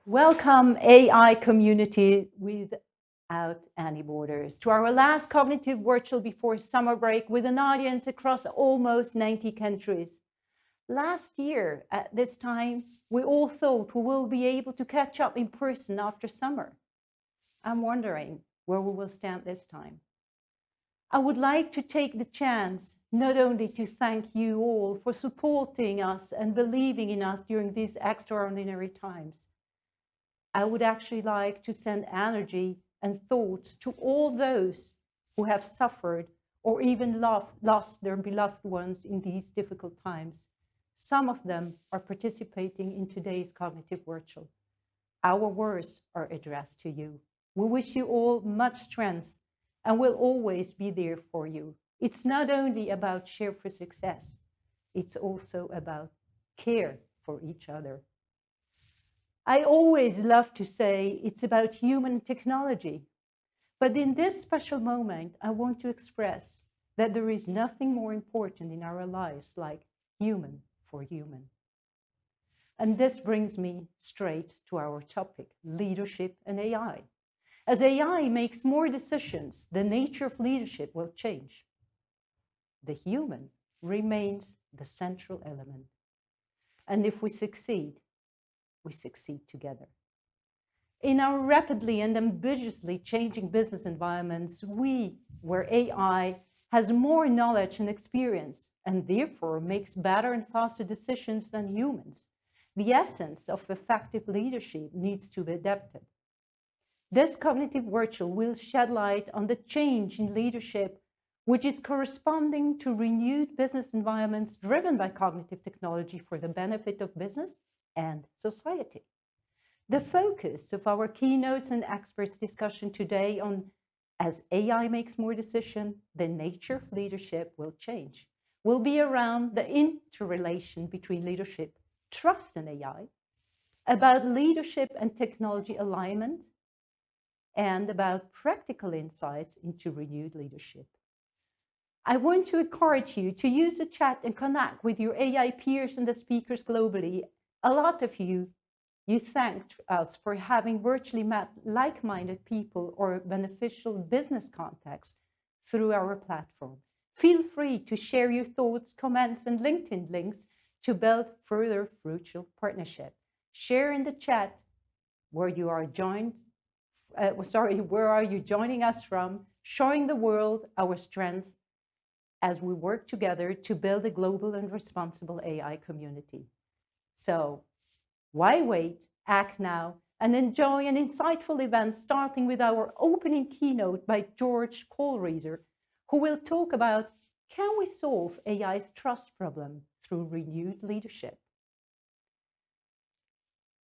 Welcome, AI community without any borders, to our last cognitive virtual before summer break with an audience across almost 90 countries. Last year, at this time, we all thought we will be able to catch up in person after summer. I'm wondering where we will stand this time. I would like to take the chance not only to thank you all for supporting us and believing in us during these extraordinary times. I would actually like to send energy and thoughts to all those who have suffered or even lost their beloved ones in these difficult times. Some of them are participating in today's cognitive virtual. Our words are addressed to you. We wish you all much strength and will always be there for you. It's not only about share for success, it's also about care for each other. I always love to say it's about human technology, but in this special moment, I want to express that there is nothing more important in our lives like human for human. And this brings me straight to our topic, leadership and AI. As AI makes more decisions, the nature of leadership will change. The human remains the central element. And if we succeed together. In our rapidly and ambiguously changing business environments, where AI has more knowledge and experience, and therefore makes better and faster decisions than humans, the essence of effective leadership needs to be adapted. This cognitive virtual will shed light on the change in leadership, which is corresponding to renewed business environments driven by cognitive technology for the benefit of business and society. The focus of our keynotes and experts discussion today on as AI makes more decisions, the nature of leadership will change, will be around the interrelation between leadership, trust and AI, about leadership and technology alignment, and about practical insights into renewed leadership. I want to encourage you to use the chat and connect with your AI peers and the speakers globally. A lot of you thanked us for having virtually met like-minded people or beneficial business contacts through our platform. Feel free to share your thoughts, comments, and LinkedIn links to build further fruitful partnership. Share in the chat where you are where are you joining us from, showing the world our strengths as we work together to build a global and responsible AI community. So why wait? Act now and enjoy an insightful event starting with our opening keynote by Georg Kohlrieser, who will talk about can we solve AI's trust problem through renewed leadership.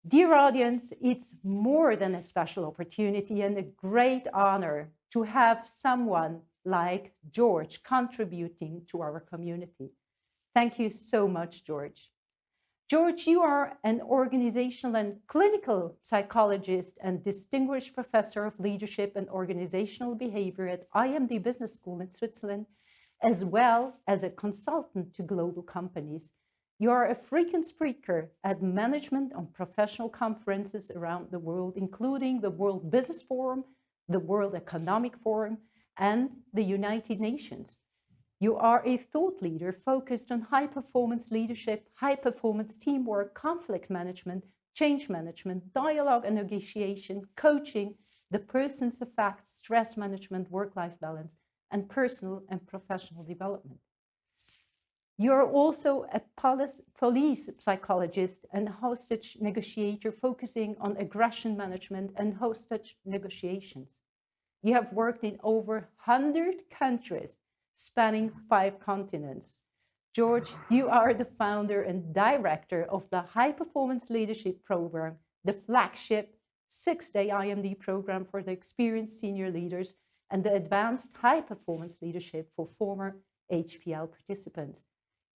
Dear audience, it's more than a special opportunity and a great honor to have someone like Georg contributing to our community. Thank you so much, Georg. Georg, you are an organizational and clinical psychologist and distinguished professor of leadership and organizational behavior at IMD Business School in Switzerland, as well as a consultant to global companies. You are a frequent speaker at management on professional conferences around the world, including the World Business Forum, the World Economic Forum, and the United Nations. You are a thought leader focused on high-performance leadership, high-performance teamwork, conflict management, change management, dialogue and negotiation, coaching, the person's effects, stress management, work-life balance, and personal and professional development. You are also a police psychologist and hostage negotiator focusing on aggression management and hostage negotiations. You have worked in over 100 countries, spanning 5 continents. Georg, you are the founder and director of the High Performance Leadership Program, the flagship 6-day IMD program for the experienced senior leaders, and the Advanced High Performance Leadership for former HPL participants.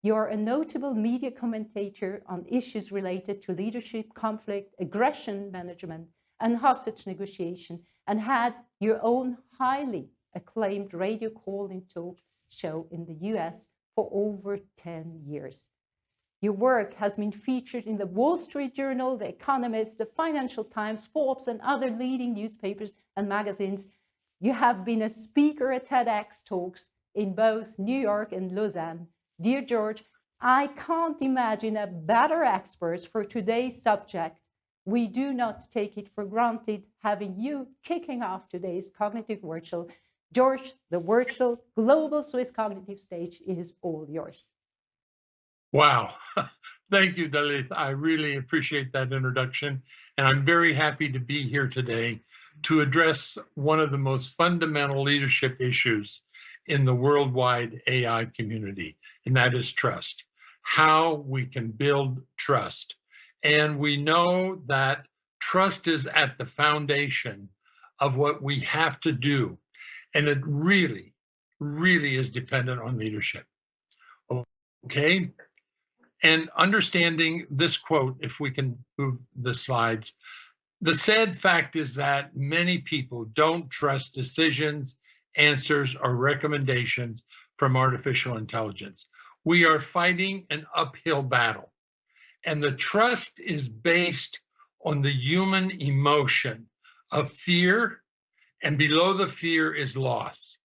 You are a notable media commentator on issues related to leadership, conflict, aggression management, and hostage negotiation, and had your own highly acclaimed radio call-in talk show in the US for over 10 years. Your work has been featured in the Wall Street Journal, The Economist, the Financial Times, Forbes, and other leading newspapers and magazines. You have been a speaker at TEDx talks in both New York and Lausanne. Dear George, I can't imagine a better expert for today's subject. We do not take it for granted having you kicking off today's Cognitive Virtual. George, the virtual global Swiss Cognitive stage is all yours. Wow. Thank you, Dalit. I really appreciate that introduction. And I'm very happy to be here today to address one of the most fundamental leadership issues in the worldwide AI community, and that is trust. How we can build trust. And we know that trust is at the foundation of what we have to do. And it really, really is dependent on leadership. Okay? And understanding this quote, if we can move the slides, the sad fact is that many people don't trust decisions, answers, or recommendations from artificial intelligence. We are fighting an uphill battle. And the trust is based on the human emotion of fear, and below the fear is loss.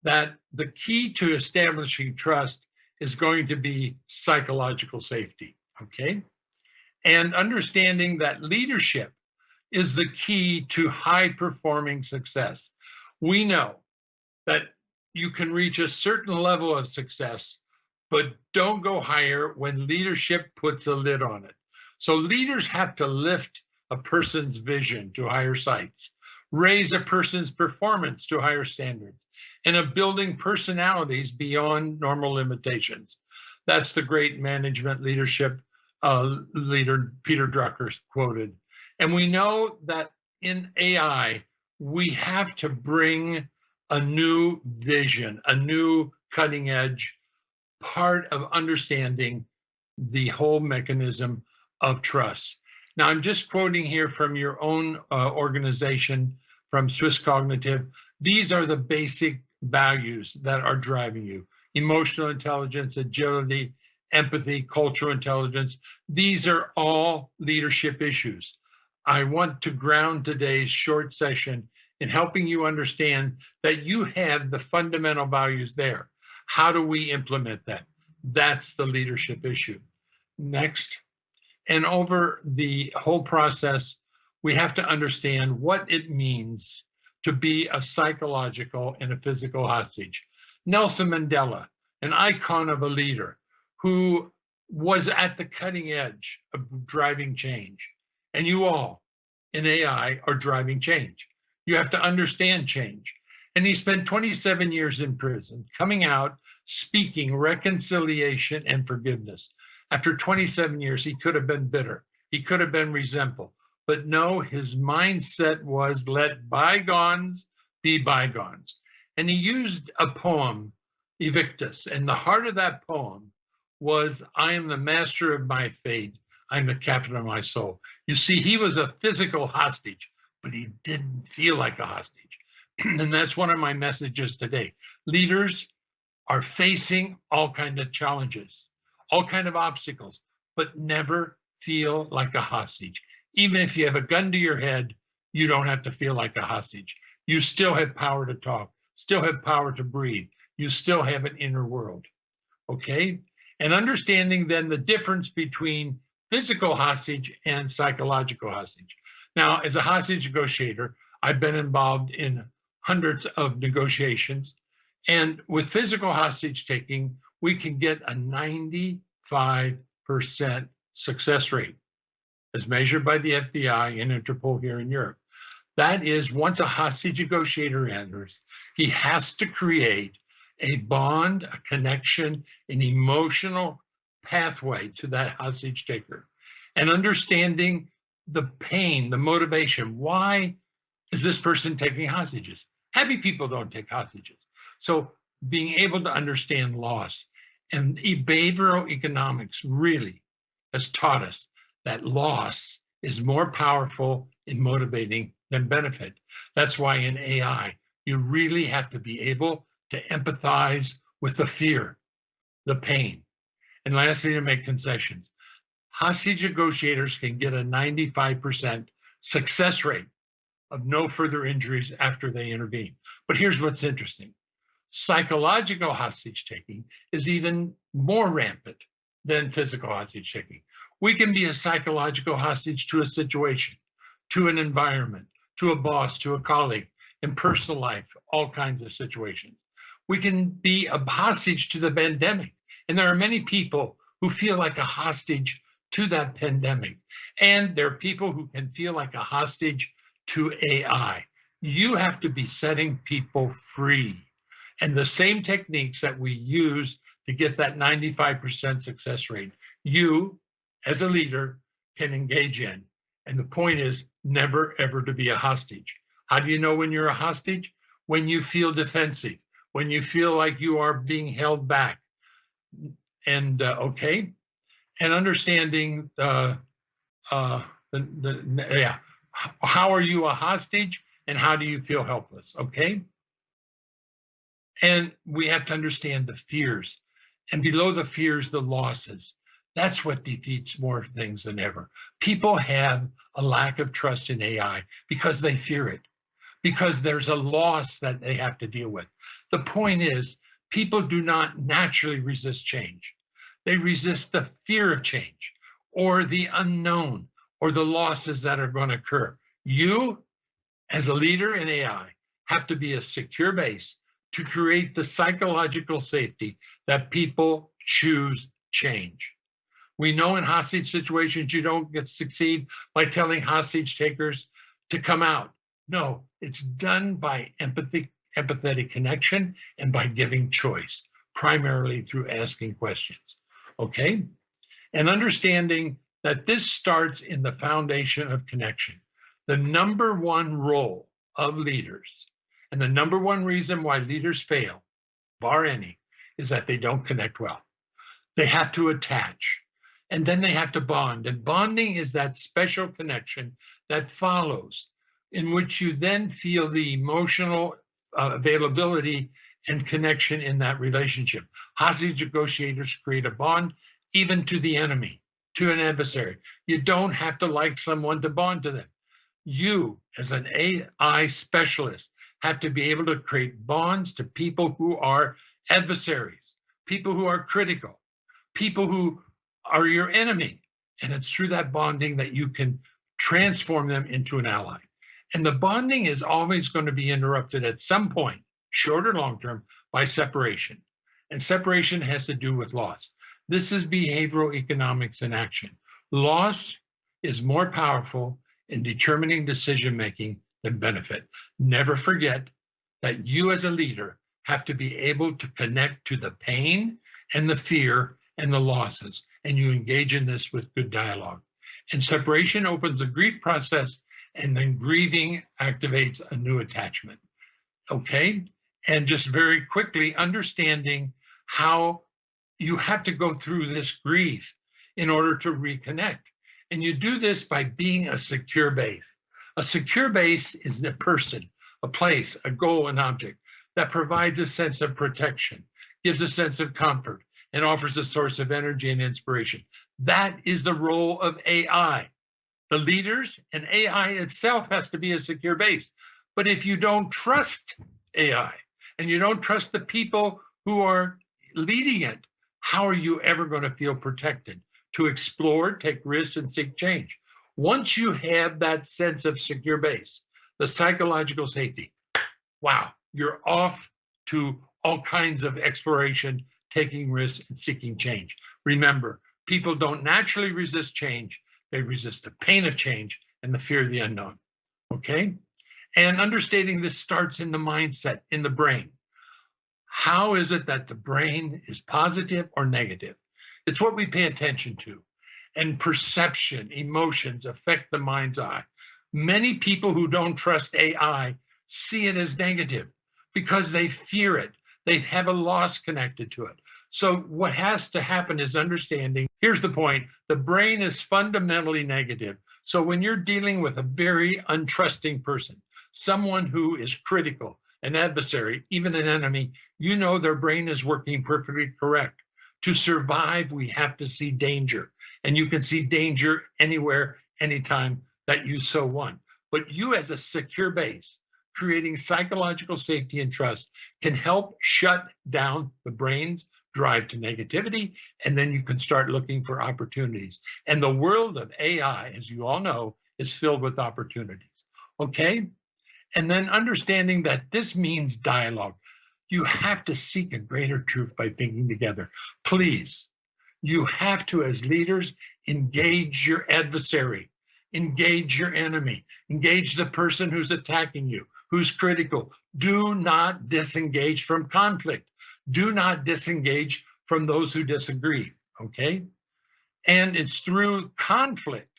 That the key to establishing trust is going to be psychological safety, okay? And understanding that leadership is the key to high-performing success. We know that you can reach a certain level of success, but don't go higher when leadership puts a lid on it. So leaders have to lift a person's vision to higher heights, raise a person's performance to higher standards, and of building personalities beyond normal limitations. That's the great management leadership leader Peter Drucker quoted. And we know that in AI, we have to bring a new vision, a new cutting edge part of understanding the whole mechanism of trust. Now, I'm just quoting here from your own organization, from SwissCognitive. These are the basic values that are driving you: emotional intelligence, agility, empathy, cultural intelligence. These are all leadership issues. I want to ground today's short session in helping you understand that you have the fundamental values there. How do we implement that? That's the leadership issue. Next. And over the whole process, we have to understand what it means to be a psychological and a physical hostage. Nelson Mandela, an icon of a leader who was at the cutting edge of driving change. And you all in AI are driving change. You have to understand change. And he spent 27 years in prison, coming out, speaking reconciliation and forgiveness. After 27 years, he could have been bitter. He could have been resentful. But no, his mindset was let bygones be bygones. And he used a poem, Evictus. And the heart of that poem was, I am the master of my fate. I'm the captain of my soul. You see, he was a physical hostage, but he didn't feel like a hostage. And that's one of my messages today. Leaders are facing all kinds of challenges, all kinds of obstacles, but never feel like a hostage. Even if you have a gun to your head, you don't have to feel like a hostage. You still have power to talk, still have power to breathe. You still have an inner world, okay? And understanding then the difference between physical hostage and psychological hostage. Now, as a hostage negotiator, I've been involved in hundreds of negotiations. And with physical hostage taking, we can get a 95% success rate, as measured by the FBI and Interpol here in Europe. That is, once a hostage negotiator enters, he has to create a bond, a connection, an emotional pathway to that hostage taker. And understanding the pain, the motivation. Why is this person taking hostages? Happy people don't take hostages. So being able to understand loss, and behavioral economics really has taught us that loss is more powerful in motivating than benefit. That's why in AI, you really have to be able to empathize with the fear, the pain. And lastly, to make concessions. Hostage negotiators can get a 95% success rate of no further injuries after they intervene. But here's what's interesting. Psychological hostage taking is even more rampant than physical hostage taking. We can be a psychological hostage to a situation, to an environment, to a boss, to a colleague, in personal life, all kinds of situations. We can be a hostage to the pandemic. And there are many people who feel like a hostage to that pandemic. And there are people who can feel like a hostage to AI. You have to be setting people free. And the same techniques that we use to get that 95% success rate, you as a leader can engage in. And the point is never, ever to be a hostage. How do you know when you're a hostage? When you feel defensive, when you feel like you are being held back. And and understanding how are you a hostage and how do you feel helpless, okay? And we have to understand the fears, and below the fears, the losses. That's what defeats more things than ever. People have a lack of trust in AI because they fear it, because there's a loss that they have to deal with. The point is, people do not naturally resist change. They resist the fear of change or the unknown or the losses that are going to occur. You, as a leader in AI, have to be a secure base to create the psychological safety that people choose change. We know in hostage situations, you don't get succeed by telling hostage takers to come out. No, it's done by empathetic connection and by giving choice, primarily through asking questions, okay? And understanding that this starts in the foundation of connection. The number one role of leaders, and the number one reason why leaders fail, bar any, is that they don't connect well. They have to attach, and then they have to bond. And bonding is that special connection that follows, in which you then feel the emotional availability and connection in that relationship. Hostage negotiators create a bond even to the enemy, to an adversary. You don't have to like someone to bond to them. You, as an AI specialist, have to be able to create bonds to people who are adversaries, people who are critical, people who are your enemy. And it's through that bonding that you can transform them into an ally. And the bonding is always going to be interrupted at some point, short or long term, by separation. And separation has to do with loss. This is behavioral economics in action. Loss is more powerful in determining decision-making than benefit. Never forget that you as a leader have to be able to connect to the pain and the fear and the losses, and you engage in this with good dialogue. And separation opens the grief process, and then grieving activates a new attachment, okay? And just very quickly, understanding how you have to go through this grief in order to reconnect. And you do this by being a secure base. A secure base is a person, a place, a goal, an object that provides a sense of protection, gives a sense of comfort, and offers a source of energy and inspiration. That is the role of AI. The leaders and AI itself has to be a secure base. But if you don't trust AI and you don't trust the people who are leading it, how are you ever going to feel protected to explore, take risks, and seek change? Once you have that sense of secure base, the psychological safety, wow, you're off to all kinds of exploration, taking risks, and seeking change. Remember, people don't naturally resist change. They resist the pain of change and the fear of the unknown, okay? And understanding this starts in the mindset, in the brain. How is it that the brain is positive or negative? It's what we pay attention to. And perception, emotions affect the mind's eye. Many people who don't trust AI see it as negative because they fear it. They have a loss connected to it. So what has to happen is understanding, here's the point, the brain is fundamentally negative. So when you're dealing with a very untrusting person, someone who is critical, an adversary, even an enemy, you know their brain is working perfectly correct. To survive, we have to see danger. And you can see danger anywhere, anytime that you so want. But you, as a secure base, creating psychological safety and trust, can help shut down the brain's drive to negativity, and then you can start looking for opportunities. And the world of AI, as you all know, is filled with opportunities. Okay? And then understanding that this means dialogue. You have to seek a greater truth by thinking together. Please, you have to, as leaders, engage your adversary, engage your enemy, engage the person who's attacking you, who's critical. Do not disengage from conflict. Do not disengage from those who disagree, okay? And it's through conflict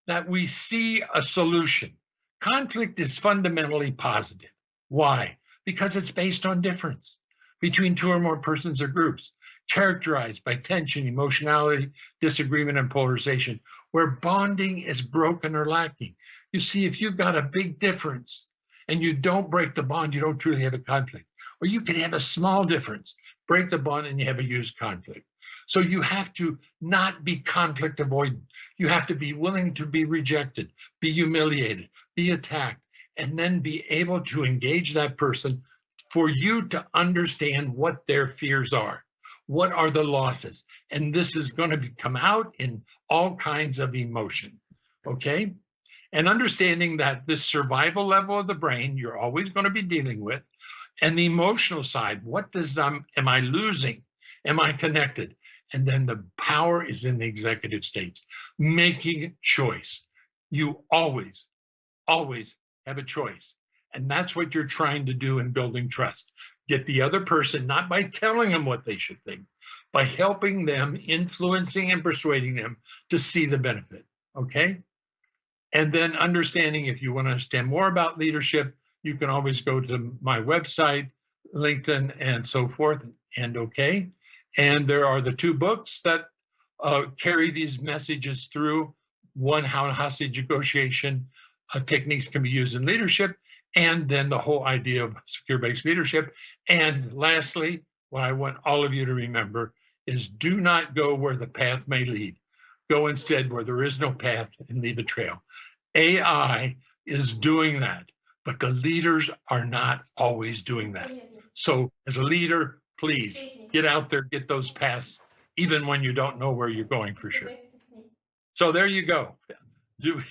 that we see a solution. Conflict is fundamentally positive. Why? Because it's based on difference between two or more persons or groups, characterized by tension, emotionality, disagreement, and polarization, where bonding is broken or lacking. You see, if you've got a big difference and you don't break the bond, you don't truly have a conflict. Or you can have a small difference, break the bond, and you have a huge conflict. So you have to not be conflict avoidant. You have to be willing to be rejected, be humiliated, be attacked, and then be able to engage that person for you to understand what their fears are. What are the losses? And this is going to come out in all kinds of emotion, okay? And understanding that this survival level of the brain, you're always going to be dealing with, and the emotional side, what does, am I losing? Am I connected? And then the power is in the executive states, making choice. You always have a choice. And that's what you're trying to do in building trust. Get the other person, not by telling them what they should think, by helping them, influencing and persuading them to see the benefit, okay? And then understanding, if you want to understand more about leadership, you can always go to my website, LinkedIn, and so forth, and okay. And there are the two books that carry these messages through. One, how hostage negotiation techniques can be used in leadership, and then the whole idea of secure-based leadership. And lastly, what I want all of you to remember is do not go where the path may lead. Go instead where there is no path and leave a trail. AI is doing that, but the leaders are not always doing that. So as a leader, please get out there, get those paths, even when you don't know where you're going for sure. So there you go. Do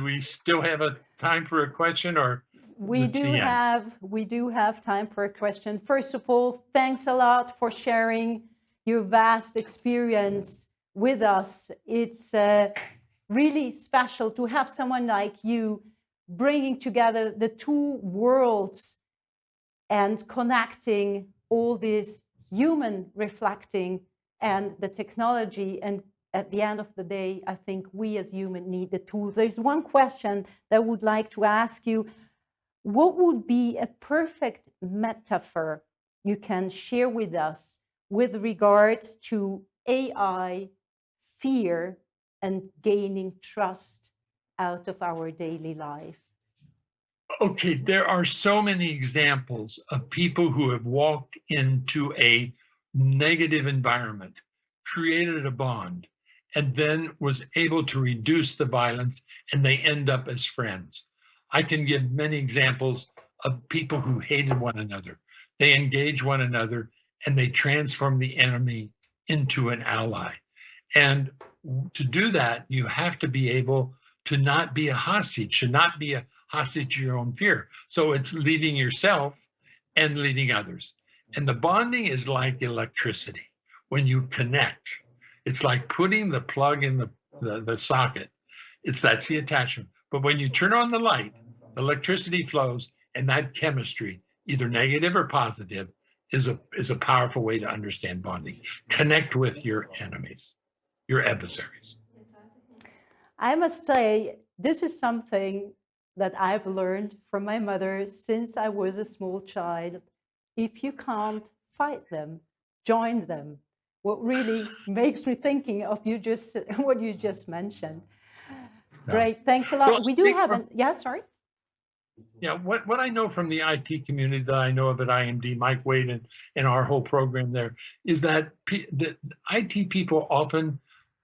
we still have a time for a question, or we do have time for a question. First of all, thanks a lot for sharing your vast experience with us. It's really special to have someone like you bringing together the two worlds and connecting all this human reflecting and the technology. And at the end of the day, I think we as humans need the tools. There's one question that I would like to ask you. What would be a perfect metaphor you can share with us with regards to AI, fear, and gaining trust out of our daily life? Okay, there are so many examples of people who have walked into a negative environment, created a bond, and then was able to reduce the violence, and they end up as friends. I can give many examples of people who hated one another. They engage one another, and they transform the enemy into an ally. And to do that, you have to be able to not be a hostage, to not be a hostage to your own fear. So it's leading yourself and leading others. And the bonding is like electricity. When you connect, it's like putting the plug in the socket. That's the attachment. But when you turn on the light, electricity flows, and that chemistry, either negative or positive, is a powerful way to understand bonding. Connect with your enemies, your adversaries. I must say, this is something that I've learned from my mother since I was a small child. If you can't fight them, join them. What really makes me thinking of what you just mentioned. Great, thanks a lot. Well, We do have yeah, sorry. Yeah, what I know from the IT community that I know of at IMD, Mike Wade and our whole program there, is that the IT people often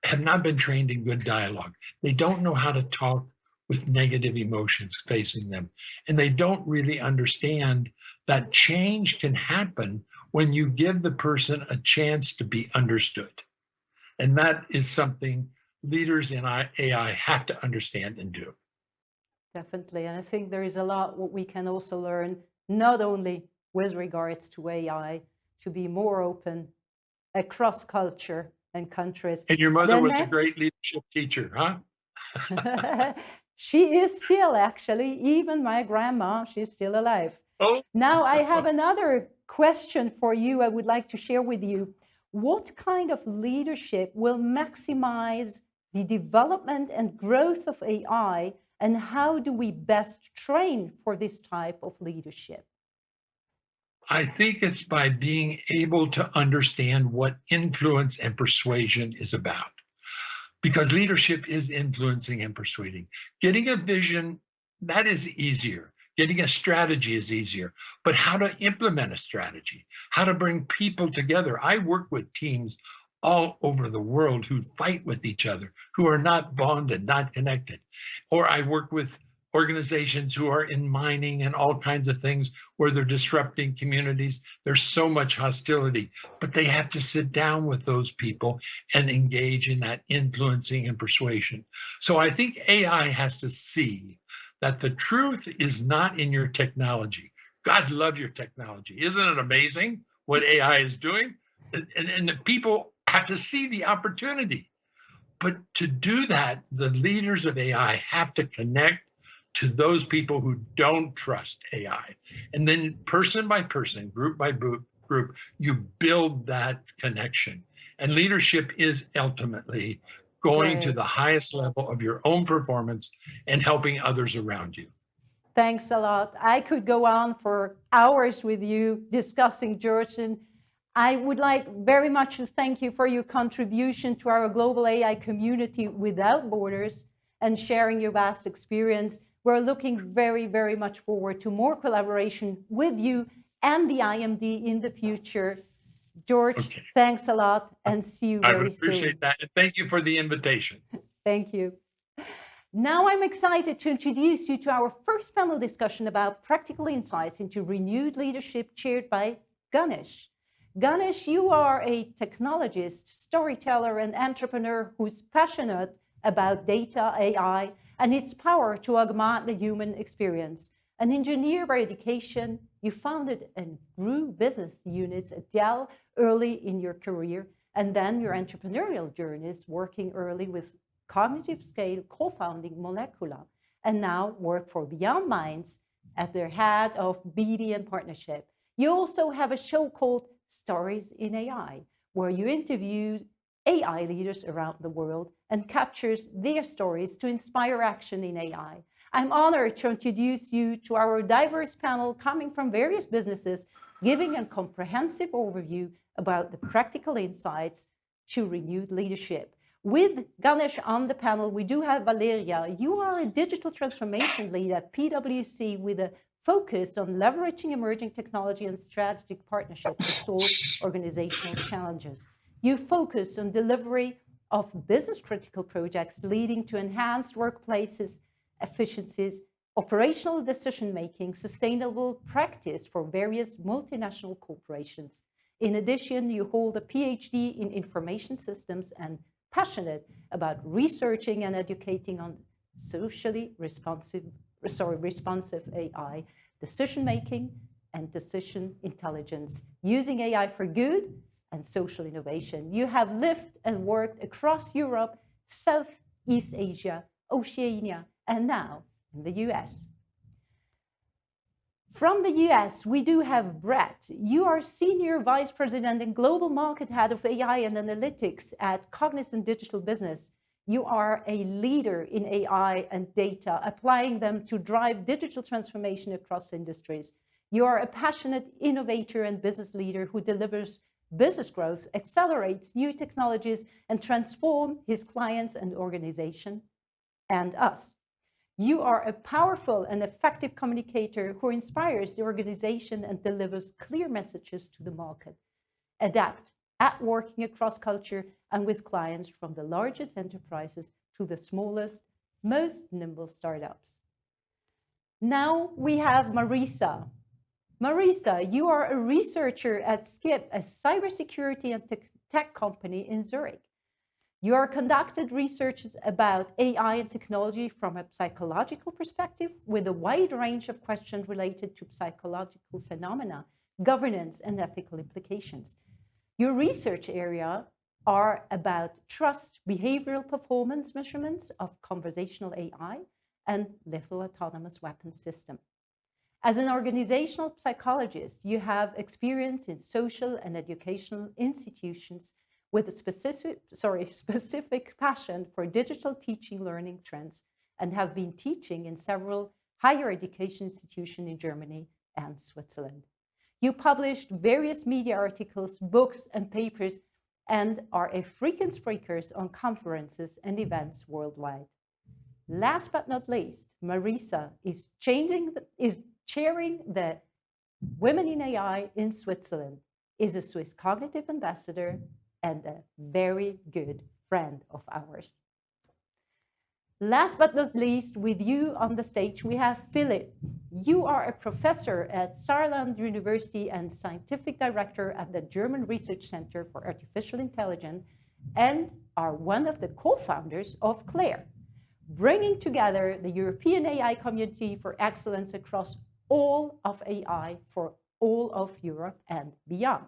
have not been trained in good dialogue. They don't know how to talk with negative emotions facing them. And they don't really understand that change can happen when you give the person a chance to be understood. And that is something leaders in AI have to understand and do. Definitely. And I think there is a lot what we can also learn, not only with regards to AI, to be more open across culture and countries. And your mother The was a next, great leadership teacher, huh? she is still actually, even my grandma, she's still alive. Oh, Now I have another question for you I would like to share with you. What kind of leadership will maximize the development and growth of AI, and how do we best train for this type of leadership? I think it's by being able to understand what influence and persuasion is about. Because leadership is influencing and persuading. Getting a vision, that is easier. Getting a strategy is easier. But how to implement a strategy, how to bring people together. I work with teams all over the world who fight with each other, who are not bonded, not connected. Or I work with organizations who are in mining and all kinds of things where they're disrupting communities. There's so much hostility, but they have to sit down with those people and engage in that influencing and persuasion. So I think AI has to see that the truth is not in your technology. God love your technology. Isn't it amazing what AI is doing? And the people have to see the opportunity. But to do that, the leaders of AI have to connect to those people who don't trust AI. And then person by person, group by group, you build that connection. And leadership is ultimately going to Great. the highest level of your own performance and helping others around you. Thanks a lot. I could go on for hours with you discussing George, and I would like very much to thank you for your contribution to our global AI community without borders and sharing your vast experience. We're looking very, very much forward to more collaboration with you and the IMD in the future. George, Okay. thanks a lot and see you I would very appreciate soon. that. And thank you for the invitation. Thank you. Now I'm excited to introduce you to our first panel discussion about practical insights into renewed leadership chaired by Ganesh. Ganesh, you are a technologist, storyteller, and entrepreneur who's passionate about data, AI, and its power to augment the human experience. An engineer by education, you founded and grew business units at Dell early in your career, and then your entrepreneurial journeys working early with Cognitive Scale, co-founding Molecular, and now work for Beyond Minds at their head of BD and partnership. You also have a show called Stories in AI, where you interview AI leaders around the world and captures their stories to inspire action in AI. I'm honored to introduce you to our diverse panel coming from various businesses, giving a comprehensive overview about the practical insights to renewed leadership. With Ganesh on the panel, we do have Valeria. You are a digital transformation lead at PwC with a focus on leveraging emerging technology and strategic partnership to solve organizational challenges. You focus on delivery of business critical projects leading to enhanced workplaces, efficiencies, operational decision making, sustainable practice for various multinational corporations. In addition, you hold a PhD in information systems and passionate about researching and educating on socially responsive AI, decision making, and decision intelligence, using AI for good and social innovation. You have lived and worked across Europe, Southeast Asia, Oceania, and now in the US. From the US, we do have Brett. You are Senior Vice President and Global Market Head of AI and Analytics at Cognizant Digital Business. You are a leader in AI and data, applying them to drive digital transformation across industries. You are a passionate innovator and business leader who delivers business growth, accelerates new technologies, and transforms his clients and organization and us. You are a powerful and effective communicator who inspires the organization and delivers clear messages to the market. Adapt at working across culture and with clients from the largest enterprises to the smallest, most nimble startups. Now we have Marisa. Marisa, you are a researcher at Skip, a cybersecurity and tech company in Zurich. You are conducted researches about AI and technology from a psychological perspective with a wide range of questions related to psychological phenomena, governance, and ethical implications. Your research area are about trust, behavioral performance measurements of conversational AI, and lethal autonomous weapons system. As an organizational psychologist, you have experience in social and educational institutions with a specific passion for digital teaching learning trends and have been teaching in several higher education institutions in Germany and Switzerland. You published various media articles, books, and papers, and are a frequent speaker on conferences and events worldwide. Last but not least, Marisa is chairing the Women in AI in Switzerland, is a SwissCognitive ambassador, and a very good friend of ours. Last but not least, with you on the stage, we have Philip. You are a professor at Saarland University and scientific director at the German Research Center for Artificial Intelligence and are one of the co-founders of CLAIR, bringing together the European AI community for excellence across all of AI for all of Europe and beyond.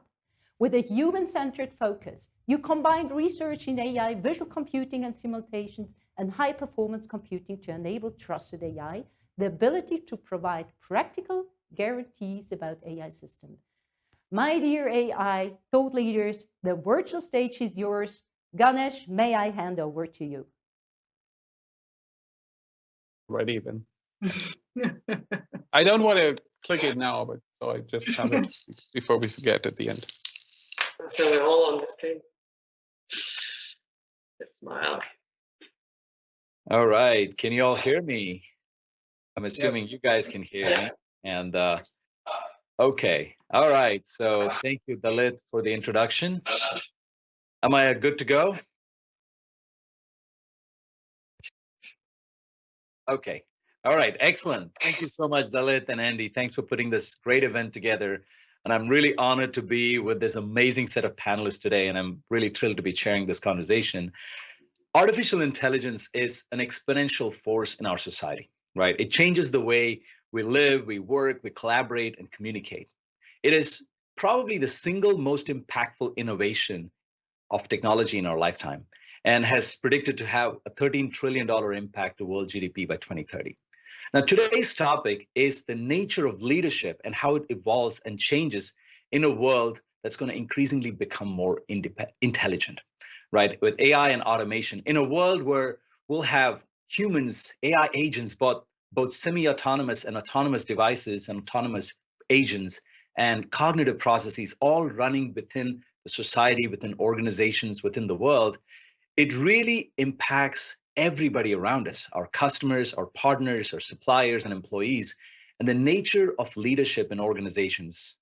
With a human-centered focus, you combined research in AI, visual computing and simulations, and high-performance computing to enable trusted AI, the ability to provide practical guarantees about AI systems. My dear AI thought leaders, the virtual stage is yours. Ganesh, may I hand over to you? Right even. I don't want to click it now, but so I just have it before we forget at the end. So we're all on the screen. Just smile. All right. Can you all hear me? I'm assuming you guys can hear me. And okay. All right. So thank you, Dalit, for the introduction. Am I good to go? Okay. All right. Excellent. Thank you so much, Dalit and Andy. Thanks for putting this great event together. And I'm really honored to be with this amazing set of panelists today. And I'm really thrilled to be sharing this conversation. Artificial intelligence is an exponential force in our society, right? It changes the way we live, we work, we collaborate, and communicate. It is probably the single most impactful innovation of technology in our lifetime and has predicted to have a $13 trillion impact to world GDP by 2030. Now, today's topic is the nature of leadership and how it evolves and changes in a world that's going to increasingly become more intelligent, right? With AI and automation, in a world where we'll have humans, AI agents, both semi-autonomous and autonomous devices and autonomous agents and cognitive processes all running within the society, within organizations, within the world, it really impacts everybody around us, our customers, our partners, our suppliers and employees. And the nature of leadership in organizations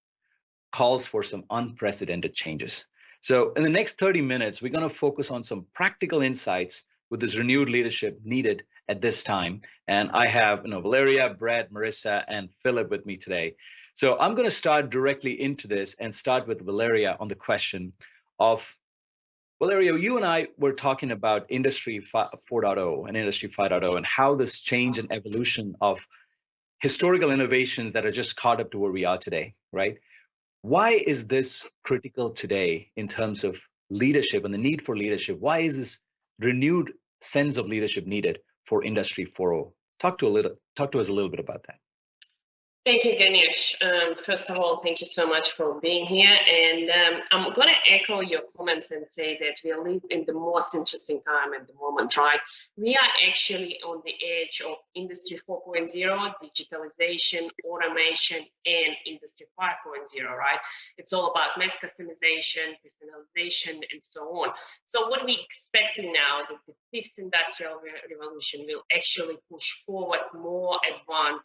calls for some unprecedented changes. So in the next 30 minutes, we're going to focus on some practical insights with this renewed leadership needed at this time. And I have Valeria, Brad, Marisa, and Philip with me today. So I'm going to start directly into this and start with Valeria on the question of, Valeria, you and I were talking about Industry 4.0 and Industry 5.0 and how this change and evolution of historical innovations that are just caught up to where we are today, right? Why is this critical today in terms of leadership and the need for leadership? Why is this renewed sense of leadership needed for Industry 4.0? Talk to us a little bit about that. Thank you, Ganesh. First of all, thank you so much for being here. And I'm going to echo your comments and say that we live in the most interesting time at the moment, right? We are actually on the edge of Industry 4.0, digitalization, automation, and Industry 5.0, right? It's all about mass customization, personalization, and so on. So what we're expecting now that the fifth industrial revolution will actually push forward more advanced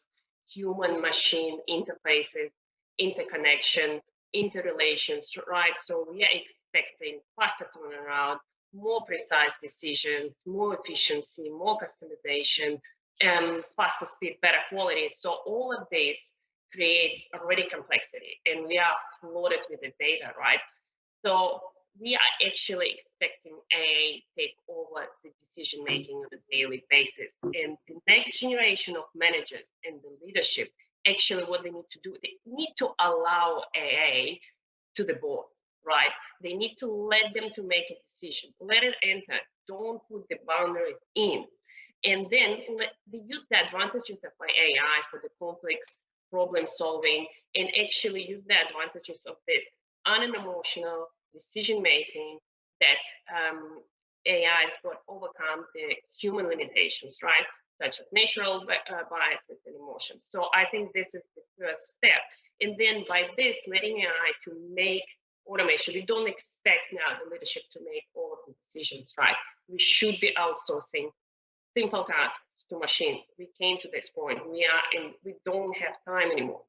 human-machine interfaces, interconnection, interrelations, right? So we are expecting faster turnaround, more precise decisions, more efficiency, more customization, faster speed, better quality. So all of this creates already complexity, and we are flooded with the data, right? So we are actually expecting AI take over the decision making on a daily basis. And the next generation of managers and the leadership, actually what they need to do, they need to allow AI to the board, right? They need to let them to make a decision, let it enter, don't put the boundaries in. And then they use the advantages of AI for the complex problem solving, and actually use the advantages of this unemotional decision making that AI has got overcome the human limitations, right? Such as natural biases and emotions. So I think this is the first step. And then by this, letting AI to make automation, we don't expect now the leadership to make all of the decisions, right? We should be outsourcing simple tasks to machine. We came to this point. We don't have time anymore.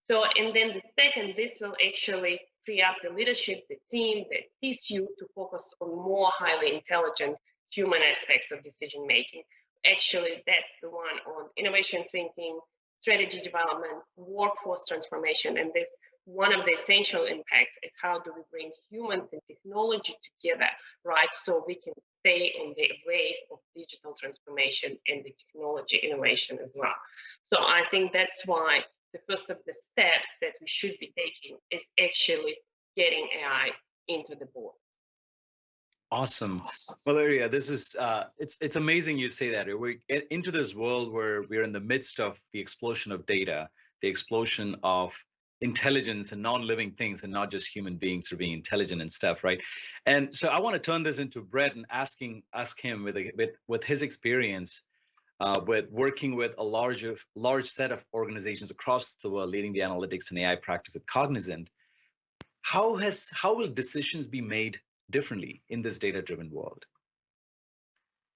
So, and then the second, this will actually free up the leadership, the team, the TCU to focus on more highly intelligent human aspects of decision making. Actually, that's the one on innovation thinking, strategy development, workforce transformation, and this one of the essential impacts is how do we bring humans and technology together, right? So we can stay on the wave of digital transformation and the technology innovation as well. So I think that's why the first of the steps that we should be taking is actually getting AI into the board. Awesome, Valeria. This is it's amazing you say that. We're into this world where we're in the midst of the explosion of data, the explosion of intelligence and non-living things, and not just human beings who are being intelligent and stuff, right? And so I want to turn this into Brett and ask him with his experience with working with a large set of organizations across the world, leading the analytics and AI practice at Cognizant. How will decisions be made differently in this data-driven world?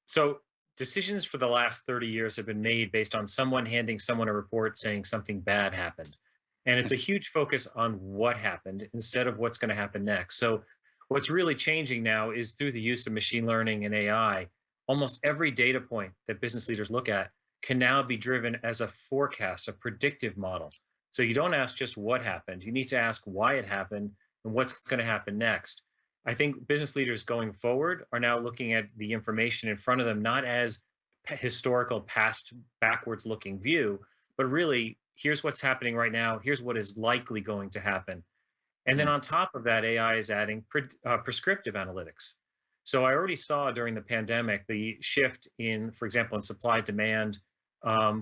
So decisions for the last 30 years have been made based on someone handing someone a report saying something bad happened. And it's a huge focus on what happened instead of what's going to happen next. So what's really changing now is through the use of machine learning and AI, almost every data point that business leaders look at can now be driven as a forecast, a predictive model. So you don't ask just what happened, you need to ask why it happened and what's going to happen next. I think business leaders going forward are now looking at the information in front of them, not as historical past backwards looking view, but really here's what's happening right now, here's what is likely going to happen. And then on top of that, AI is adding prescriptive analytics. So I already saw during the pandemic the shift in, for example, in supply demand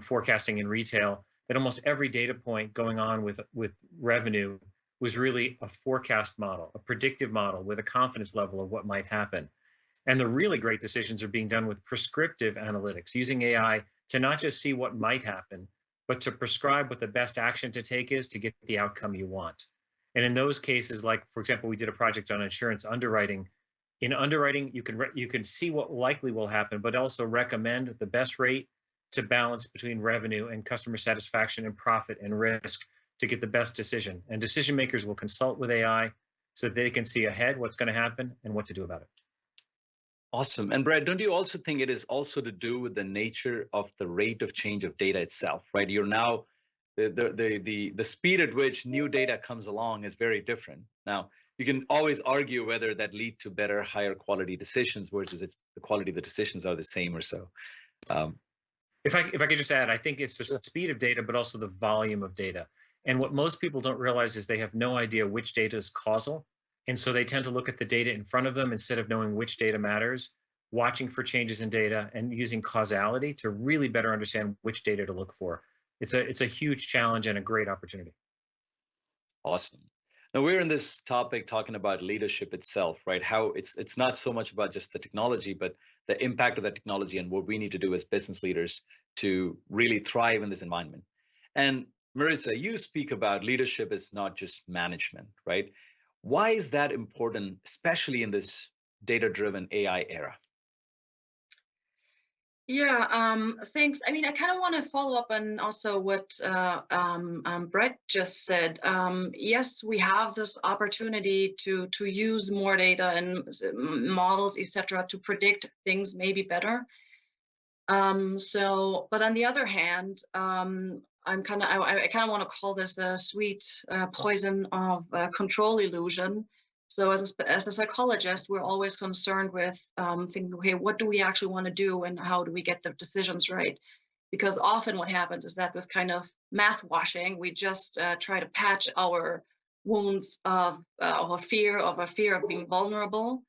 forecasting in retail, that almost every data point going on with revenue was really a forecast model, a predictive model with a confidence level of what might happen. And the really great decisions are being done with prescriptive analytics, using AI to not just see what might happen, but to prescribe what the best action to take is to get the outcome you want. And in those cases, like, for example, we did a project on insurance underwriting. In underwriting, you can see what likely will happen, but also recommend the best rate to balance between revenue and customer satisfaction and profit and risk to get the best decision. And decision makers will consult with AI so that they can see ahead what's going to happen and what to do about it. Awesome. And Brad, don't you also think it is also to do with the nature of the rate of change of data itself, right? You're now, the speed at which new data comes along is very different. Now, you can always argue whether that lead to better, higher quality decisions versus it's the quality of the decisions are the same or so. If I could just add, I think it's the speed of data, but also the volume of data. And what most people don't realize is they have no idea which data is causal. And so they tend to look at the data in front of them instead of knowing which data matters, watching for changes in data and using causality to really better understand which data to look for. it's a huge challenge and a great opportunity. Awesome. Now we're in this topic talking about leadership itself, right? How it's not so much about just the technology, but the impact of that technology and what we need to do as business leaders to really thrive in this environment. And Marissa, you speak about leadership is not just management, right? Why is that important, especially in this data-driven AI era? Yeah, thanks. I mean, I kind of want to follow up on also what Brett just said. Yes, we have this opportunity to use more data and models, etc., to predict things maybe better. But on the other hand, I kind of want to call this the sweet poison of control illusion. So as a psychologist, we're always concerned with thinking, okay, what do we actually want to do and how do we get the decisions right? Because often what happens is that with kind of math washing, we just try to patch our wounds of a fear of being vulnerable.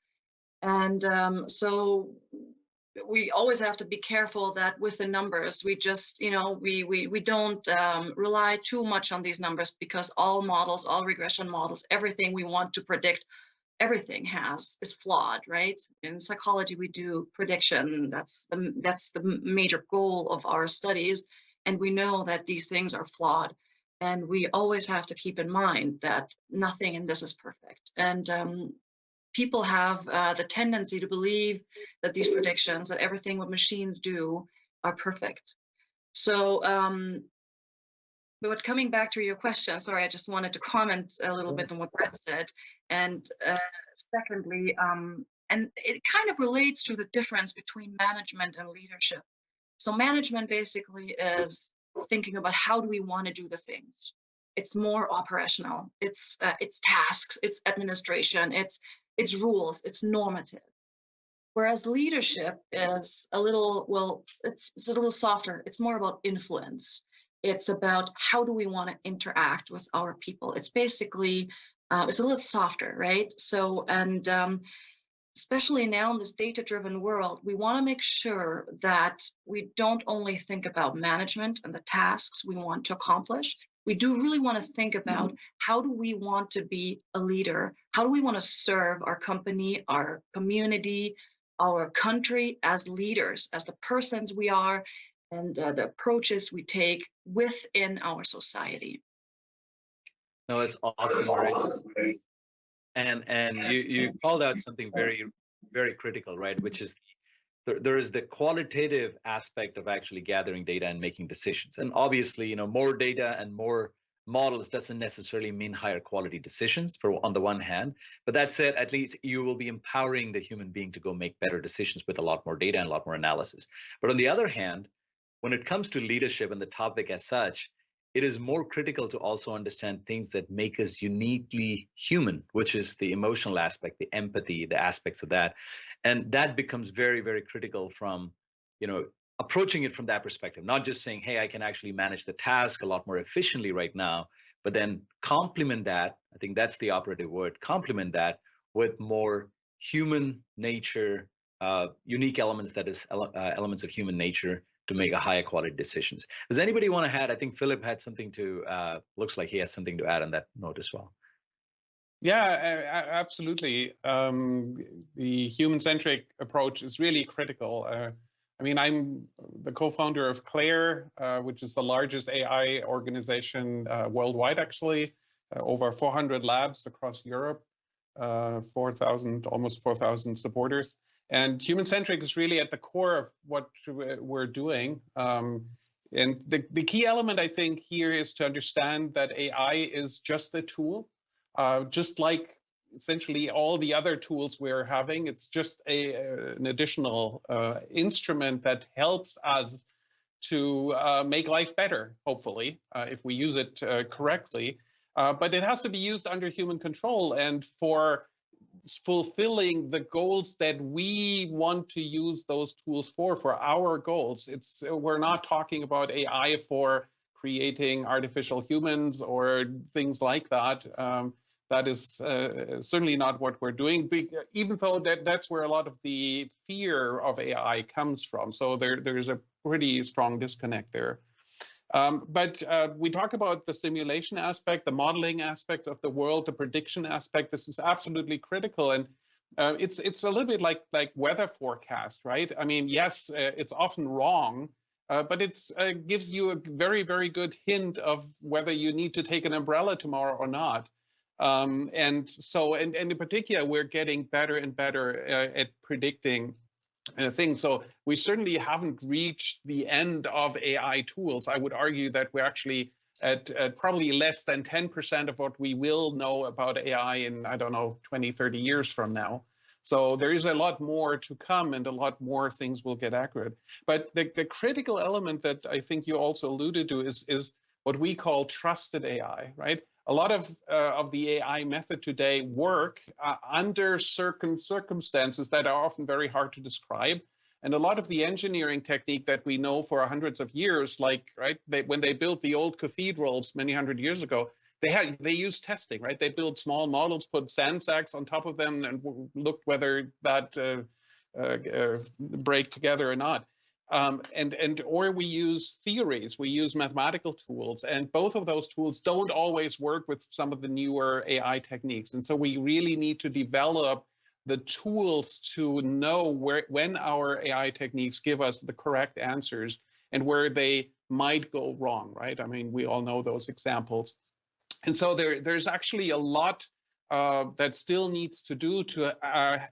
And so we always have to be careful that with the numbers, we just, we don't rely too much on these numbers, because all models, all regression models, everything we want to predict, everything is flawed, right? In psychology, we do prediction. That's the major goal of our studies. And we know that these things are flawed. And we always have to keep in mind that nothing in this is perfect. And people have the tendency to believe that these predictions, that everything what machines do are perfect. So, but coming back to your question, sorry, I just wanted to comment a little bit on what Brett said. And secondly, and it kind of relates to the difference between management and leadership. So management basically is thinking about how do we want to do the things. It's more operational. It's tasks, it's administration, it's rules, it's normative. Whereas leadership is a little, well, it's a little softer. It's more about influence. It's about how do we want to interact with our people. It's basically, it's a little softer, right? So, and especially now in this data-driven world, we want to make sure that we don't only think about management and the tasks we want to accomplish. We do really want to think about how do we want to be a leader? How do we want to serve our company, our community, our country as leaders, as the persons we are, and the approaches we take within our society. No, it's awesome, Grace. And you called out something very, very critical, right? Which is there is the qualitative aspect of actually gathering data and making decisions. And obviously, more data and more models doesn't necessarily mean higher quality decisions on the one hand. But that said, at least you will be empowering the human being to go make better decisions with a lot more data and a lot more analysis. But on the other hand, when it comes to leadership and the topic as such, it is more critical to also understand things that make us uniquely human, which is the emotional aspect, the empathy, the aspects of that. And that becomes very, very critical from, approaching it from that perspective, not just saying, hey, I can actually manage the task a lot more efficiently right now, but then complement that. I think that's the operative word, complement that with more human nature, unique elements, that is elements of human nature, to make a higher quality decisions. Does anybody want to add? I think Philip had something to, looks like he has something to add on that note as well. Yeah, absolutely. The human-centric approach is really critical. I mean, I'm the co-founder of Claire, which is the largest AI organization worldwide, actually, over 400 labs across Europe, almost 4,000 supporters. And human-centric is really at the core of what we're doing. And the key element, I think, here is to understand that AI is just a tool, just like essentially all the other tools we're having. It's just an additional instrument that helps us to make life better, hopefully, if we use it correctly. But it has to be used under human control and for fulfilling the goals that we want to use those tools for our goals. We're not talking about AI for creating artificial humans or things like that. That is certainly not what we're doing, even though that's where a lot of the fear of AI comes from. So there's a pretty strong disconnect there. But we talk about the simulation aspect, the modeling aspect of the world, the prediction aspect. This is absolutely critical, and it's a little bit like weather forecast, right? I mean, yes, it's often wrong, but it's gives you a very good hint of whether you need to take an umbrella tomorrow or not. And so, and in particular, we're getting better and better at predicting things. So we certainly haven't reached the end of AI tools. I would argue that we're actually at probably less than 10% of what we will know about AI in, I don't know, 20, 30 years from now. So there is a lot more to come and a lot more things will get accurate. But the critical element that I think you also alluded to is what we call trusted AI, right? A lot of the AI method today work under certain circumstances that are often very hard to describe. And a lot of the engineering technique that we know for hundreds of years, like, right, when they built the old cathedrals many hundred years ago, they used testing, right? They built small models, put sand sacks on top of them, and looked whether that break together or not. Or we use theories, we use mathematical tools, and both of those tools don't always work with some of the newer AI techniques. And so we really need to develop the tools to know when our AI techniques give us the correct answers and where they might go wrong, right? I mean, we all know those examples. And so there's actually a lot that still needs to do to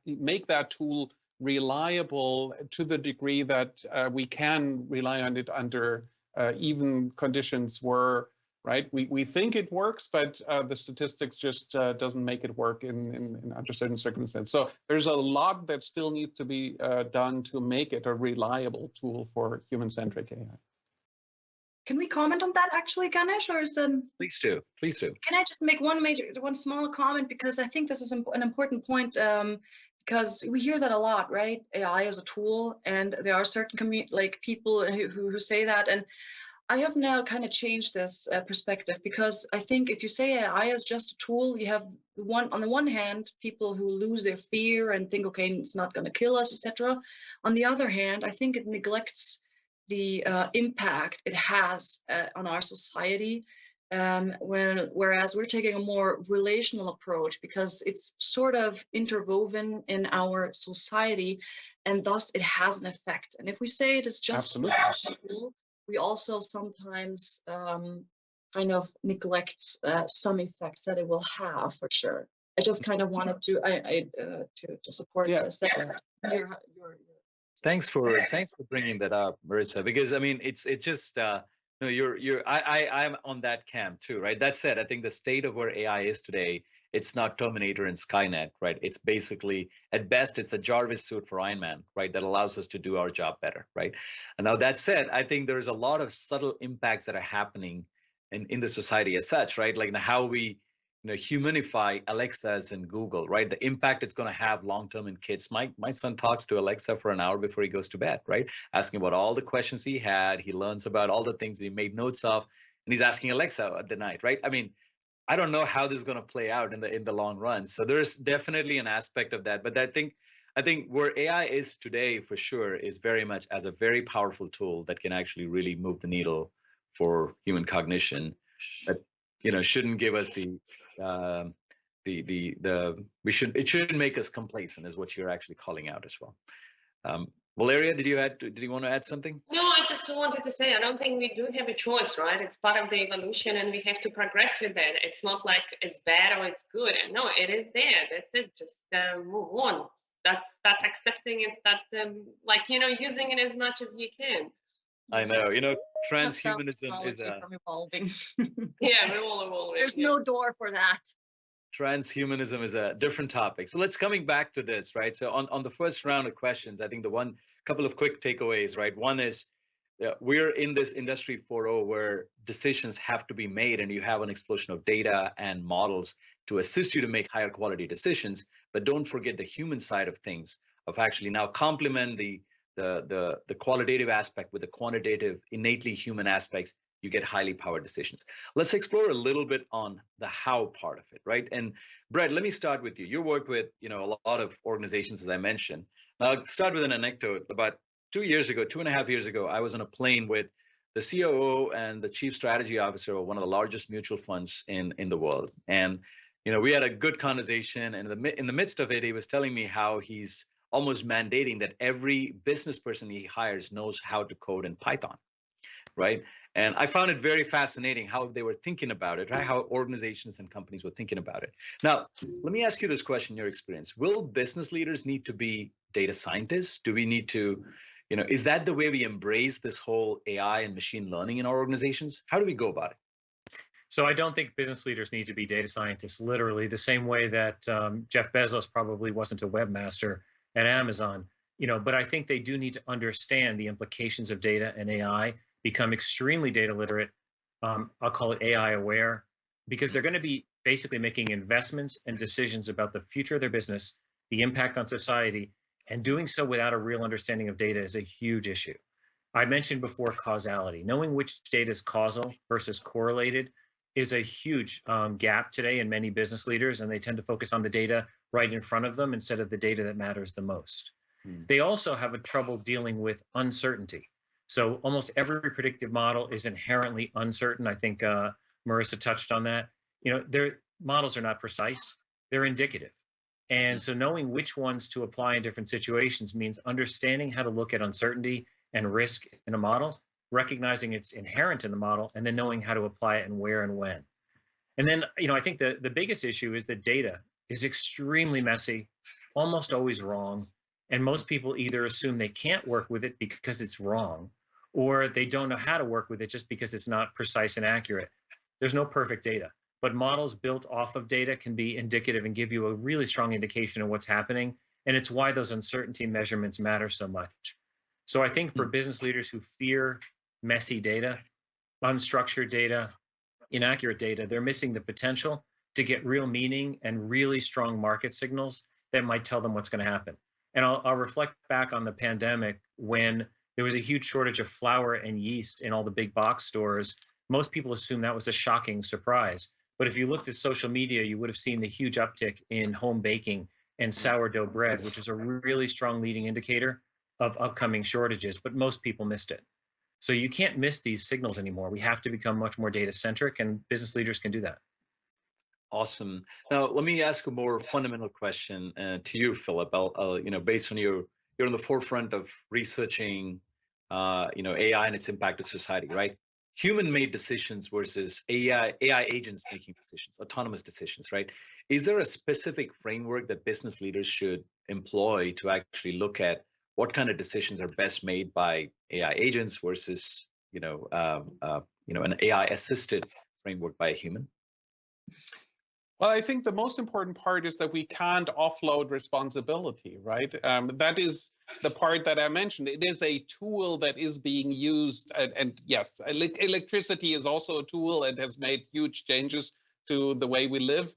make that tool reliable to the degree that we can rely on it under even conditions where, right, we think it works, but the statistics just doesn't make it work in under certain circumstances. So there's a lot that still needs to be done to make it a reliable tool for human-centric AI. Can we comment on that actually, Ganesh, or is it? Please do. Please do. Can I just make one small comment, because I think this is an important point, because we hear that a lot, right? AI is a tool, and there are certain people who say that, and I have now kind of changed this perspective, because I think if you say AI is just a tool, you have on the one hand people who lose their fear and think, okay, it's not going to kill us, etc. On the other hand, I think it neglects the impact it has on our society, whereas we're taking a more relational approach, because it's sort of interwoven in our society, and thus it has an effect. And if we say it is just a tool, we also sometimes kind of neglect some effects that it will have, for sure. I just kind of wanted to support your Thanks for bringing that up, Marissa, because I mean it's just I'm on that camp too, right? That said, I think the state of where AI is today, it's not Terminator and Skynet, right? It's basically, at best, it's a Jarvis suit for Iron Man, right? That allows us to do our job better, right? And now that said, I think there's a lot of subtle impacts that are happening in the society as such, right? Like how we humanify Alexas and Google, right? The impact it's going to have long-term in kids. My son talks to Alexa for an hour before he goes to bed, right? Asking about all the questions he had. He learns about all the things he made notes of, and he's asking Alexa at the night, right? I mean, I don't know how this is going to play out in the long run. So there's definitely an aspect of that. But I think where AI is today, for sure, is very much as a very powerful tool that can actually really move the needle for human cognition. But shouldn't give us it shouldn't make us complacent, is what you're actually calling out as well. Valeria, did you want to add something? No, I just wanted to say, I don't think we do have a choice, right? It's part of the evolution, and we have to progress with that. It's not like it's bad or it's good. No, it is there. That's it. Just move on. Start accepting it. Start using it as much as you can. I know. Transhumanism is evolving. Yeah, we're all evolving. There's no door for that. Transhumanism is a different topic. So let's coming back to this, right? So on the first round of questions, I think the couple of quick takeaways, right? One is we're in this industry 4.0 where decisions have to be made, and you have an explosion of data and models to assist you to make higher quality decisions. But don't forget the human side of things, of actually now complement the qualitative aspect with the quantitative, innately human aspects. You get highly powered decisions. Let's explore a little bit on the how part of it, right? And Brett, let me start with you. You work with, a lot of organizations, as I mentioned. Now, I'll start with an anecdote. About 2.5 years ago, I was on a plane with the COO and the chief strategy officer of one of the largest mutual funds in the world. And we had a good conversation, and in the midst of it, he was telling me how he's almost mandating that every business person he hires knows how to code in Python, right? And I found it very fascinating how they were thinking about it, right? How organizations and companies were thinking about it. Now, let me ask you this question, your experience. Will business leaders need to be data scientists? Do we need to, is that the way we embrace this whole AI and machine learning in our organizations? How do we go about it? So I don't think business leaders need to be data scientists, literally, the same way that Jeff Bezos probably wasn't a webmaster at Amazon, but I think they do need to understand the implications of data and AI, become extremely data literate. I'll call it AI aware, because they're going to be basically making investments and decisions about the future of their business, the impact on society, and doing so without a real understanding of data is a huge issue. I mentioned before causality. Knowing which data is causal versus correlated is a huge gap today in many business leaders, and they tend to focus on the data right in front of them instead of the data that matters the most. They also have a trouble dealing with uncertainty. So almost every predictive model is inherently uncertain. I think Marissa touched on that. Their models are not precise, they're indicative. And so knowing which ones to apply in different situations means understanding how to look at uncertainty and risk in a model, recognizing it's inherent in the model, and then knowing how to apply it and where and when. And then, I think the biggest issue is that data is extremely messy, almost always wrong. And most people either assume they can't work with it because it's wrong, or they don't know how to work with it just because it's not precise and accurate. There's no perfect data, but models built off of data can be indicative and give you a really strong indication of what's happening. And it's why those uncertainty measurements matter so much. So I think for business leaders who fear messy data, unstructured data, inaccurate data, they're missing the potential to get real meaning and really strong market signals that might tell them what's going to happen. And I'll reflect back on the pandemic when there was a huge shortage of flour and yeast in all the big box stores. Most people assume that was a shocking surprise. But if you looked at social media, you would have seen the huge uptick in home baking and sourdough bread, which is a really strong leading indicator of upcoming shortages, but most people missed it. So you can't miss these signals anymore. We have to become much more data centric, and business leaders can do that. Awesome. Now, let me ask a more fundamental question to you, Philip. I'll based on you're on the forefront of researching, AI and its impact on society, right? Human-made decisions versus AI agents making decisions, autonomous decisions, right? Is there a specific framework that business leaders should employ to actually look at what kind of decisions are best made by AI agents versus, an AI-assisted framework by a human? Well, I think the most important part is that we can't offload responsibility, right? That is the part that I mentioned. It is a tool that is being used, and yes, electricity is also a tool and has made huge changes to the way we live.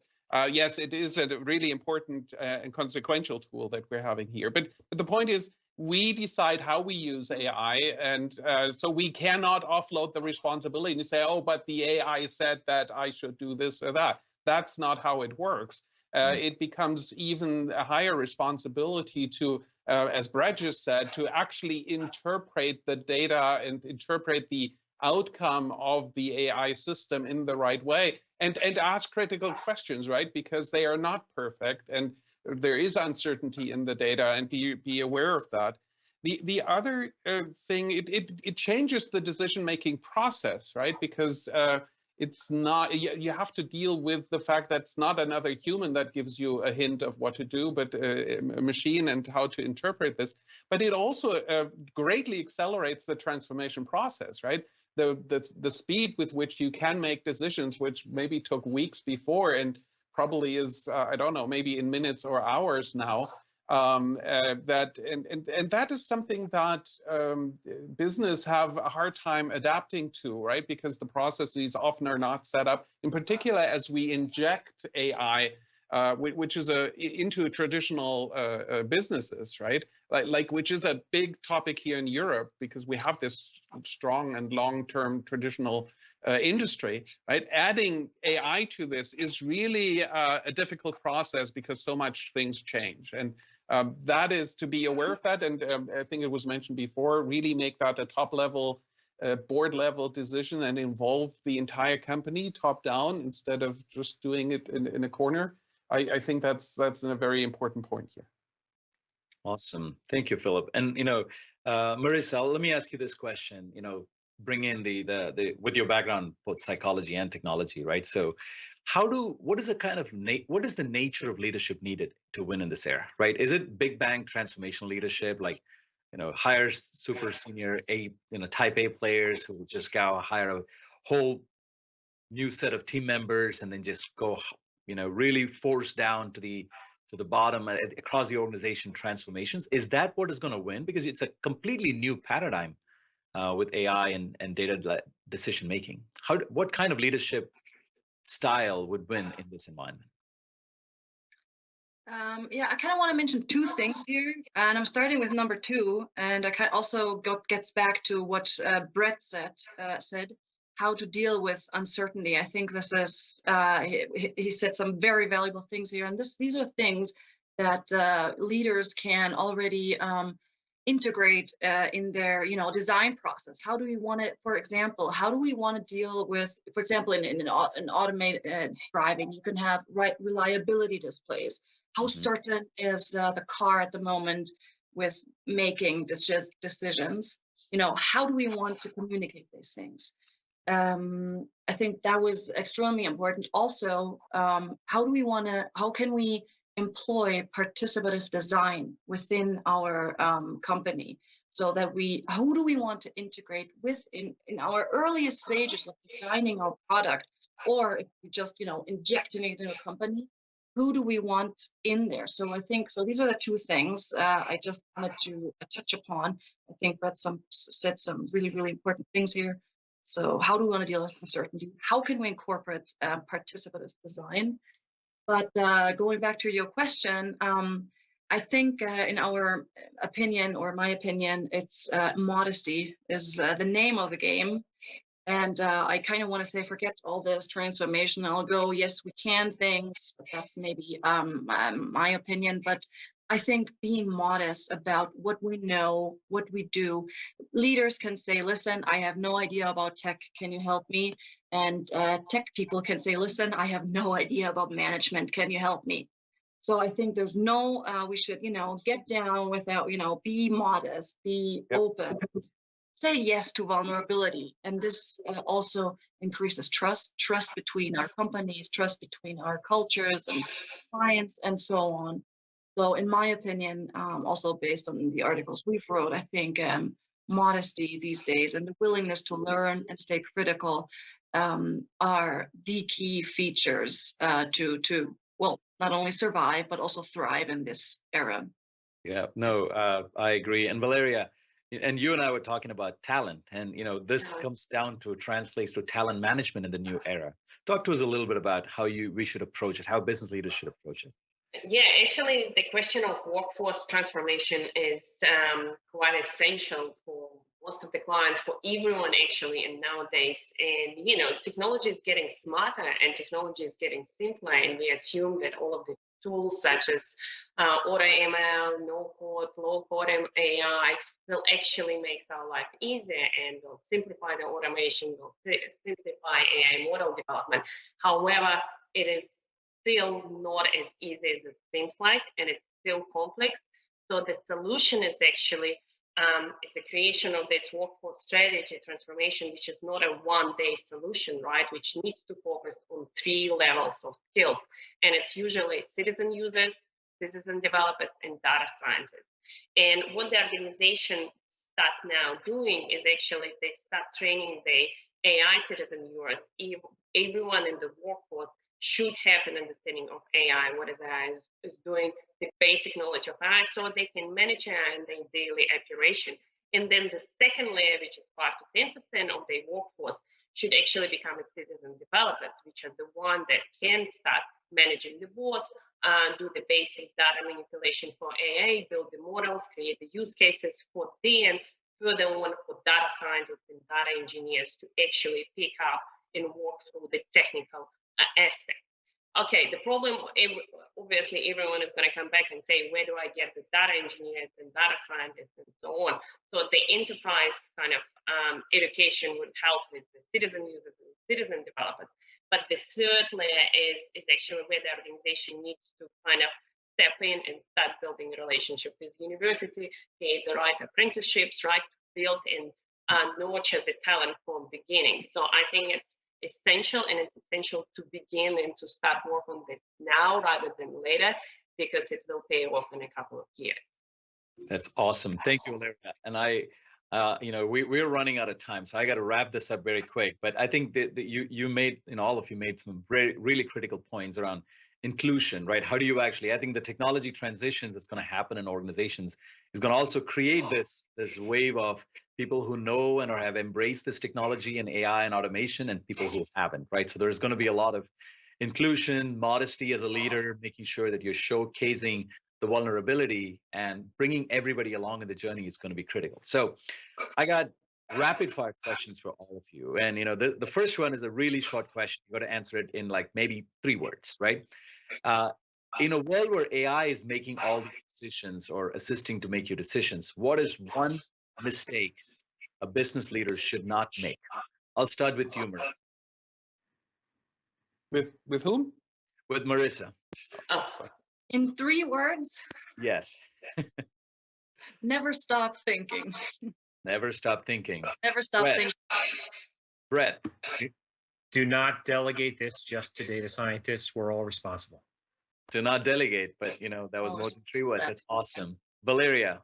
Yes, it is a really important and consequential tool that we're having here. But the point is, we decide how we use AI, and so we cannot offload the responsibility and say, oh, but the AI said that I should do this or that. That's not how it works. It becomes even a higher responsibility to, as Brad just said, to actually interpret the data and interpret the outcome of the AI system in the right way, and ask critical questions, right? Because they are not perfect, and there is uncertainty in the data, and be aware of that. The other thing, it changes the decision-making process, right? Because it's not, you have to deal with the fact that it's not another human that gives you a hint of what to do, but a machine and how to interpret this. But it also greatly accelerates the transformation process, right? The speed with which you can make decisions, which maybe took weeks before and probably is, I don't know, maybe in minutes or hours now. That is something that business have a hard time adapting to, right? Because the processes often are not set up, in particular as we inject AI, which is into traditional businesses, right? Like which is a big topic here in Europe, because we have this strong and long-term traditional industry, right? Adding AI to this is really a difficult process because so much things change. And that is to be aware of that. And I think it was mentioned before, really make that a top level a board level decision and involve the entire company top down instead of just doing it in a corner. I think that's a very important point here. Awesome. Thank you, Philip. And, Marissa, let me ask you this question, bring in the with your background, both psychology and technology, right? So what is the nature of leadership needed to win in this era, right? Is it big bang transformational leadership, like, hire super senior type A players who will just go hire a whole new set of team members and then just go, really force down to the bottom across the organization transformations? Is that what is going to win? Because it's a completely new paradigm with AI and data decision making. What kind of leadership style would win in this environment? Yeah, I kind of want to mention two things here, and I'm starting with number two, and I also gets back to what Brett said, how to deal with uncertainty. I think this is he said some very valuable things here, and these are things that leaders can already integrate in their design process. How do we want to, for example, how do we want to deal with, for example, in an automated driving, you can have reliability displays. How certain is the car at the moment with making decisions? How do we want to communicate these things? I think that was extremely important. Also, how can we employ participative design within our company, so that who do we want to integrate with in our earliest stages of designing our product, or if we just injecting it in a company, who do we want in there? So I think these are the two things I just wanted to touch upon. I think Brett said some really, really important things here. So how do we want to deal with uncertainty? How can we incorporate participative design? But going back to your question, I think in our opinion, or my opinion, it's modesty is the name of the game. And I kind of want to say, forget all this transformation. I'll go, yes, we can things. But that's maybe my opinion. But I think being modest about what we know, what we do. Leaders can say, listen, I have no idea about tech. Can you help me? And tech people can say, listen, I have no idea about management. Can you help me? So I think there's we should, get down without, be modest, be open. Say yes to vulnerability. And this also increases trust between our companies, trust between our cultures and clients, and so on. So in my opinion, also based on the articles we've wrote, I think modesty these days and the willingness to learn and stay critical are the key features to not only survive, but also thrive in this era. Yeah, no, I agree. And Valeria, and you and I were talking about talent, and this comes down to translates to talent management in the new era. Talk to us a little bit about how we should approach it, how business leaders should approach it. Yeah, actually, the question of workforce transformation is quite essential for most of the clients, for everyone actually, and nowadays. And technology is getting smarter and technology is getting simpler, and we assume that all of the tools such as auto ML, no code, low code AI will actually make our life easier and will simplify the automation, will simplify AI model development. However, it is still not as easy as it seems like, and it's still complex. So the solution is actually it's a creation of this workforce strategy transformation, which is not a one-day solution, right? Which needs to focus on 3 levels of skills, and it's usually citizen users, citizen developers, and data scientists. And what the organization start now doing is actually they start training the AI citizen users. Everyone in the workforce should have an understanding of AI, what AI is doing, the basic knowledge of AI, so they can manage AI in their daily operation. And then the second layer, which is 5 to 10% of their workforce, should actually become a citizen developers, which are the one that can start managing the boards, do the basic data manipulation for AI, build the models, create the use cases for them, further on for data scientists and data engineers to actually pick up and work through the technical aspect. okay, the problem, obviously, everyone is going to come back and say, where do I get the data engineers and data scientists and so on? So the enterprise kind of education would help with the citizen users and citizen developers. But the third layer is actually where the organization needs to kind of step in and start building a relationship with the university, create the right apprenticeships, right, build and nurture the talent from beginning. So I think it's essential, and it's essential to begin and to start work on this now rather than later, because it will pay off in a couple of years. That's awesome. Thank you, Valeria. And we're running out of time, so I got to wrap this up very quick. But I think that you made, all of you made some really critical points around inclusion, right? How do you actually, I think the technology transition that's going to happen in organizations is going to also create this wave of people who know and or have embraced this technology and AI and automation, and people who haven't, right? So there's going to be a lot of inclusion, modesty as a leader, making sure that you're showcasing the vulnerability and bringing everybody along in the journey is going to be critical. So I got rapid fire questions for all of you. And, the first one is a really short question. You got to answer it in like maybe 3 words, right? In a world where AI is making all the decisions or assisting to make your decisions, what is one mistake a business leader should not make? I'll start with you, Marissa. With whom? With Marissa. Oh. In 3 words? Yes. Never stop thinking. Never stop thinking. Never stop thinking. Brett. Do not delegate this just to data scientists. We're all responsible. Do not delegate, but that was more than 3 words. That's awesome. Valeria.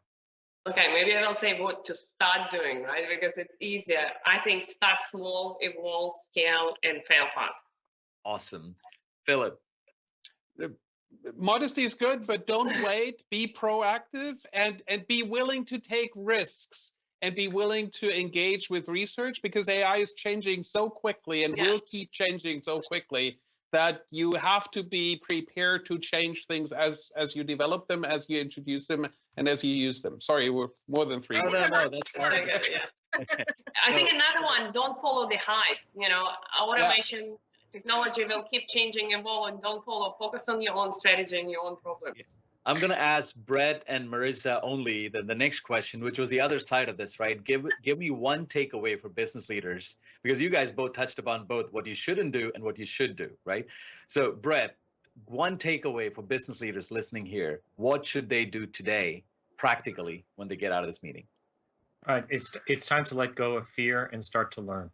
Okay, maybe I will say what to start doing, right? Because it's easier. I think start small, evolve, scale, and fail fast. Awesome. Philip. Modesty is good, but don't wait. Be proactive and be willing to take risks and be willing to engage with research, because AI is changing so quickly and will keep changing so quickly that you have to be prepared to change things as you develop them, as you introduce them, and as you use them. Sorry, we're more than 3 words. No, that's awesome. I think another one, don't follow the hype. Automation, technology will keep changing, evolve, and don't follow. Focus on your own strategy and your own problems. Yes. I'm going to ask Brett and Marissa only the next question, which was the other side of this, right? Give me one takeaway for business leaders, because you guys both touched upon both what you shouldn't do and what you should do, right? So Brett, one takeaway for business leaders listening here, what should they do today practically when they get out of this meeting? It's time to let go of fear and start to learn.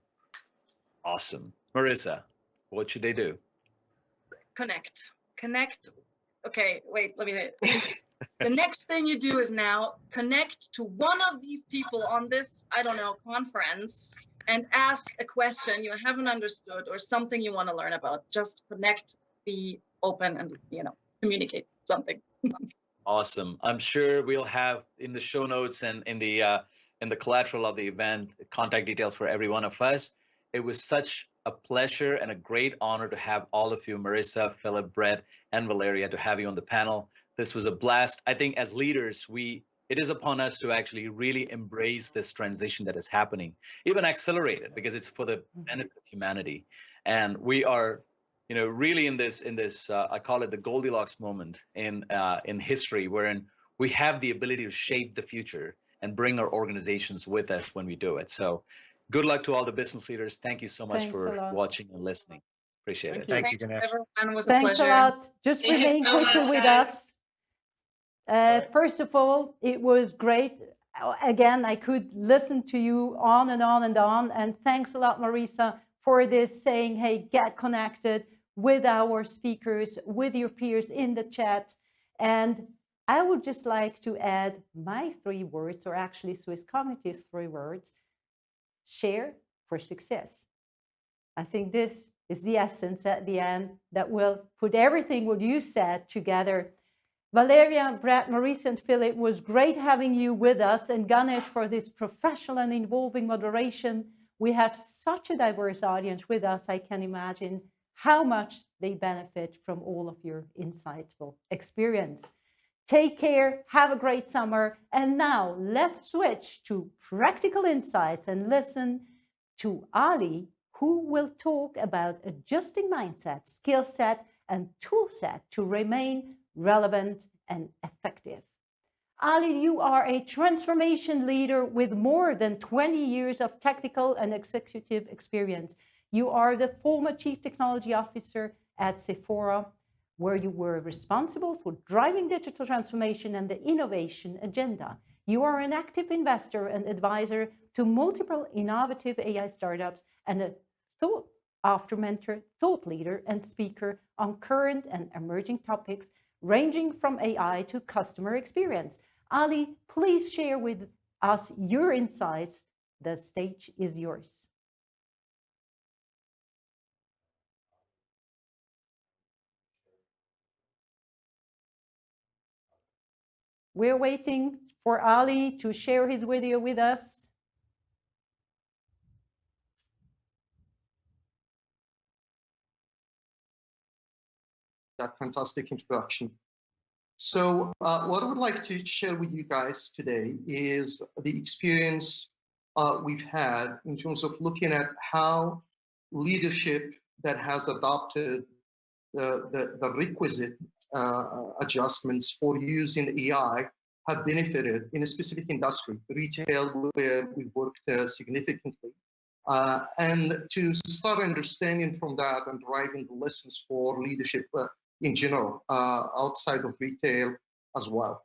Awesome. Marissa, what should they do? Connect. Okay, wait, let me. The next thing you do is now connect to one of these people on this, conference, and ask a question you haven't understood or something you want to learn about. Just connect, be open, and communicate something. Awesome. I'm sure we'll have in the show notes and in the collateral of the event contact details for every one of us. It was such a pleasure and a great honor to have all of you, Marissa, Philip, Brett, and Valeria, to have you on the panel. This was a blast. I think as leaders, it is upon us to actually really embrace this transition that is happening, even accelerate it, because it's for the benefit of humanity. And we are, really in this, I call it the Goldilocks moment in history, wherein we have the ability to shape the future and bring our organizations with us when we do it. So good luck to all the business leaders. Thank you so much for watching and listening. Appreciate it. Thank you, Ganesh. Everyone, was Thanks a pleasure. a lot. Just Thank you remain so quickly much, with guys. us. First of all, it was great. Again, I could listen to you on and on and on. And thanks a lot, Marissa, for this saying, hey, get connected with our speakers, with your peers in the chat. And I would just like to add my 3 words, or actually SwissCognitive 3 words: share for success. I think this is the essence at the end that will put everything what you said together. Valeria, Brett, Marissa, and Philip, it was great having you with us, and Ganesh for this professional and involving moderation. We have such a diverse audience with us. I can imagine how much they benefit from all of your insightful experience. Take care, have a great summer, and now let's switch to practical insights and listen to Ali, who will talk about adjusting mindset, skill set, and Toolset to remain relevant and effective. Ali, you are a transformation leader with more than 20 years of technical and executive experience. You are the former Chief Technology Officer at Sephora, where you were responsible for driving digital transformation and the innovation agenda. You are an active investor and advisor to multiple innovative AI startups and a sought-after mentor, thought leader, and speaker on current and emerging topics ranging from AI to customer experience. Ali, please share with us your insights. The stage is yours. We're waiting for Ali to share his video with us. That fantastic introduction. So what I would like to share with you guys today is the experience we've had in terms of looking at how leadership that has adopted the requisite adjustments for using AI have benefited in a specific industry, retail, where we've worked significantly. And to start understanding from that and deriving the lessons for leadership in general, outside of retail as well.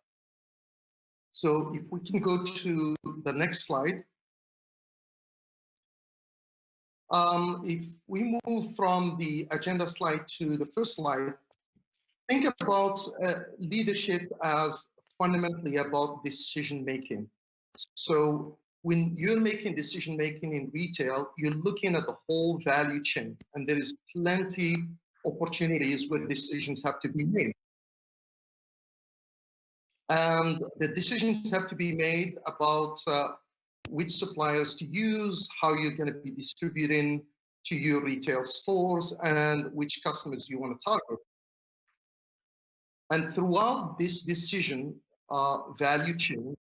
So if we can go to the next slide. If we move from the agenda slide to the first slide, think about leadership as fundamentally about decision-making. So when you're making decision-making in retail, you're looking at the whole value chain, and there is plenty opportunities where decisions have to be made. And the decisions have to be made about which suppliers to use, how you're going to be distributing to your retail stores, and which customers you want to target. And throughout this decision value chain,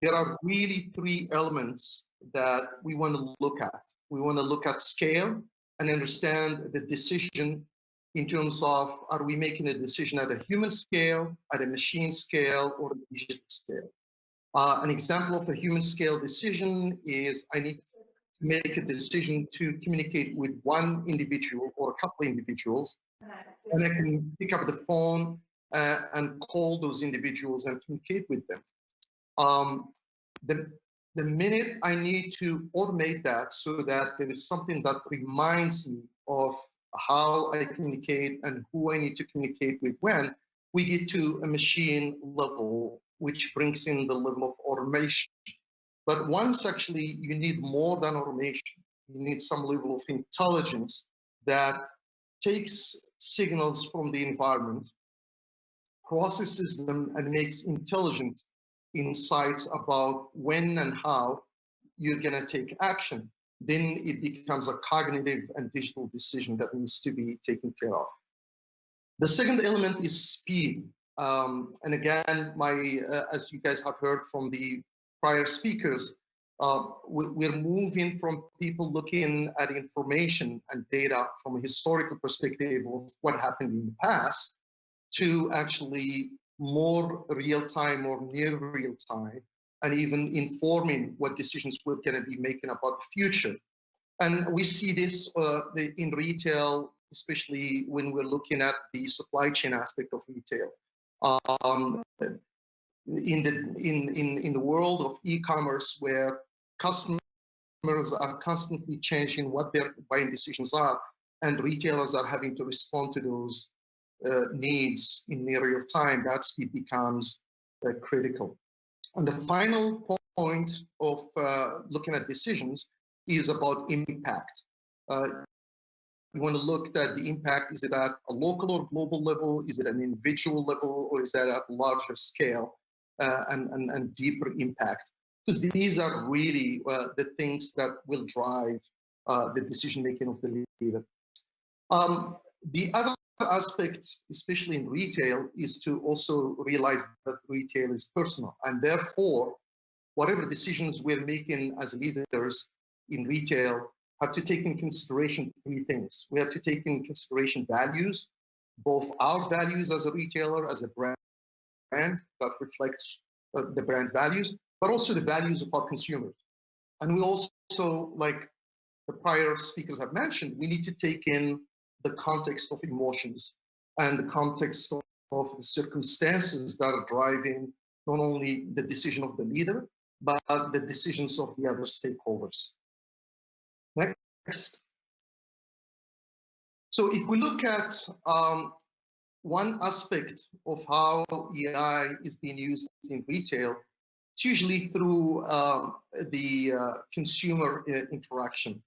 there are really three elements that we want to look at. We want to look at scale and understand the decision in terms of, are we making a decision at a human scale, at a machine scale, or a digital scale? An example of a human scale decision is I need to make a decision to communicate with one individual or a couple of individuals, and I can pick up the phone and call those individuals and communicate with them. The minute I need to automate that so that there is something that reminds me of how I communicate and who I need to communicate with when, we get to a machine level, which brings in the level of automation. But once actually you need more than automation, you need some level of intelligence that takes signals from the environment, processes them, and makes intelligent insights about when and how you're going to take action. Then it becomes a cognitive and digital decision that needs to be taken care of. The second element is speed. And again, as you guys have heard from the prior speakers, we're moving from people looking at information and data from a historical perspective of what happened in the past to actually more real-time or near real-time, and even informing what decisions we're going to be making about the future. And we see this in retail, especially when we're looking at the supply chain aspect of retail. In the world of e-commerce, where customers are constantly changing what their buying decisions are, and retailers are having to respond to those needs in near real time, that speed becomes critical. And the final point of looking at decisions is about impact. You want to look at the impact. Is it at a local or global level? Is it an individual level? Or is that at a larger scale and deeper impact? Because these are really the things that will drive the decision-making of the leader. The other aspect, especially in retail, is to also realize that retail is personal. And therefore, whatever decisions we're making as leaders in retail have to take in consideration three things. We have to take in consideration values, both our values as a retailer, as a brand that reflects the brand values, but also the values of our consumers. And we also, like the prior speakers have mentioned, we need to take in the context of emotions and the context of the circumstances that are driving not only the decision of the leader, but the decisions of the other stakeholders. Next. So if we look at one aspect of how AI is being used in retail, it's usually through the consumer interaction.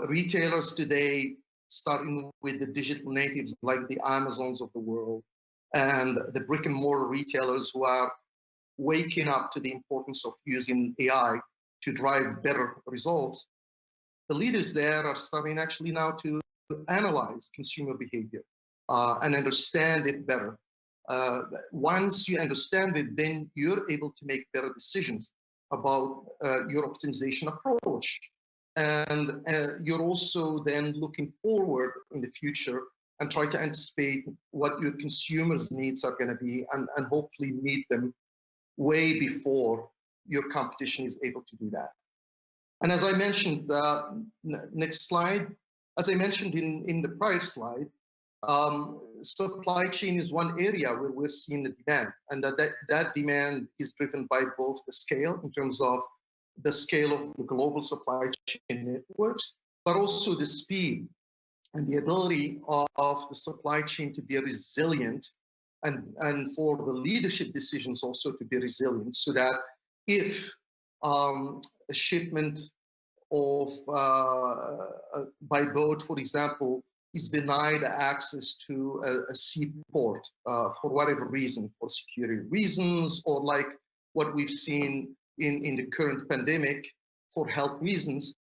Retailers today, starting with the digital natives like the Amazons of the world and the brick and mortar retailers who are waking up to the importance of using AI to drive better results, the leaders there are starting actually now to analyze consumer behavior and understand it better. Once you understand it, then you're able to make better decisions about your optimization approach. And you're also then looking forward in the future and try to anticipate what your consumers' needs are going to be and hopefully meet them way before your competition is able to do that. And as I mentioned, next slide, as I mentioned in the prior slide, supply chain is one area where we're seeing the demand, and that demand is driven by both the scale in terms of the scale of the global supply chain networks, but also the speed and the ability of the supply chain to be resilient and for the leadership decisions also to be resilient, so that if a shipment of by boat, for example, is denied access to a seaport for whatever reason, for security reasons, or like what we've seen in the current pandemic for health reasons,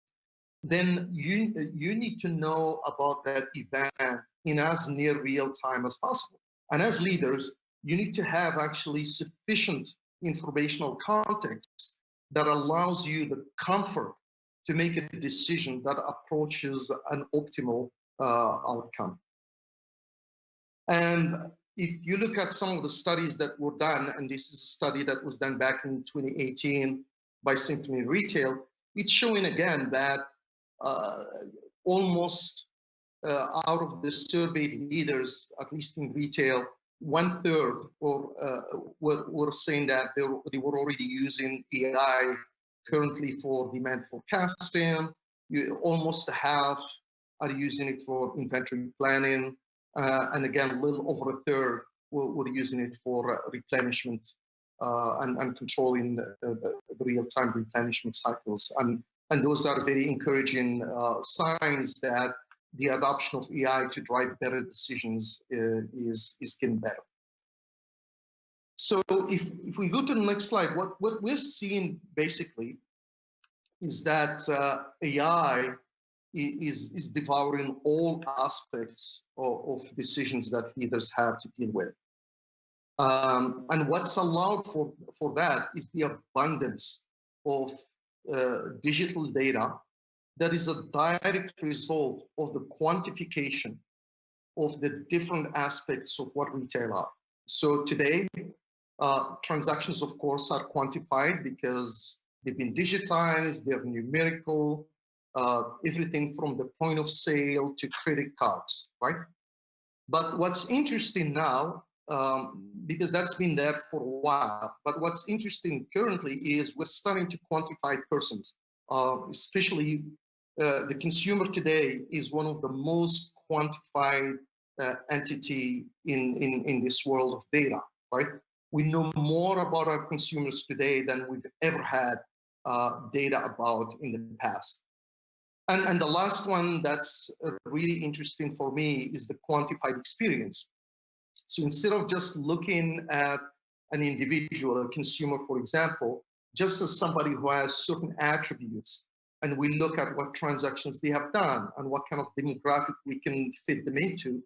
then you need to know about that event in as near real time as possible. And as leaders, you need to have actually sufficient informational context that allows you the comfort to make a decision that approaches an optimal outcome. And if you look at some of the studies that were done, and this is a study that was done back in 2018 by Symphony Retail, it's showing again that almost out of the surveyed leaders, at least in retail, 1/3 were saying that they were already using AI currently for demand forecasting. Almost half are using it for inventory planning. And again, a little over 1/3 were using it for replenishment and controlling the real-time replenishment cycles. And those are very encouraging signs that the adoption of AI to drive better decisions is getting better. So if we go to the next slide, what we're seeing basically is that AI is devouring all aspects of decisions that leaders have to deal with. And what's allowed for that is the abundance of digital data that is a direct result of the quantification of the different aspects of what retail are. So today, transactions, of course, are quantified because they've been digitized, they're numerical, everything from the point of sale to credit cards, right? But what's interesting now, because that's been there for a while, but what's interesting currently is we're starting to quantify persons, especially the consumer today is one of the most quantified entity in this world of data, right? We know more about our consumers today than we've ever had data about in the past. And the last one that's really interesting for me is the quantified experience. So instead of just looking at an individual, a consumer, for example, just as somebody who has certain attributes, and we look at what transactions they have done and what kind of demographic we can fit them into,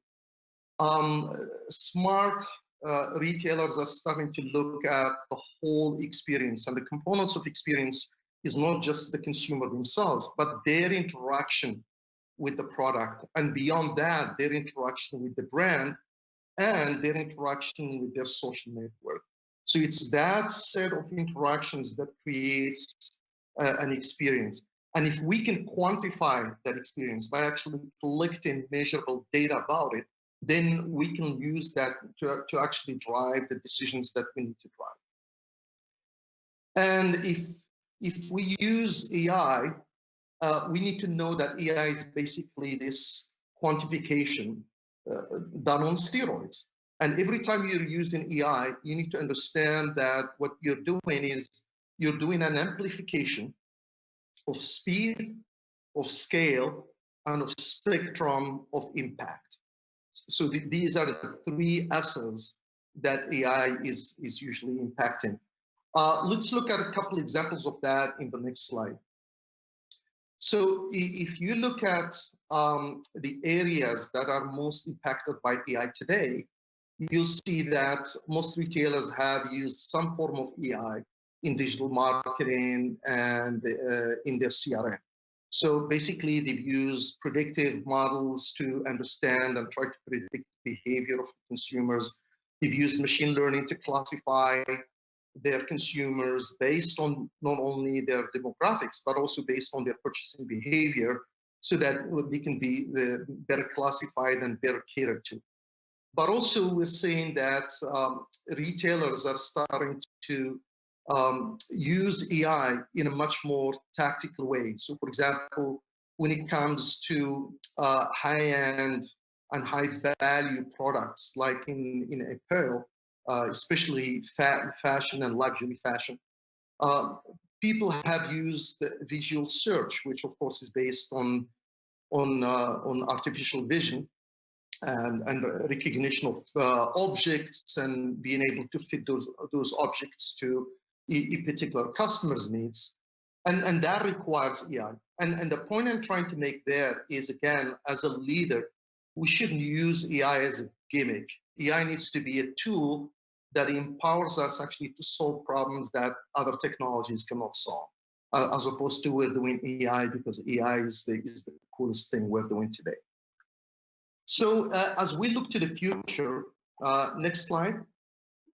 smart retailers are starting to look at the whole experience, and the components of experience is not just the consumer themselves, but their interaction with the product, and beyond that, their interaction with the brand and their interaction with their social network. So it's that set of interactions that creates an experience. And if we can quantify that experience by actually collecting measurable data about it, then we can use that to actually drive the decisions that we need to drive. And if we use AI, we need to know that AI is basically this quantification done on steroids. And every time you're using AI, you need to understand that what you're doing is you're doing an amplification of speed, of scale, and of spectrum of impact. So these are the three S's that AI is usually impacting. Let's look at a couple examples of that in the next slide. So if you look at the areas that are most impacted by AI today, you'll see that most retailers have used some form of AI in digital marketing and in their CRM. So basically, they've used predictive models to understand and try to predict behavior of consumers. They've used machine learning to classify their consumers based on not only their demographics, but also based on their purchasing behavior, so that they can be better classified and better catered to. But also we're seeing that retailers are starting to use AI in a much more tactical way. So for example, when it comes to high-end and high-value products, like in apparel, especially fashion and luxury fashion, people have used visual search, which of course is based on artificial vision and recognition of objects and being able to fit those objects to a particular customer's needs. And that requires AI. And the point I'm trying to make there is, again, as a leader, we shouldn't use AI as a gimmick. AI needs to be a tool that empowers us actually to solve problems that other technologies cannot solve, as opposed to we're doing AI because AI is the coolest thing we're doing today. So as we look to the future, next slide,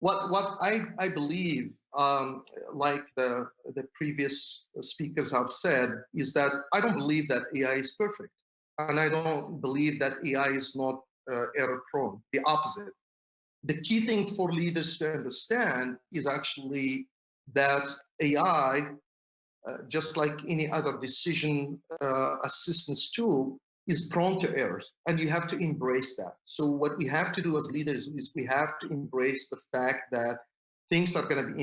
what I believe, like the previous speakers have said, is that I don't believe that AI is perfect. And I don't believe that AI is not error prone, the opposite. The key thing for leaders to understand is actually that AI, just like any other decision assistance tool, is prone to errors, and you have to embrace that. So what we have to do as leaders is we have to embrace the fact that things are going to be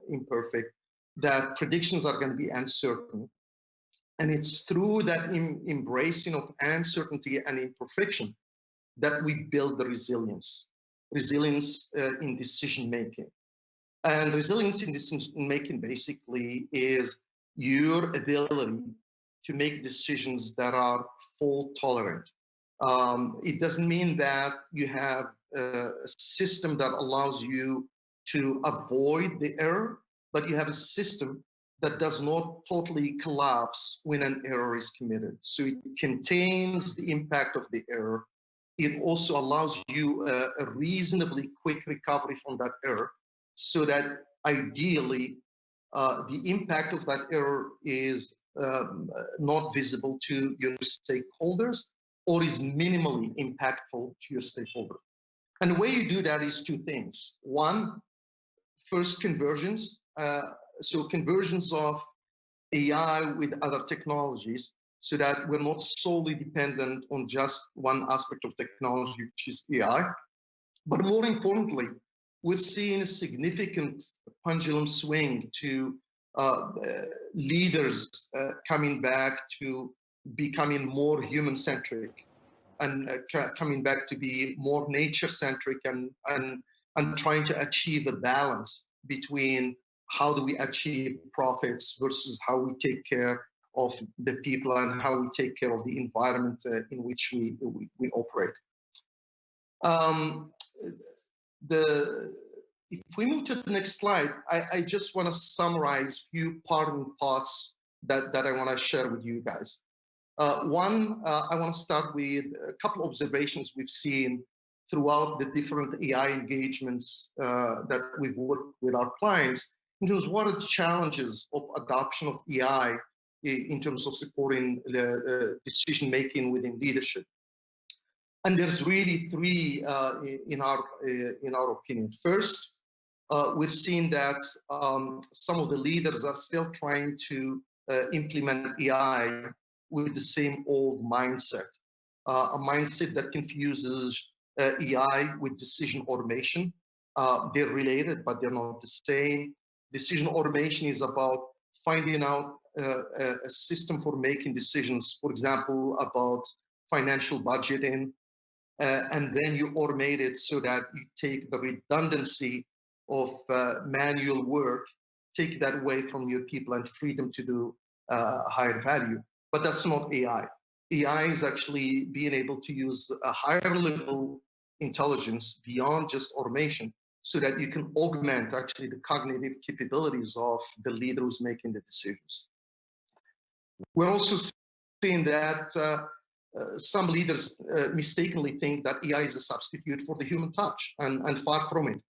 imperfect, that predictions are going to be uncertain. And it's through that embracing of uncertainty and imperfection that we build the resilience in decision making. And resilience in decision making basically is your ability to make decisions that are fault tolerant. It doesn't mean that you have a system that allows you to avoid the error, but you have a system that does not totally collapse when an error is committed. So it contains the impact of the error. It also allows you a reasonably quick recovery from that error, so that ideally the impact of that error is not visible to your stakeholders, or is minimally impactful to your stakeholders. And the way you do that is two things. One, first, conversions. So conversions of AI with other technologies, so that we're not solely dependent on just one aspect of technology, which is AI. But more importantly, we're seeing a significant pendulum swing to leaders coming back to becoming more human-centric, and coming back to be more nature-centric, and trying to achieve a balance between how do we achieve profits versus how we take care of the people and how we take care of the environment in which we operate. If we move to the next slide, I just want to summarize a few parting thoughts that I want to share with you guys. One, I want to start with a couple observations we've seen throughout the different AI engagements that we've worked with our clients in terms of what are the challenges of adoption of AI in terms of supporting the decision making within leadership. And there's really three in our opinion. First, we've seen that some of the leaders are still trying to implement AI with the same old mindset, a mindset that confuses AI with decision automation. They're related, but they're not the same. Decision automation is about finding out a system for making decisions, for example, about financial budgeting, and then you automate it so that you take the redundancy of manual work, take that away from your people and free them to do higher value. But that's not AI. AI is actually being able to use a higher level intelligence beyond just automation so that you can augment actually the cognitive capabilities of the leader who's making the decisions. We're also seeing that some leaders mistakenly think that AI is a substitute for the human touch, and far from it.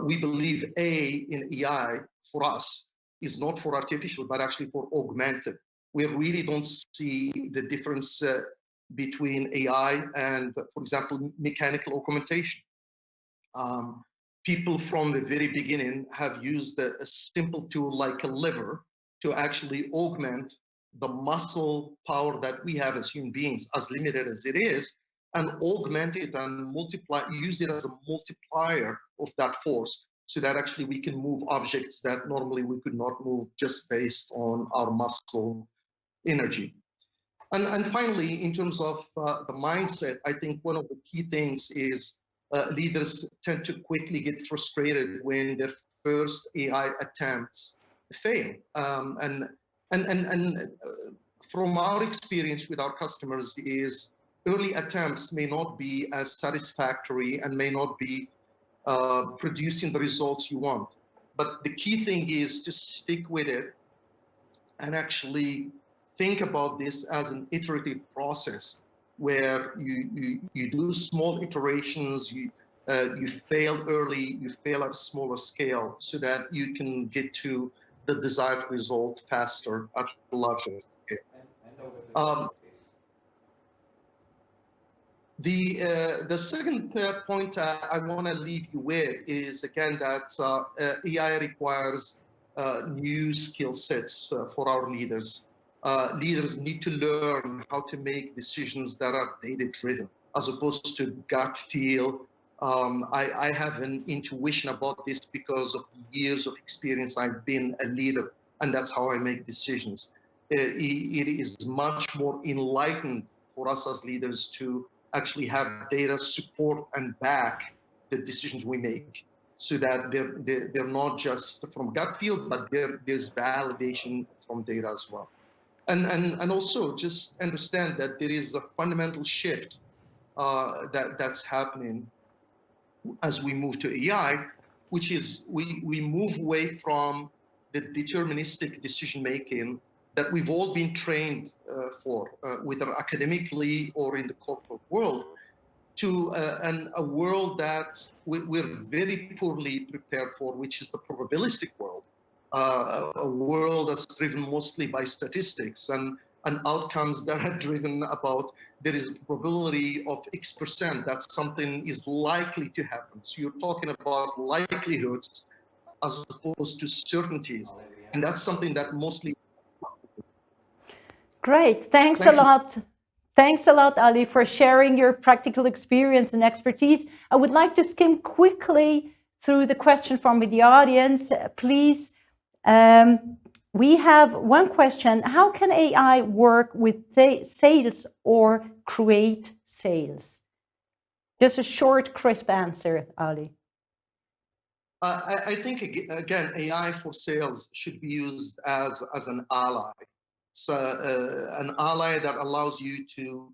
We believe A in AI for us is not for artificial, but actually for augmented. We really don't see the difference between AI and, for example, mechanical augmentation. People from the very beginning have used a simple tool like a lever to actually augment the muscle power that we have as human beings, as limited as it is, and augment it and multiply, use it as a multiplier of that force so that actually we can move objects that normally we could not move just based on our muscle energy. And finally, in terms of the mindset, I think one of the key things is leaders tend to quickly get frustrated when their first AI attempts fail. And from our experience with our customers is early attempts may not be as satisfactory and may not be producing the results you want. But the key thing is to stick with it and actually think about this as an iterative process where you do small iterations, you fail early, you fail at a smaller scale so that you can get to the desired result faster at a larger scale. The second point I want to leave you with is, again, that AI requires new skill sets for our leaders. Leaders need to learn how to make decisions that are data-driven, as opposed to gut feel. I have an intuition about this because of the years of experience I've been a leader, and that's how I make decisions. It is much more enlightened for us as leaders to actually have data support and back the decisions we make, so that they're not just from gut feel, but there's validation from data as well. And also just understand that there is a fundamental shift that's happening as we move to AI, which is we move away from the deterministic decision making that we've all been trained for, whether academically or in the corporate world, to a world that we're very poorly prepared for, which is the probabilistic world, a world that's driven mostly by statistics and outcomes that are driven about there is a probability of X% that something is likely to happen. So you're talking about likelihoods as opposed to certainties. And that's something that mostly... Great, thanks a lot. Thanks a lot, Ali, for sharing your practical experience and expertise. I would like to skim quickly through the question from the audience. Please, we have one question. How can AI work with sales or create sales? Just a short, crisp answer, Ali. I think, again, AI for sales should be used as an ally. So an ally that allows you to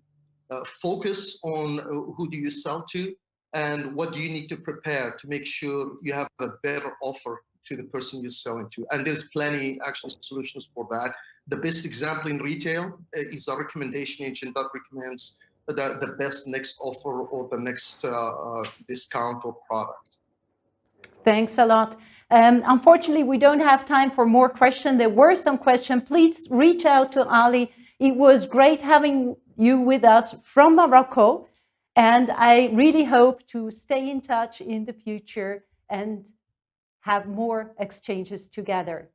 focus on who do you sell to and what do you need to prepare to make sure you have a better offer to the person you're selling to. And there's plenty actually solutions for that. The best example in retail is a recommendation engine that recommends the best next offer or the next discount or product. Thanks a lot. Unfortunately, we don't have time for more questions. There were some questions. Please reach out to Ali. It was great having you with us from Morocco. And I really hope to stay in touch in the future and have more exchanges together.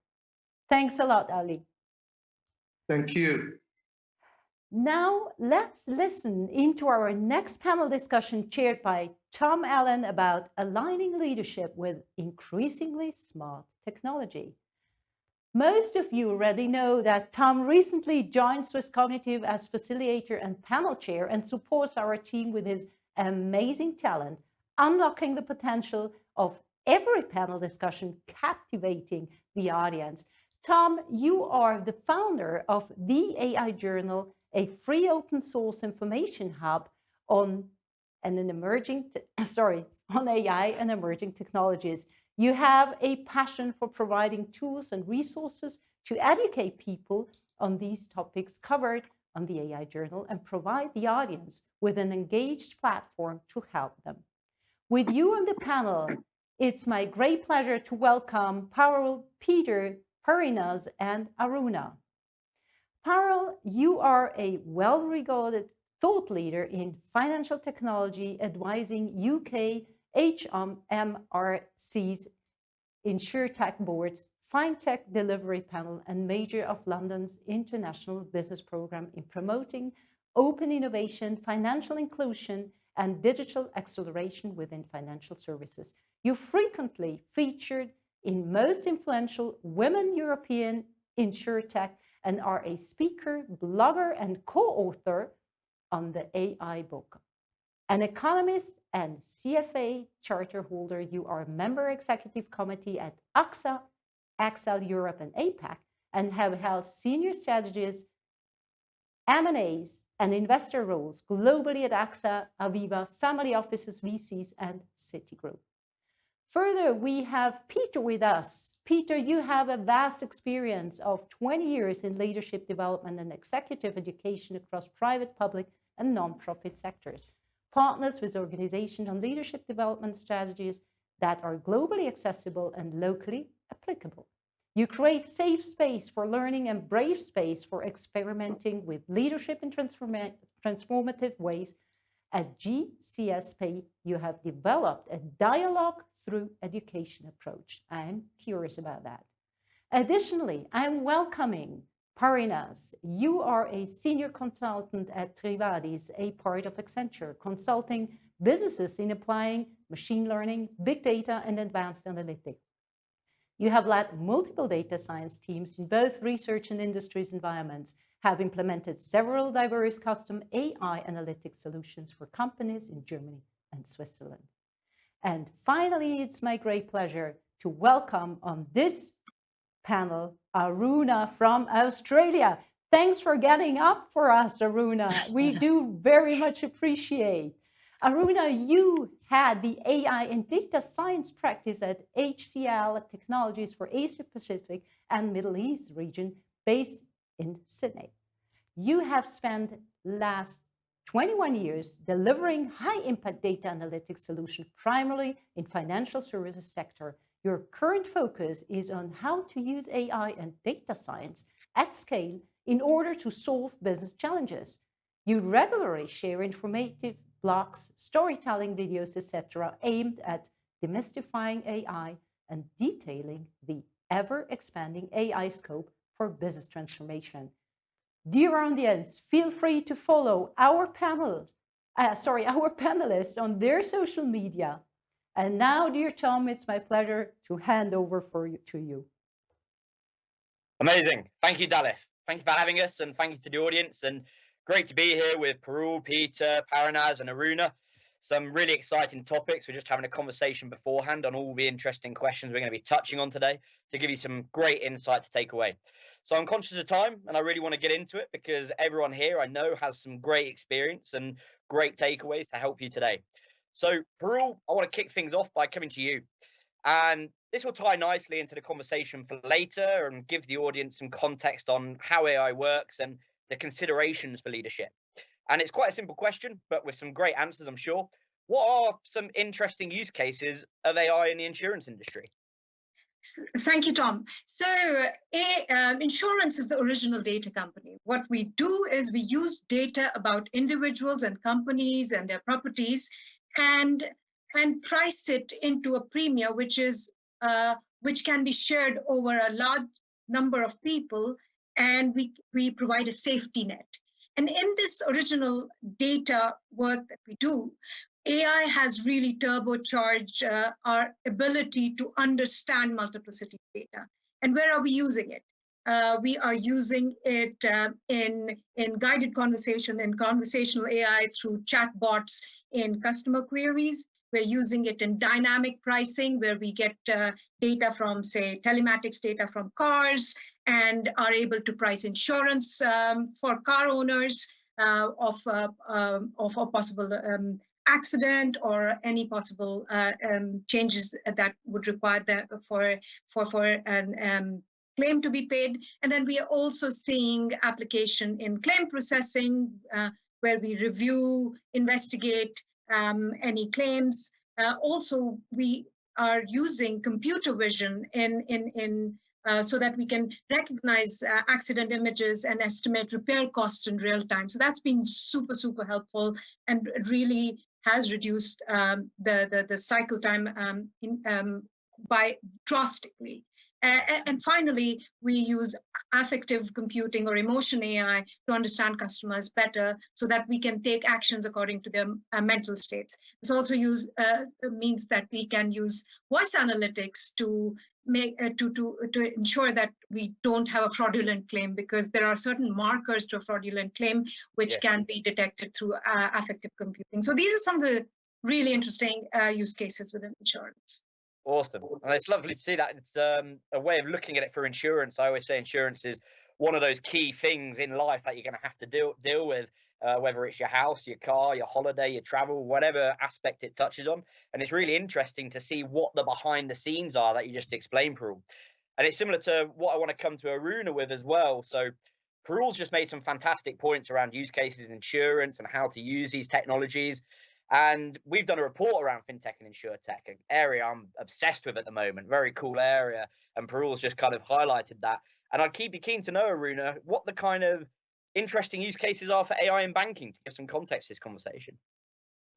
Thanks a lot, Ali. Thank you. Now, let's listen into our next panel discussion chaired by Tom Allen about aligning leadership with increasingly smart technology. Most of you already know that Tom recently joined SwissCognitive as facilitator and panel chair and supports our team with his amazing talent, unlocking the potential of every panel discussion, captivating the audience. Tom, you are the founder of the AI Journal, a free open source information hub on AI and emerging technologies. You have a passion for providing tools and resources to educate people on these topics covered on the AI Journal and provide the audience with an engaged platform to help them. With you on the panel, it's my great pleasure to welcome Parul, Peter, Parinas, and Aruna. Parul, you are a well-regarded thought leader in financial technology, advising UK HMRC's InsurTech boards, FinTech Delivery Panel, and major of London's International Business Programme in promoting open innovation, financial inclusion, and digital acceleration within financial services. You frequently featured in most influential women European InsurTech and are a speaker, blogger, and co-author on the AI book. An economist and CFA charter holder, you are a member executive committee at AXA, Excel Europe, and APAC, and have held senior strategies, M&As, and investor roles globally at AXA, Aviva, family offices, VCs, and Citigroup. Further, we have Peter with us. Peter, you have a vast experience of 20 years in leadership development and executive education across private, public, and non-profit sectors. Partners with organizations on leadership development strategies that are globally accessible and locally applicable. You create safe space for learning and brave space for experimenting with leadership in transformative ways. At GCSP, you have developed a dialogue through education approach. I'm curious about that. Additionally, I'm welcoming Parinas. You are a senior consultant at Trivadis, a part of Accenture, consulting businesses in applying machine learning, big data, and advanced analytics. You have led multiple data science teams in both research and industries environments, have implemented several diverse custom AI analytics solutions for companies in Germany and Switzerland. And finally, it's my great pleasure to welcome on this panel Aruna from Australia. Thanks for getting up for us, Aruna. We do very much appreciate. Aruna, you had the AI and data science practice at HCL Technologies for Asia Pacific and Middle East region based in Sydney. You have spent last 21 years delivering high-impact data analytics solutions primarily in financial services sector. Your current focus is on how to use AI and data science at scale in order to solve business challenges. You regularly share informative blogs, storytelling videos, etc., aimed at demystifying AI and detailing the ever-expanding AI scope for business transformation. Dear audience, feel free to follow our panelists on their social media. And now, dear Tom, it's my pleasure to hand over to you. Amazing. Thank you, Dalith. Thank you for having us, and thank you to the audience. And great to be here with Parul, Peter, Parinas, and Aruna. Some really exciting topics. We're just having a conversation beforehand on all the interesting questions we're going to be touching on today to give you some great insight to take away. So I'm conscious of time, and I really want to get into it because everyone here I know has some great experience and great takeaways to help you today. So Parul, I want to kick things off by coming to you. And this will tie nicely into the conversation for later and give the audience some context on how AI works and the considerations for leadership. And it's quite a simple question, but with some great answers, I'm sure. What are some interesting use cases of AI in the insurance industry? Thank you, Tom. So insurance is the original data company. What we do is we use data about individuals and companies and their properties and price it into a premium, which can be shared over a large number of people, and we provide a safety net. And in this original data work that we do, AI has really turbocharged our ability to understand multiplicity data. And where are we using it? We are using it in guided conversation and conversational AI through chatbots in customer queries. We're using it in dynamic pricing, where we get data from, say, telematics data from cars and are able to price insurance for car owners of a possible accident or any possible changes that would require for an claim to be paid. And then we are also seeing application in claim processing, where we review, investigate any claims. Also, we are using computer vision so that we can recognize accident images and estimate repair costs in real time. So that's been super, super helpful and really has reduced the cycle time by drastically. And finally, we use affective computing or emotion AI to understand customers better so that we can take actions according to their mental states. This also means that we can use voice analytics to ensure that we don't have a fraudulent claim, because there are certain markers to a fraudulent claim which can be detected through affective computing. So these are some of the really interesting use cases within insurance. Awesome. And it's lovely to see that. It's a way of looking at it for insurance. I always say insurance is one of those key things in life that you're going to have to deal with, whether it's your house, your car, your holiday, your travel, whatever aspect it touches on. And it's really interesting to see what the behind the scenes are that you just explained, Parul. And it's similar to what I want to come to Aruna with as well. So Parul's just made some fantastic points around use cases in insurance and how to use these technologies. And we've done a report around fintech and insurtech, an area I'm obsessed with at the moment. Very cool area. And Parul's just kind of highlighted that. And I'd be keen to know, Aruna, what the kind of interesting use cases are for AI in banking, to give some context to this conversation.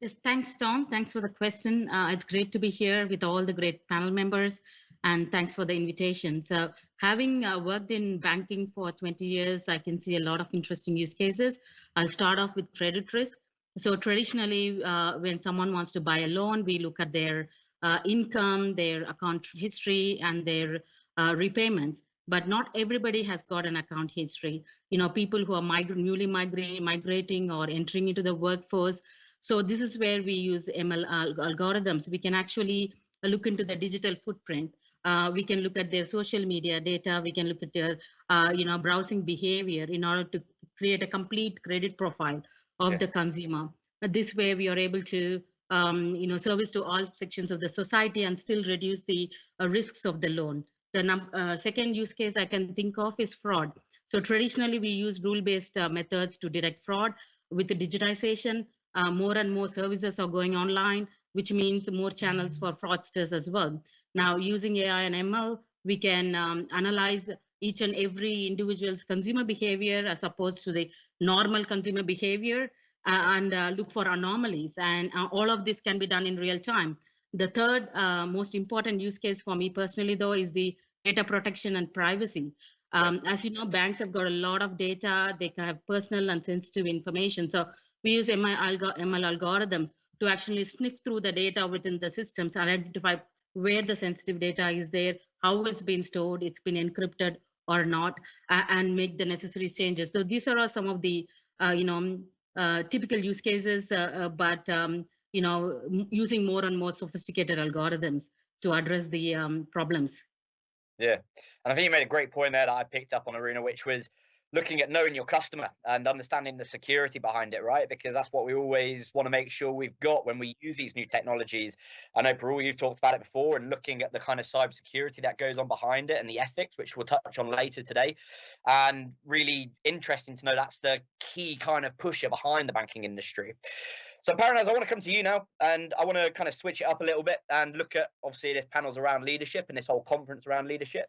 Yes, thanks, Tom. Thanks for the question. It's great to be here with all the great panel members, and thanks for the invitation. So having worked in banking for 20 years, I can see a lot of interesting use cases. I'll start off with credit risk. So traditionally, when someone wants to buy a loan, we look at their income, their account history, and their repayments. But not everybody has got an account history. You know, people who are newly migrating or entering into the workforce. So this is where we use ML algorithms. We can actually look into the digital footprint. We can look at their social media data. We can look at their, browsing behavior in order to create a complete credit profile of the consumer. This way, we are able to, service to all sections of the society and still reduce the risks of the loan. The second use case I can think of is fraud. So traditionally, we use rule-based methods to detect fraud. With the digitization, more and more services are going online, which means more channels for fraudsters as well. Now, using AI and ML, we can analyze each and every individual's consumer behavior as opposed to the normal consumer behavior and look for anomalies. And all of this can be done in real time. The third most important use case for me personally, though, is the data protection and privacy. As you know, banks have got a lot of data. They can have personal and sensitive information. So we use ML algorithms to actually sniff through the data within the systems and identify where the sensitive data is there, how it's been stored, it's been encrypted or not, and make the necessary changes. So these are some of the typical use cases, but using more and more sophisticated algorithms to address the problems. Yeah, and I think you made a great point there that I picked up on, Aruna, which was looking at knowing your customer and understanding the security behind it, right? Because that's what we always want to make sure we've got when we use these new technologies. I know, Parul, you've talked about it before, and looking at the kind of cybersecurity that goes on behind it and the ethics, which we'll touch on later today. And really interesting to know that's the key kind of pusher behind the banking industry. So Paranaz, I want to come to you now, and I want to kind of switch it up a little bit and look at, obviously, this panel's around leadership and this whole conference around leadership.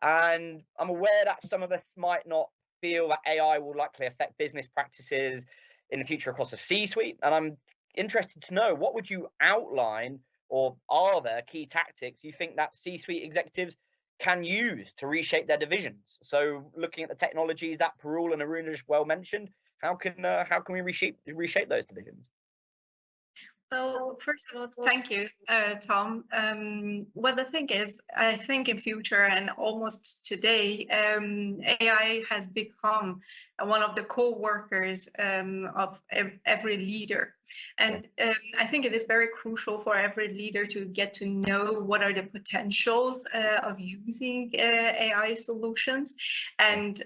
And I'm aware that some of us might not feel that AI will likely affect business practices in the future across the C-suite. And I'm interested to know, what would you outline, or are there key tactics you think that C-suite executives can use to reshape their divisions? So looking at the technologies that Parul and Aruna just well mentioned, how can we reshape those divisions? Well, first of all, thank you, Tom. Well, the thing is, I think in future and almost today, AI has become one of the co-workers of every leader. And I think it is very crucial for every leader to get to know what are the potentials of using AI solutions, and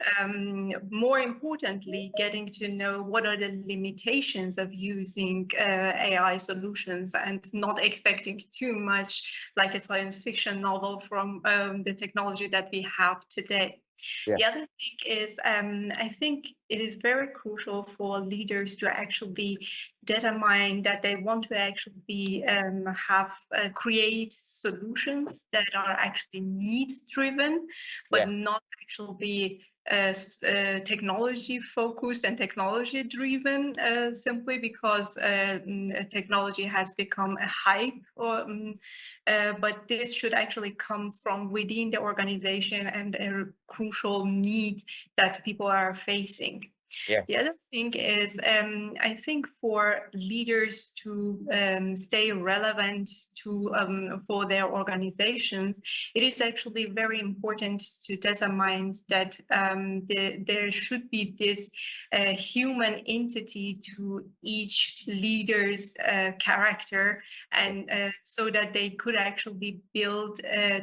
more importantly, getting to know what are the limitations of using AI solutions, and not expecting too much like a science fiction novel from the technology that we have today. Yeah. The other thing is, I think it is very crucial for leaders to actually determine that they want to actually create solutions that are actually needs driven, but not actually technology focused and technology driven, simply because technology has become a hype, but this should actually come from within the organization and a crucial need that people are facing. Yeah. The other thing is, I think for leaders to stay relevant for their organizations, it is actually very important to determine that there should be this human entity to each leader's character, and so that they could actually build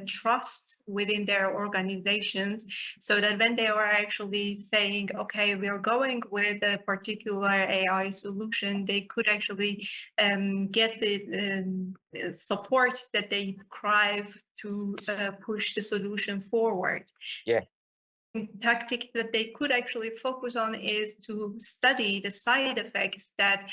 trust within their organizations, so that when they are actually saying, okay, we are going with a particular AI solution, they could actually get the support that they crave to push the solution forward. Yeah. Tactic that they could actually focus on is to study the side effects that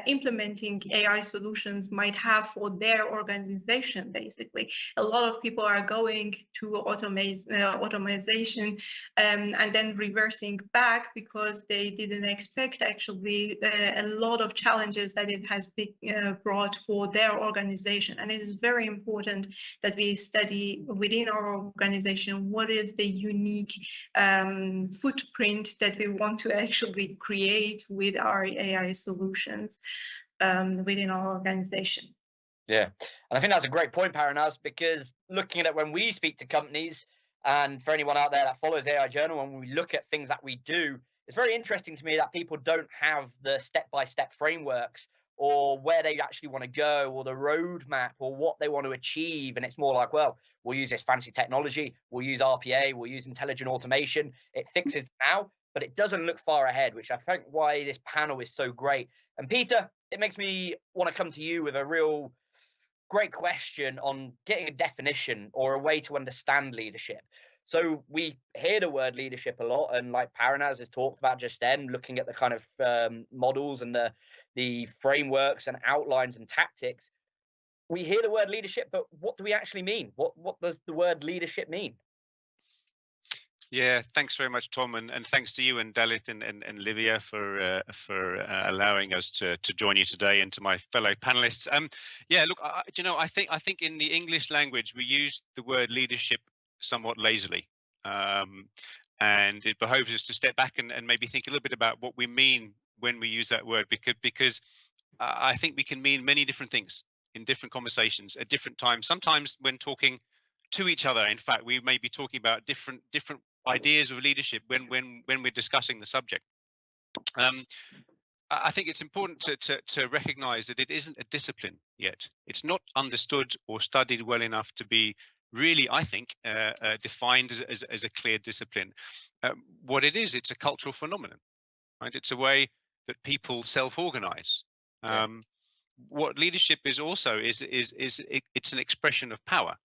implementing AI solutions might have for their organization. Basically, a lot of people are going to automation and then reversing back because they didn't expect actually a lot of challenges that it has brought for their organization. And it is very important that we study within our organization what is the unique footprint that we want to actually create with our AI solutions within our organization. Yeah, and I think that's a great point, Paranaz, because looking at it when we speak to companies, and for anyone out there that follows AI Journal, when we look at things that we do, it's very interesting to me that people don't have the step-by-step frameworks or where they actually want to go, or the roadmap, or what they want to achieve. And it's more like, well, we'll use this fancy technology, we'll use RPA, we'll use intelligent automation. It fixes now, but it doesn't look far ahead, which I think why this panel is so great. And Peter, it makes me want to come to you with a real great question on getting a definition or a way to understand leadership. So we hear the word leadership a lot, and like Paranaz has talked about just then, looking at the kind of models and the frameworks and outlines and tactics. We hear the word leadership, but what do we actually mean? What does the word leadership mean? Yeah, thanks very much, Tom, and thanks to you and Dalit and Livia for allowing us to join you today, and to my fellow panelists. Yeah, look, I think in the English language we use the word leadership somewhat lazily, and it behoves us to step back and maybe think a little bit about what we mean when we use that word, because I think we can mean many different things in different conversations at different times. Sometimes when talking to each other, in fact, we may be talking about different ideas of leadership when we're discussing the subject. I think it's important to recognize that it isn't a discipline yet. It's not understood or studied well enough to be really, I think, defined as a clear discipline. What it is, it's a cultural phenomenon, right? It's a way that people self-organize. What leadership is also it's an expression of power.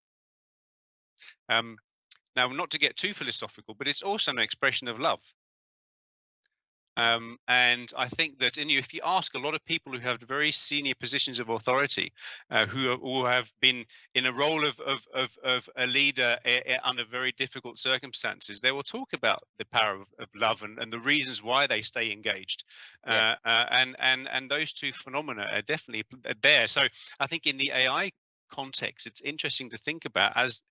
Now, not to get too philosophical, but it's also an expression of love. And I think that if you ask a lot of people who have very senior positions of authority, who have been in a role of a leader under very difficult circumstances, they will talk about the power of love and the reasons why they stay engaged. And those two phenomena are definitely there. So I think in the AI context, it's interesting to think about as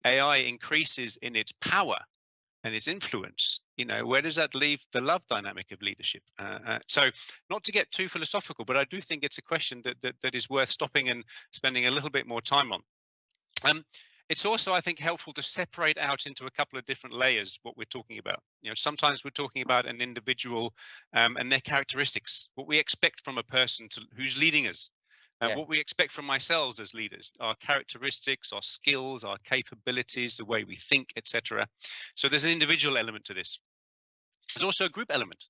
AI increases in its power and its influence, where does that leave the love dynamic of leadership? So not to get too philosophical, but I do think it's a question that is worth stopping and spending a little bit more time on. It's also, I think, helpful to separate out into a couple of different layers what we're talking about. Sometimes we're talking about an individual and their characteristics, what we expect from a person who's leading us. What we expect from ourselves as leaders, our characteristics, our skills, our capabilities, the way we think, etc. So there's an individual element to this. There's also a group element.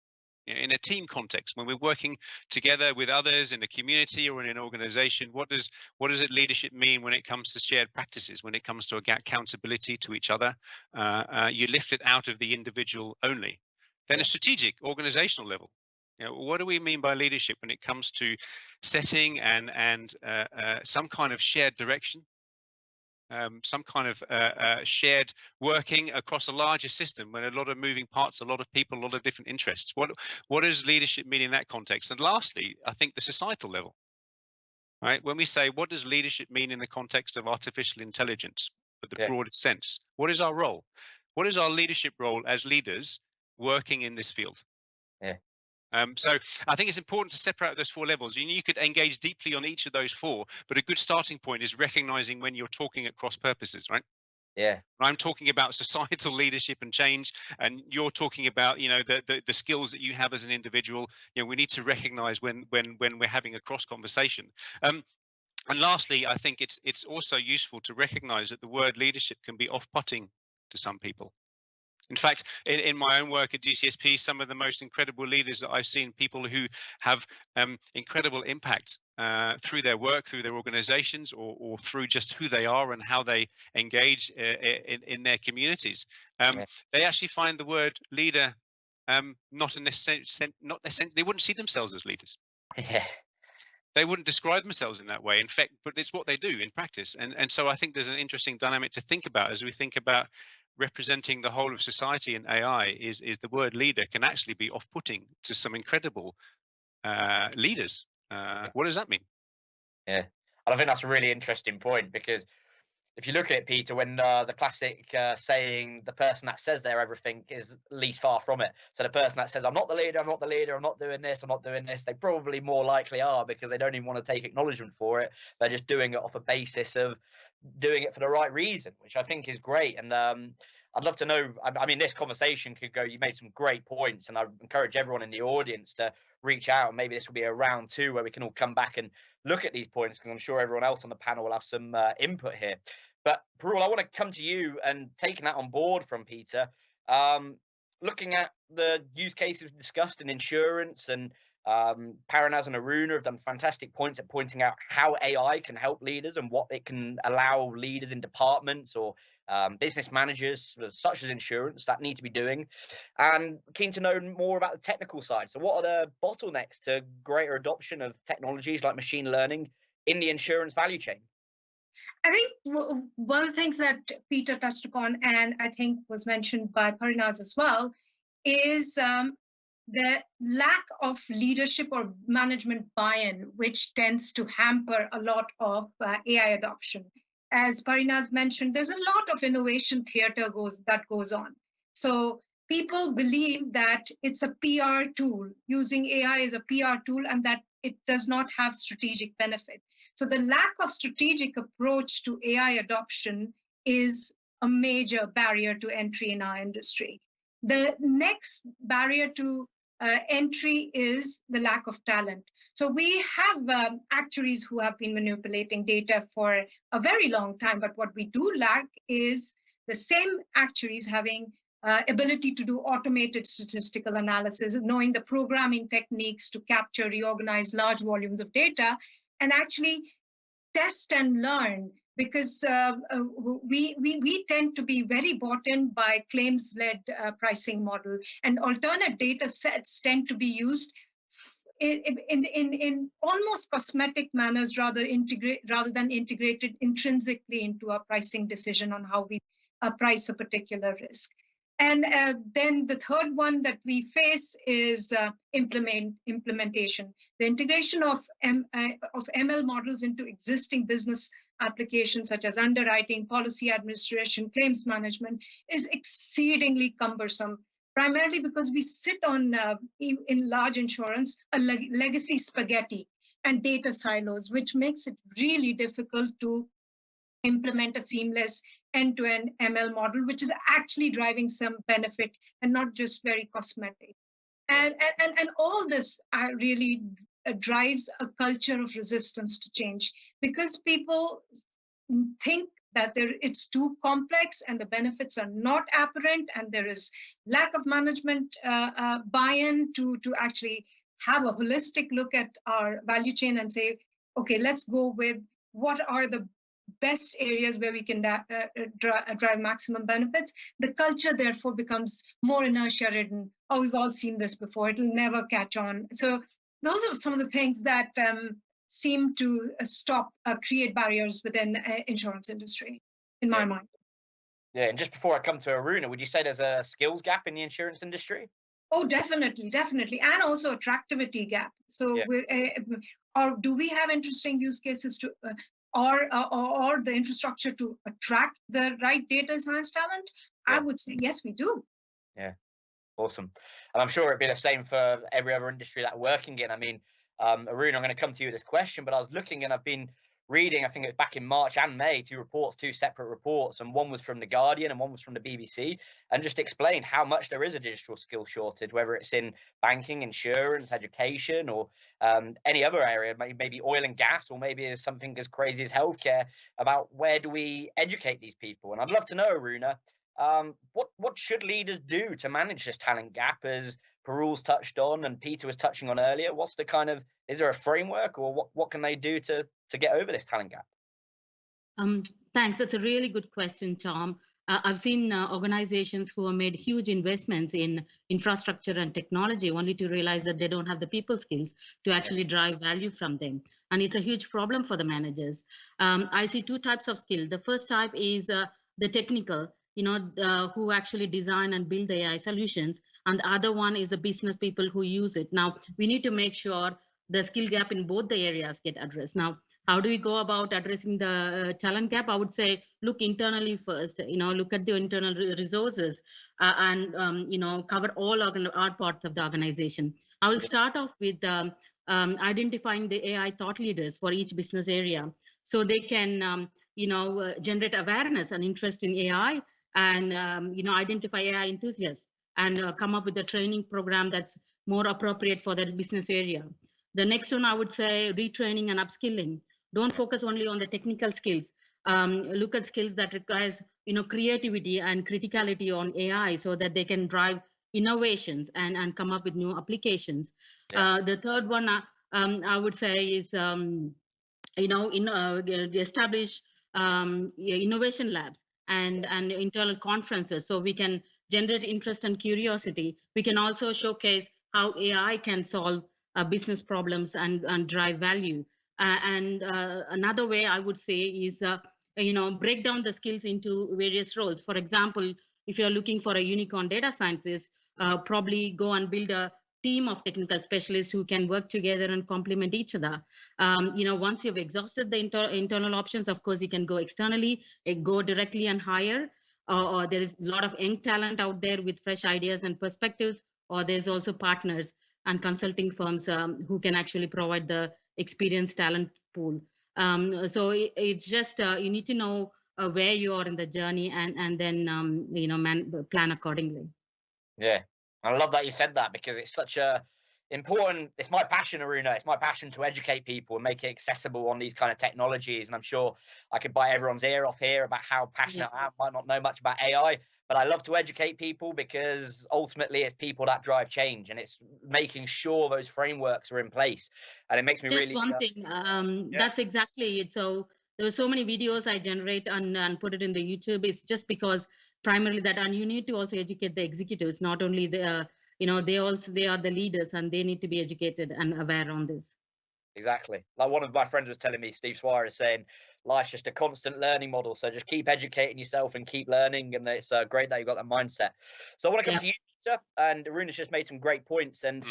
In a team context, when we're working together with others in a community or in an organization, what does leadership mean when it comes to shared practices, when it comes to accountability to each other? You lift it out of the individual only. Then a strategic organizational level. What do we mean by leadership when it comes to setting and some kind of shared direction, some kind of shared working across a larger system when a lot of moving parts, a lot of people, a lot of different interests? What does leadership mean in that context? And lastly, I think the societal level, right? When we say, what does leadership mean in the context of artificial intelligence, but the broadest sense? What is our role? What is our leadership role as leaders working in this field? So I think it's important to separate those four levels. You could engage deeply on each of those four, but a good starting point is recognizing when you're talking at cross purposes, right? I'm talking about societal leadership and change, and you're talking about the skills that you have as an individual. We need to recognize when we're having a cross conversation. And lastly, I think it's also useful to recognize that the word leadership can be off-putting to some people. In fact, in my own work at GCSP, some of the most incredible leaders that I've seen, people who have incredible impact through their work, through their organizations, or through just who they are and how they engage in their communities. They actually find the word leader not they wouldn't see themselves as leaders. They wouldn't describe themselves in that way. In fact, but it's what they do in practice. And so I think there's an interesting dynamic to think about as we think about representing the whole of society in AI. Is the word leader can actually be off-putting to some incredible leaders. What does that mean? And I think that's a really interesting point, because if you look at it, Peter, when the classic saying, the person that says they're everything is least far from it. So the person that says, I'm not the leader, I'm not the leader, I'm not doing this, I'm not doing this, they probably more likely are, because they don't even want to take acknowledgement for it. They're just doing it off a basis of doing it for the right reason, which I think is great. And I'd love to know, I mean, this conversation could go, you made some great points, and I encourage everyone in the audience to reach out, and maybe this will be a round two where we can all come back and look at these points, because I'm sure everyone else on the panel will have some input here. But Parul, I want to come to you, and taking that on board from Peter, looking at the use cases we discussed in insurance, and Paranaz and Aruna have done fantastic points at pointing out how AI can help leaders and what it can allow leaders in departments or business managers such as insurance that need to be doing, and keen to know more about the technical side. So what are the bottlenecks to greater adoption of technologies like machine learning in the insurance value chain? I think one of the things that Peter touched upon, and I think was mentioned by Parinaz as well, is the lack of leadership or management buy-in, which tends to hamper a lot of AI adoption. As Parinaz mentioned, there's a lot of innovation theater that goes on. So people believe that it's a PR tool, using AI as a PR tool, and that it does not have strategic benefit. So the lack of strategic approach to AI adoption is a major barrier to entry in our industry. The next barrier to entry is the lack of talent. So we have actuaries who have been manipulating data for a very long time, but what we do lack is the same actuaries having ability to do automated statistical analysis, knowing the programming techniques to capture, reorganize large volumes of data, and actually test and learn, because we tend to be very bought in by claims-led pricing model, and alternate data sets tend to be used in almost cosmetic manners rather than integrated intrinsically into our pricing decision on how we price a particular risk. And then the third one that we face is implementation. The integration of ML models into existing business applications such as underwriting, policy administration, claims management is exceedingly cumbersome, primarily because we sit on, in large insurance, a legacy spaghetti and data silos, which makes it really difficult to implement a seamless end-to-end ML model, which is actually driving some benefit and not just very cosmetic. And all this really drives a culture of resistance to change, because people think that it's too complex and the benefits are not apparent, and there is lack of management buy-in to actually have a holistic look at our value chain and say, okay, let's go with what are the best areas where we can drive maximum benefits. The culture therefore becomes more inertia ridden. Oh, we've all seen this before, it'll never catch on. So those are some of the things that seem to create barriers within insurance industry, in my mind. Yeah, and just before I come to Aruna, would you say there's a skills gap in the insurance industry? Oh, definitely, and also attractivity gap. So, or do we have interesting use cases to, or the infrastructure to attract the right data science talent? I would say yes, we do. Yeah, awesome. And I'm sure it'd be the same for every other industry that we're working in. I mean, Aruna, I'm going to come to you with this question, but I was looking and I've been reading, I think it was back in March and May, two separate reports, and one was from The Guardian and one was from the BBC, and just explained how much there is a digital skill shortage, whether it's in banking, insurance, education, or any other area, maybe oil and gas, or maybe it's something as crazy as healthcare, about where do we educate these people. And I'd love to know, Aruna, what should leaders do to manage this talent gap, as Parul's touched on and Peter was touching on earlier? What's the kind of, is there a framework, or what can they do to get over this talent gap? Thanks. That's a really good question, Tom. I've seen organizations who have made huge investments in infrastructure and technology only to realize that they don't have the people skills to actually drive value from them. And it's a huge problem for the managers. I see two types of skill. The first type is the technical, who actually design and build the AI solutions. And the other one is the business people who use it. Now, we need to make sure the skill gap in both the areas get addressed. Now, how do we go about addressing the talent gap? I would say, look internally first, look at the internal resources and, cover all parts of the organization. I will start off with identifying the AI thought leaders for each business area, so they can, generate awareness and interest in AI and, identify AI enthusiasts and come up with a training program that's more appropriate for that business area. The next one, I would say, retraining and upskilling. Don't focus only on the technical skills. Look at skills that requires, creativity and criticality on AI, so that they can drive innovations and come up with new applications. The third one, I would say, is, establish innovation labs and internal conferences, so we can generate interest and curiosity. We can also showcase how AI can solve business problems and drive value. And another way I would say is, break down the skills into various roles. For example, if you're looking for a unicorn data scientist, probably go and build a team of technical specialists who can work together and complement each other. Once you've exhausted the internal options, of course, you can go externally, go directly and hire. Or there is a lot of young talent out there with fresh ideas and perspectives, or there's also partners and consulting firms who can actually provide the experienced talent pool. So it's just, you need to know where you are in the journey and then, plan accordingly. Yeah, I love that you said that, because it's such a important, it's my passion, Aruna. It's my passion to educate people and make it accessible on these kind of technologies. And I'm sure I could bite everyone's ear off here about how passionate I am. I might not know much about AI, but I love to educate people, because ultimately it's people that drive change, and it's making sure those frameworks are in place. And it makes me Just really one thing, that's exactly it. So there were so many videos I generate and put it in the YouTube. It's just because primarily that, and you need to also educate the executives, not only the, they are the leaders, and they need to be educated and aware on this. Exactly. Like one of my friends was telling me, Steve Suarez, saying life's just a constant learning model. So just keep educating yourself and keep learning. And it's great that you've got that mindset. So I want to come to you, Peter. And Aruna's just made some great points. And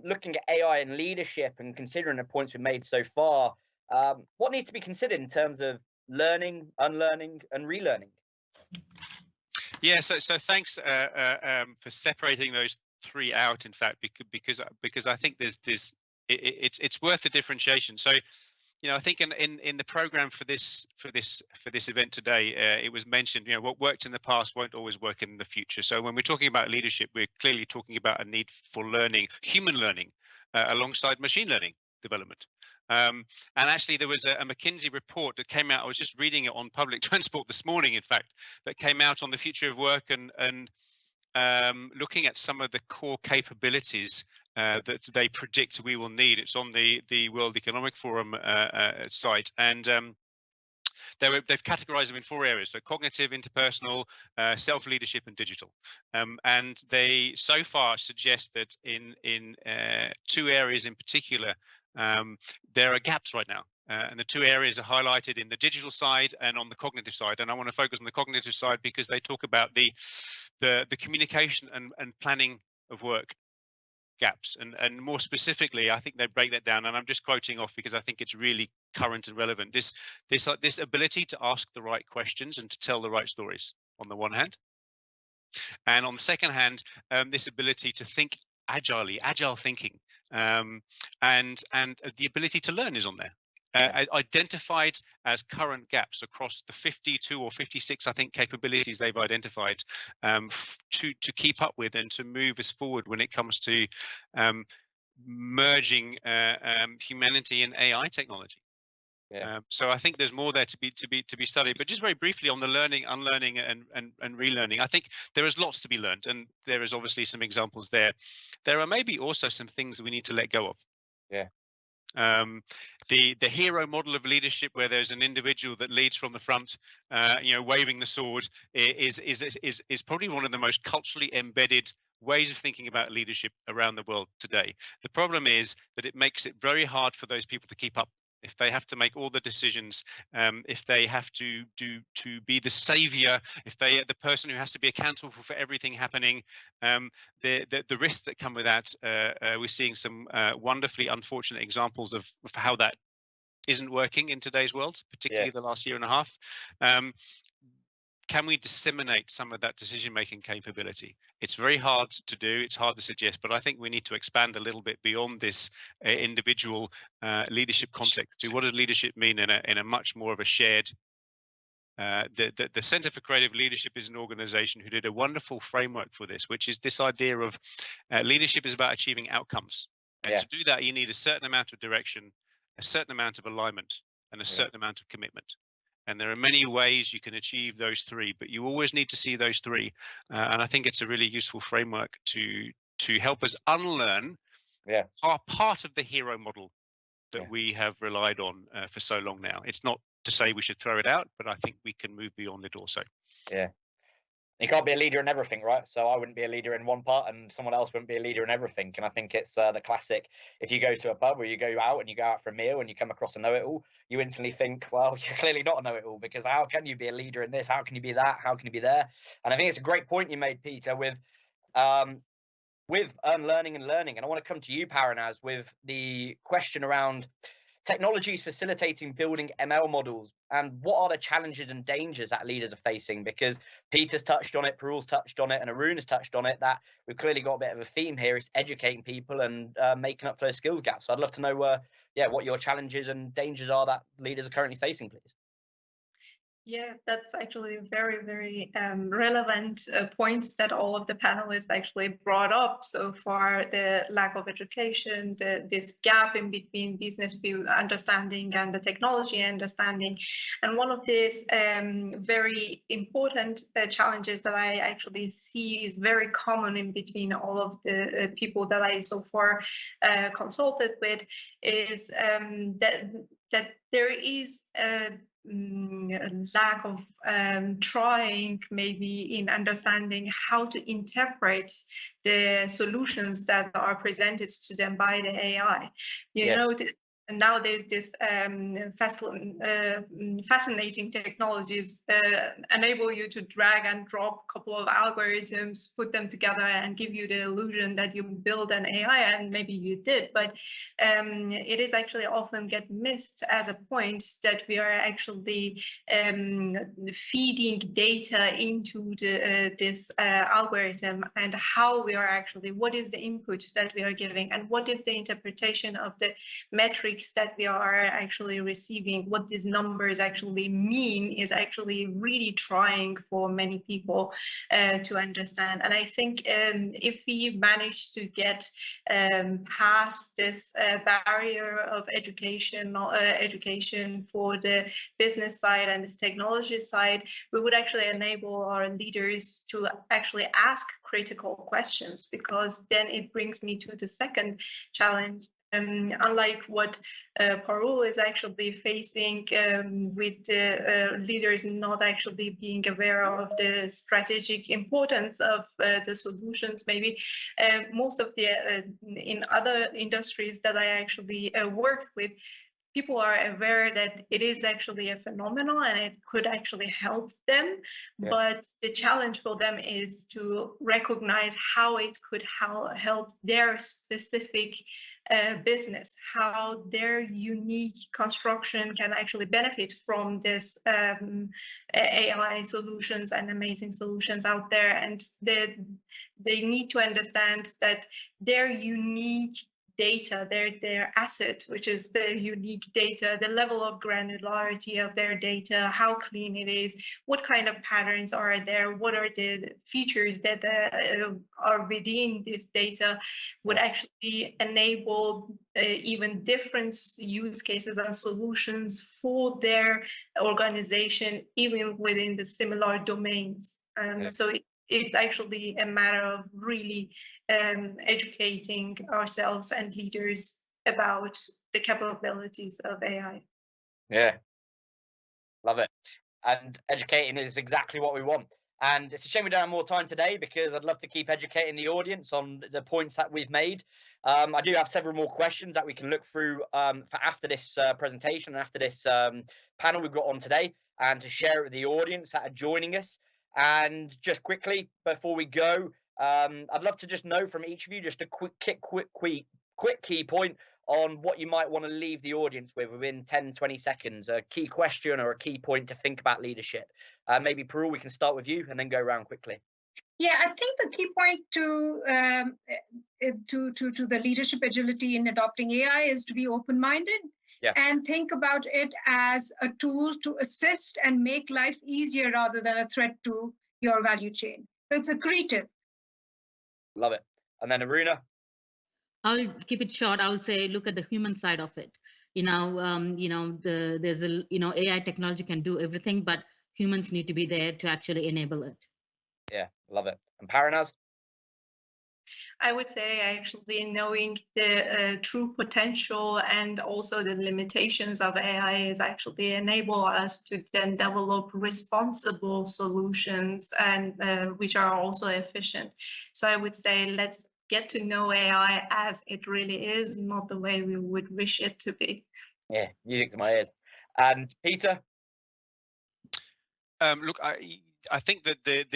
looking at AI and leadership and considering the points we've made so far, what needs to be considered in terms of learning, unlearning, and relearning? Yeah, so thanks for separating those three out. In fact, because I think it's worth the differentiation. So, I think in the program for this event today, it was mentioned, what worked in the past won't always work in the future. So when we're talking about leadership, we're clearly talking about a need for learning, human learning, alongside machine learning development. And actually, there was a McKinsey report that came out. I was just reading it on public transport this morning, in fact, that came out on the future of work and looking at some of the core capabilities that they predict we will need. It's on the World Economic Forum site, and they've categorized them in 4 areas: so cognitive, interpersonal, self-leadership, and digital. And they so far suggest that in 2 areas in particular, there are gaps right now. And the 2 areas are highlighted in the digital side and on the cognitive side. And I want to focus on the cognitive side because they talk about the communication and planning of work gaps. And more specifically, I think they break that down. And I'm just quoting off because I think it's really current and relevant. This ability to ask the right questions and to tell the right stories on the one hand. And on the second hand, this ability to think agile thinking, and the ability to learn is on there. Identified as current gaps across the 52 or 56, I think, capabilities they've identified to keep up with and to move us forward when it comes to merging humanity and AI technology. So I think there's more there to be studied. But just very briefly on the learning, unlearning, and relearning, I think there is lots to be learned, and there is obviously some examples there. There are maybe also some things that we need to let go of. The hero model of leadership, where there's an individual that leads from the front, waving the sword, is probably one of the most culturally embedded ways of thinking about leadership around the world today. The problem is that it makes it very hard for those people to keep up. If they have to make all the decisions, if they have to be the savior, if they are the person who has to be accountable for everything happening, the risks that come with that, we're seeing some wonderfully unfortunate examples of how that isn't working in today's world, particularly the last year and a half. Can we disseminate some of that decision-making capability? It's very hard to do. It's hard to suggest, but I think we need to expand a little bit beyond this individual leadership context to what does leadership mean in a much more of a shared. The Center for Creative Leadership is an organization who did a wonderful framework for this, which is this idea of leadership is about achieving outcomes. And to do that, you need a certain amount of direction, a certain amount of alignment, and a certain amount of commitment. And there are many ways you can achieve those 3, but you always need to see those 3. And I think it's a really useful framework to help us unlearn our part of the hero model that we have relied on for so long now. It's not to say we should throw it out, but I think we can move beyond it also. You can't be a leader in everything, right? So I wouldn't be a leader in one part and someone else wouldn't be a leader in everything. And I think it's the classic, if you go to a pub or you go out and you go out for a meal and you come across a know-it-all, you instantly think, well, you're clearly not a know-it-all, because how can you be a leader in this? How can you be that? How can you be there? And I think it's a great point you made, Peter, with unlearning and learning. And I want to come to you, Paranaz, with the question around technologies facilitating building ML models, and what are the challenges and dangers that leaders are facing? Because Peter's touched on it, Parul's touched on it, and Aruna's touched on it, that we've clearly got a bit of a theme here. It's educating people and making up for those skills gaps. So I'd love to know what your challenges and dangers are that leaders are currently facing, please. Yeah, that's actually very, very relevant points that all of the panelists actually brought up so far. The lack of education, this gap in between business view understanding and the technology understanding. And one of these very important challenges that I actually see is very common in between all of the people that I so far consulted with is that there is a lack of trying maybe in understanding how to interpret the solutions that are presented to them by the AI. You know, now there's this fascinating technologies enable you to drag and drop a couple of algorithms, put them together and give you the illusion that you build an AI, and maybe you did, but it is actually often get missed as a point that we are actually feeding data into this algorithm, and how we are actually, what is the input that we are giving, and what is the interpretation of the metrics that we are actually receiving, what these numbers actually mean, is actually really trying for many people to understand. And I think if we manage to get past this barrier of education for the business side and the technology side, we would actually enable our leaders to actually ask critical questions, because then it brings me to the second challenge. Unlike what Parul is actually facing with the leaders not actually being aware of the strategic importance of the solutions, maybe most of the in other industries that I actually worked with, people are aware that it is actually a phenomenon and it could actually help them. Yeah. But the challenge for them is to recognize how it could help their specific business, how their unique construction can actually benefit from this AI solutions and amazing solutions out there. And they need to understand that their unique data, their asset, which is their unique data, the level of granularity of their data, how clean it is, what kind of patterns are there, what are the features that are within this data, would actually enable even different use cases and solutions for their organization, even within the similar domains. So it's actually a matter of really educating ourselves and leaders about the capabilities of AI. Yeah, love it. And educating is exactly what we want. And it's a shame we don't have more time today, because I'd love to keep educating the audience on the points that we've made. I do have several more questions that we can look through for after this presentation and after this panel we've got on today, and to share it with the audience that are joining us. And just quickly before we go, I'd love to just know from each of you just a quick key point on what you might want to leave the audience with within 10-20 seconds, a key question or a key point to think about leadership. Maybe Parul, we can start with you and then go around quickly. Yeah, I think the key point to the leadership agility in adopting AI is to be open-minded. Yeah. And think about it as a tool to assist and make life easier rather than a threat to your value chain. So it's accretive. Love it. And then Aruna? I'll keep it short. I'll say, look at the human side of it. There's AI technology can do everything, but humans need to be there to actually enable it. Yeah, love it. And Paranaz? I would say actually knowing the true potential and also the limitations of AI is actually enable us to then develop responsible solutions and which are also efficient. So I would say let's get to know AI as it really is, not the way we would wish it to be. Yeah, music to my ears. And Peter? Look, I think that the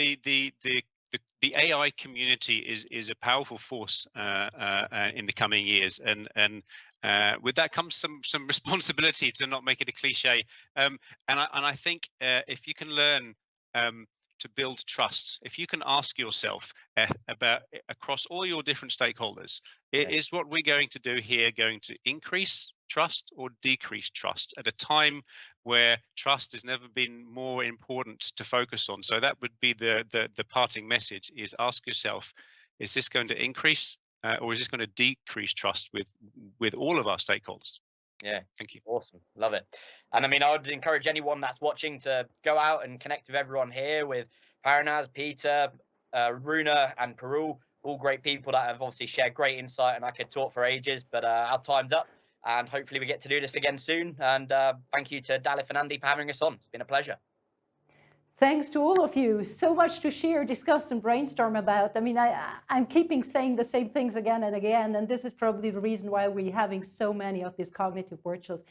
AI community is a powerful force in the coming years, and with that comes some responsibility to not make it a cliche. And I think if you can learn to build trust. If you can ask yourself about across all your different stakeholders, is what we're going to do here going to increase trust or decrease trust at a time where trust has never been more important to focus on? So that would be the parting message: is ask yourself, is this going to increase or is this going to decrease trust with all of our stakeholders? Yeah, thank you. Awesome, love it. And I mean, I would encourage anyone that's watching to go out and connect with everyone here, with Paranaz, Peter, Runa, and Parul, all great people that have obviously shared great insight, and I could talk for ages, but our time's up, and hopefully we get to do this again soon. And thank you to Dalit and Andy for having us on. It's been a pleasure. Thanks to all of you. So much to share, discuss, and brainstorm about. I mean, I'm keeping saying the same things again and again, and this is probably the reason why we're having so many of these cognitive virtuals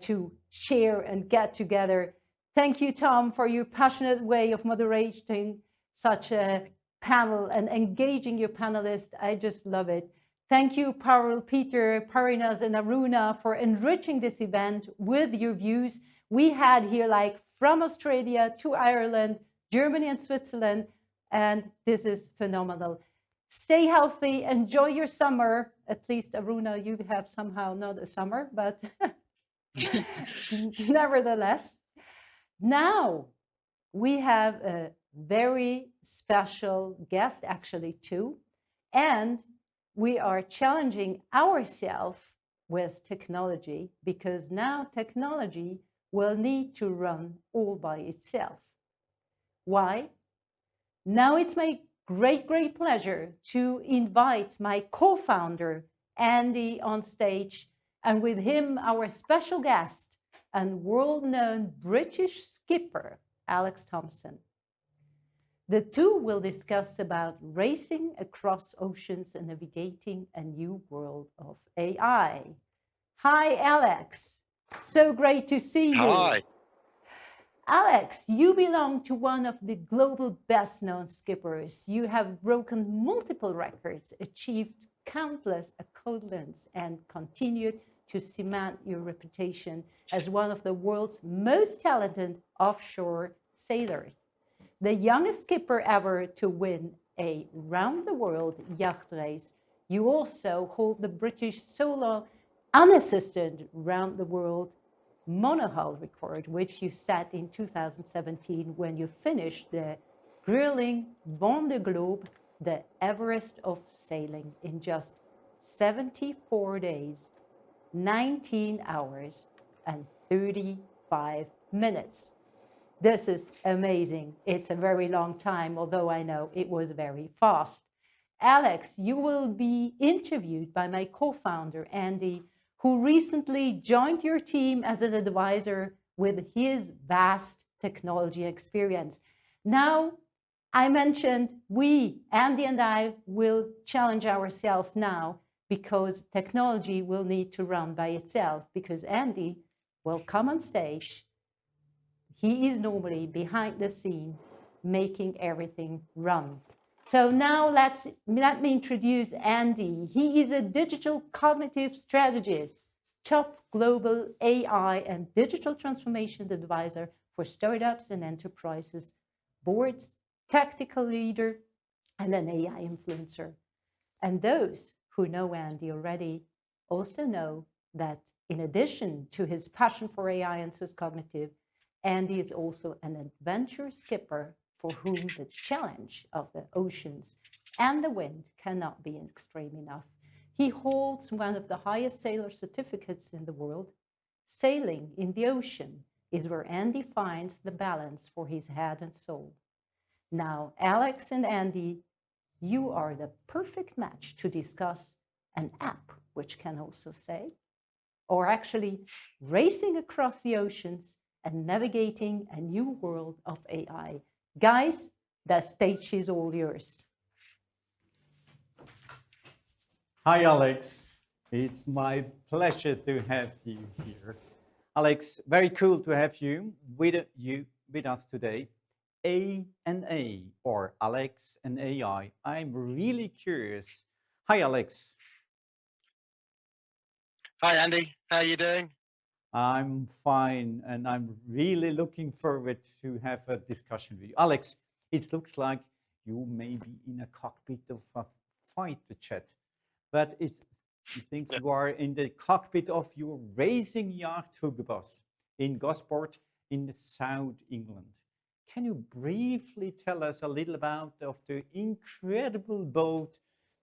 to share and get together. Thank you, Tom, for your passionate way of moderating such a panel and engaging your panelists. I just love it. Thank you, Parul, Peter, Parinaz, and Aruna for enriching this event with your views. We had here like from Australia to Ireland, Germany and Switzerland, and this is phenomenal. Stay healthy, enjoy your summer. At least Aruna, you have somehow not a summer, but nevertheless. Now we have a very special guest, actually two, and we are challenging ourselves with technology, because now technology will need to run all by itself. Why? Now it's my great pleasure to invite my co-founder, Andy, on stage, and with him, our special guest and world-known British skipper, Alex Thomson. The two will discuss about racing across oceans and navigating a new world of AI. Hi, Alex. So great to see you. Hi. Alex, you belong to one of the global best-known skippers. You have broken multiple records, achieved countless accolades, and continued to cement your reputation as one of the world's most talented offshore sailors. The youngest skipper ever to win a round-the-world yacht race. You also hold the British solo unassisted round-the-world monohull record, which you set in 2017 when you finished the grueling Vendée Globe, the Everest of sailing, in just 74 days, 19 hours, and 35 minutes. This is amazing. It's a very long time, although I know it was very fast. Alex, you will be interviewed by my co-founder, Andy, who recently joined your team as an advisor with his vast technology experience. Now, I mentioned Andy and I, will challenge ourselves now, because technology will need to run by itself, because Andy will come on stage. He is normally behind the scene, making everything run. So now let me introduce Andy. He is a digital cognitive strategist, top global AI and digital transformation advisor for startups and enterprises, boards, tactical leader, and an AI influencer. And those who know Andy already also know that in addition to his passion for AI and SwissCognitive, Andy is also an adventure skipper for whom the challenge of the oceans and the wind cannot be extreme enough. He holds one of the highest sailor certificates in the world. Sailing in the ocean is where Andy finds the balance for his head and soul. Now, Alex and Andy, you are the perfect match to discuss an app which can also say, or actually racing across the oceans and navigating a new world of AI. Guys, the stage is all yours. Hi, Alex. It's my pleasure to have you here. Alex, very cool to have you with us today. A&A, or Alex and AI. I'm really curious. Hi, Alex. Hi, Andy. How are you doing? I'm fine, and I'm really looking forward to have a discussion with you. Alex, it looks like you may be in a cockpit of a fighter jet, but you think you are in the cockpit of your racing yacht Hugo Boss in Gosport in the South England. Can you briefly tell us a little about of the incredible boat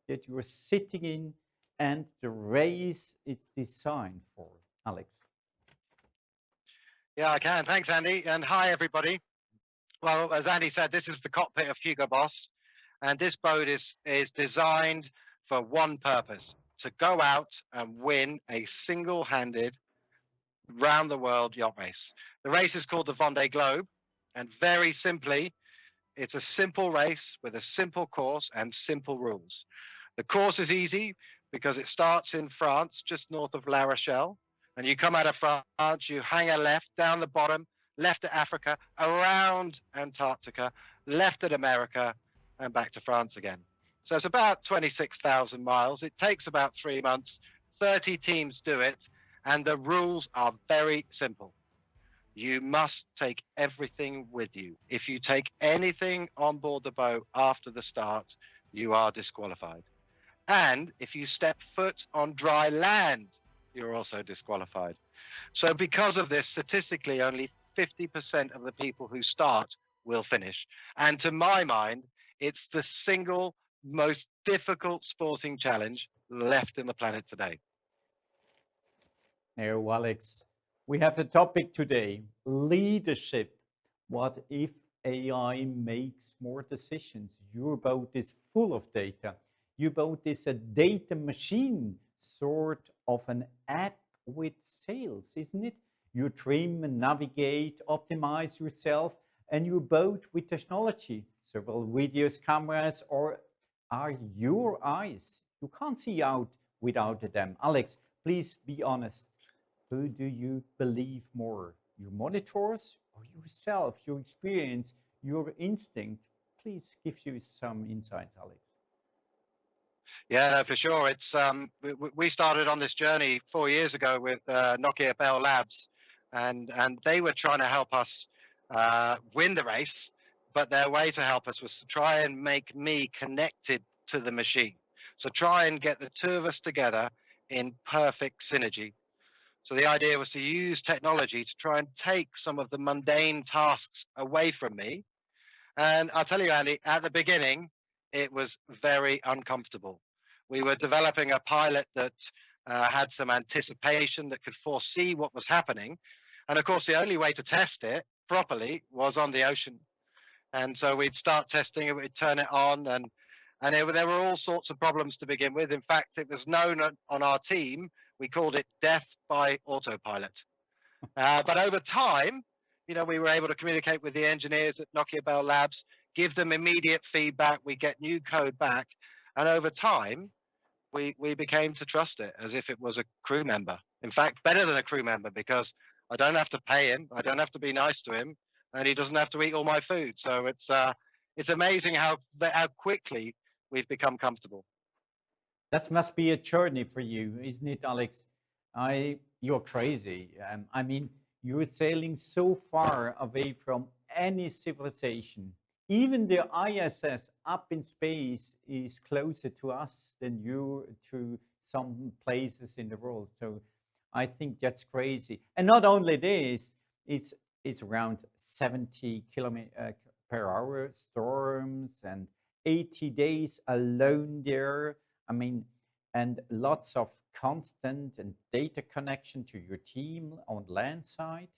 that you're sitting in and the race it's designed for, Alex? Yeah, I can. Thanks, Andy. And hi, everybody. Well, as Andy said, this is the cockpit of Hugo Boss. And this boat is designed for one purpose, to go out and win a single-handed round the world yacht race. The race is called the Vendée Globe. And very simply, it's a simple race with a simple course and simple rules. The course is easy because it starts in France, just north of La Rochelle. And you come out of France, you hang a left down the bottom, left at Africa, around Antarctica, left at America, and back to France again. So it's about 26,000 miles. It takes about 3 months. 30 teams do it. And the rules are very simple. You must take everything with you. If you take anything on board the boat after the start, you are disqualified. And if you step foot on dry land, you're also disqualified. So because of this, statistically, only 50% of the people who start will finish. And to my mind, it's the single most difficult sporting challenge left in the planet today. Now, Alex, we have a topic today, leadership. What if AI makes more decisions? Your boat is full of data. Your boat is a data machine, sort of an app with sails, isn't it? You trim, navigate, optimize yourself and your boat with technology. Several videos, cameras, or are your eyes. You can't see out without them. Alex, please be honest. Who do you believe more? Your monitors or yourself, your experience, your instinct? Please give you some insights, Alex. Yeah, no, for sure. It's we started on this journey 4 years ago with Nokia Bell Labs, and they were trying to help us win the race, but their way to help us was to try and make me connected to the machine. So try and get the two of us together in perfect synergy. So the idea was to use technology to try and take some of the mundane tasks away from me. And I'll tell you, Andy, at the beginning, it was very uncomfortable. We were developing a pilot that had some anticipation, that could foresee what was happening. And of course, the only way to test it properly was on the ocean. And so we'd start testing it, we'd turn it on, and there were all sorts of problems to begin with. In fact, it was known on our team, we called it death by autopilot. But over time, you know, we were able to communicate with the engineers at Nokia Bell Labs, give them immediate feedback, we get new code back, and over time, we became to trust it as if it was a crew member. In fact, better than a crew member, because I don't have to pay him, I don't have to be nice to him, and he doesn't have to eat all my food. So it's amazing how quickly we've become comfortable. That must be a journey for you, isn't it, Alex? You're crazy. I mean, you're sailing so far away from any civilization. Even the ISS up in space is closer to us than you to some places in the world. So I think that's crazy. And not only this, it's around 70 kilometers per hour storms and 80 days alone there. I mean, and lots of constant and data connection to your team on land side.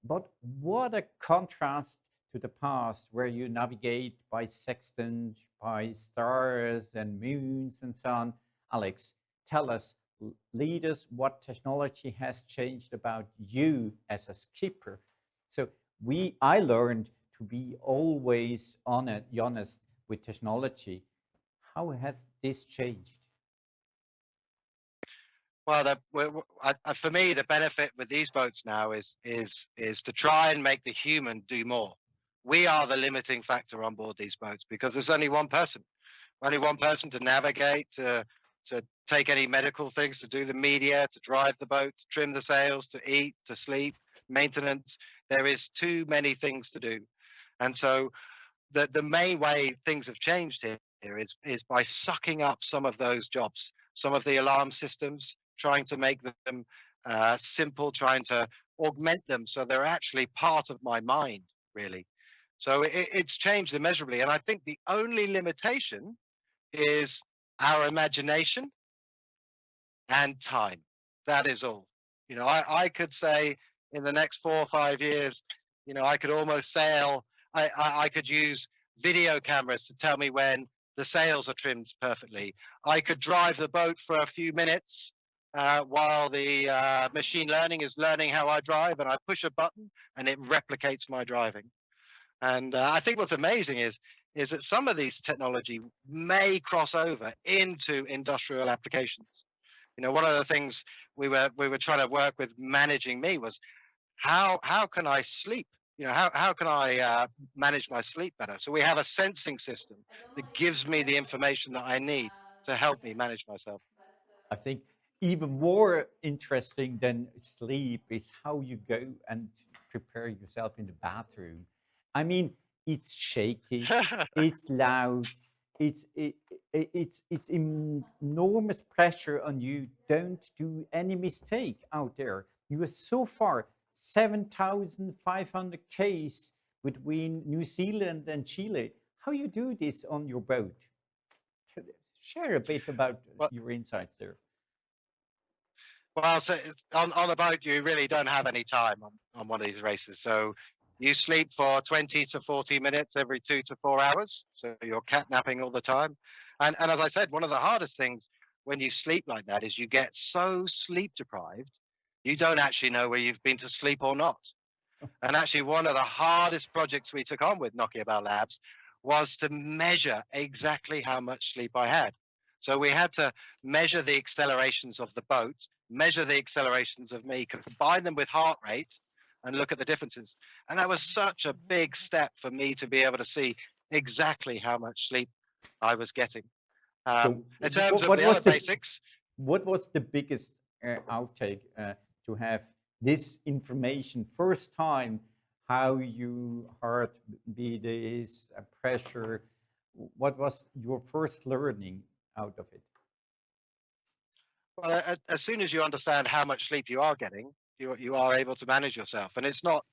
But what a contrast to the past, where you navigate by sextant, by stars and moons and so on. Alex, tell us, lead us, what technology has changed about you as a skipper. So I learned to be always honest with technology. How has this changed? Well, for me, the benefit with these boats now is to try and make the human do more. We are the limiting factor on board these boats because there's only one person to navigate, to to take any medical things, to do the media, to drive the boat, to trim the sails, to eat, to sleep, maintenance. There is too many things to do. And so the main way things have changed here is by sucking up some of those jobs, some of the alarm systems, trying to make them simple, trying to augment them so they're actually part of my mind, really. So it's changed immeasurably. And I think the only limitation is our imagination and time. That is all. You know, I could say in the next 4 or 5 years, you know, I could almost sail. I could use video cameras to tell me when the sails are trimmed perfectly. I could drive the boat for a few minutes while the machine learning is learning how I drive, and I push a button and it replicates my driving. And I think what's amazing is that some of these technology may cross over into industrial applications. You know, one of the things we were trying to work with managing me was how can I sleep? You know, how can I manage my sleep better? So we have a sensing system that gives me the information that I need to help me manage myself. I think even more interesting than sleep is how you go and prepare yourself in the bathroom. I mean, it's shaky, it's loud, it's enormous pressure on you. Don't do any mistake out there. You are so far 7,500 k's between New Zealand and Chile. How you do this on your boat? Share a bit about your insights there. Well, so on a boat, you really don't have any time on one of these races. So you sleep for 20 to 40 minutes every 2 to 4 hours. So you're catnapping all the time. And as I said, one of the hardest things when you sleep like that is you get so sleep deprived, you don't actually know where you've been to sleep or not. And actually, one of the hardest projects we took on with Nokia Bell Labs was to measure exactly how much sleep I had. So we had to measure the accelerations of the boat, measure the accelerations of me, combine them with heart rate, and look at the differences. And that was such a big step for me to be able to see exactly how much sleep I was getting. So in terms of the other basics. What was the biggest outtake to have this information first time, how you heartbeat is, pressure? What was your first learning out of it? Well, as soon as you understand how much sleep you are getting, you are able to manage yourself. And it's not,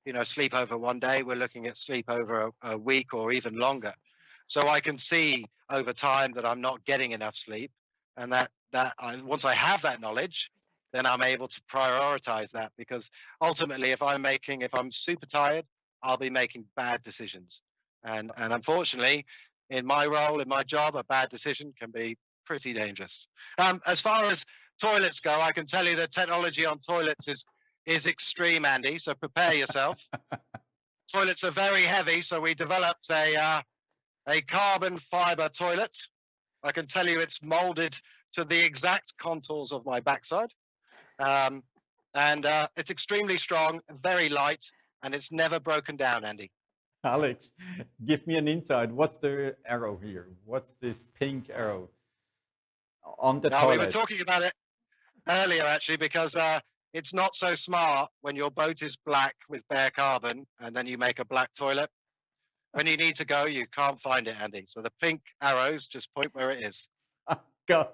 you know, sleep over one day. We're looking at sleep over a week or even longer. So I can see over time that I'm not getting enough sleep, and once I have that knowledge, then I'm able to prioritize that, because ultimately, if I'm super tired, I'll be making bad decisions. And unfortunately, in my role, in my job, a bad decision can be pretty dangerous. As far as toilets go, I can tell you that technology on toilets is extreme, Andy. So prepare yourself. Toilets are very heavy, so we developed a carbon fiber toilet. I can tell you it's molded to the exact contours of my backside. And it's extremely strong, very light, and it's never broken down, Andy. Alex, give me an insight. What's the arrow here? What's this pink arrow on the toilet? We were talking about it earlier, actually, because it's not so smart when your boat is black with bare carbon and then you make a black toilet. When you need to go, you can't find it, Andy. So the pink arrows just point where it is. God.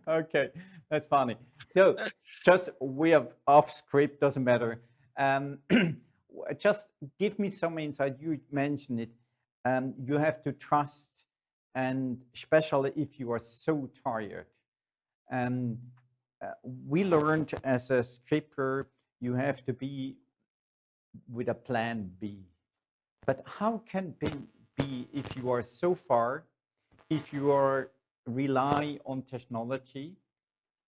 Okay, that's funny. So just we have off script, doesn't matter. Just give me some insight. You mentioned it. You have to trust, and especially if you are so tired. We learned as a skipper, you have to be with a plan B. But how can be if you are so far, if you are rely on technology,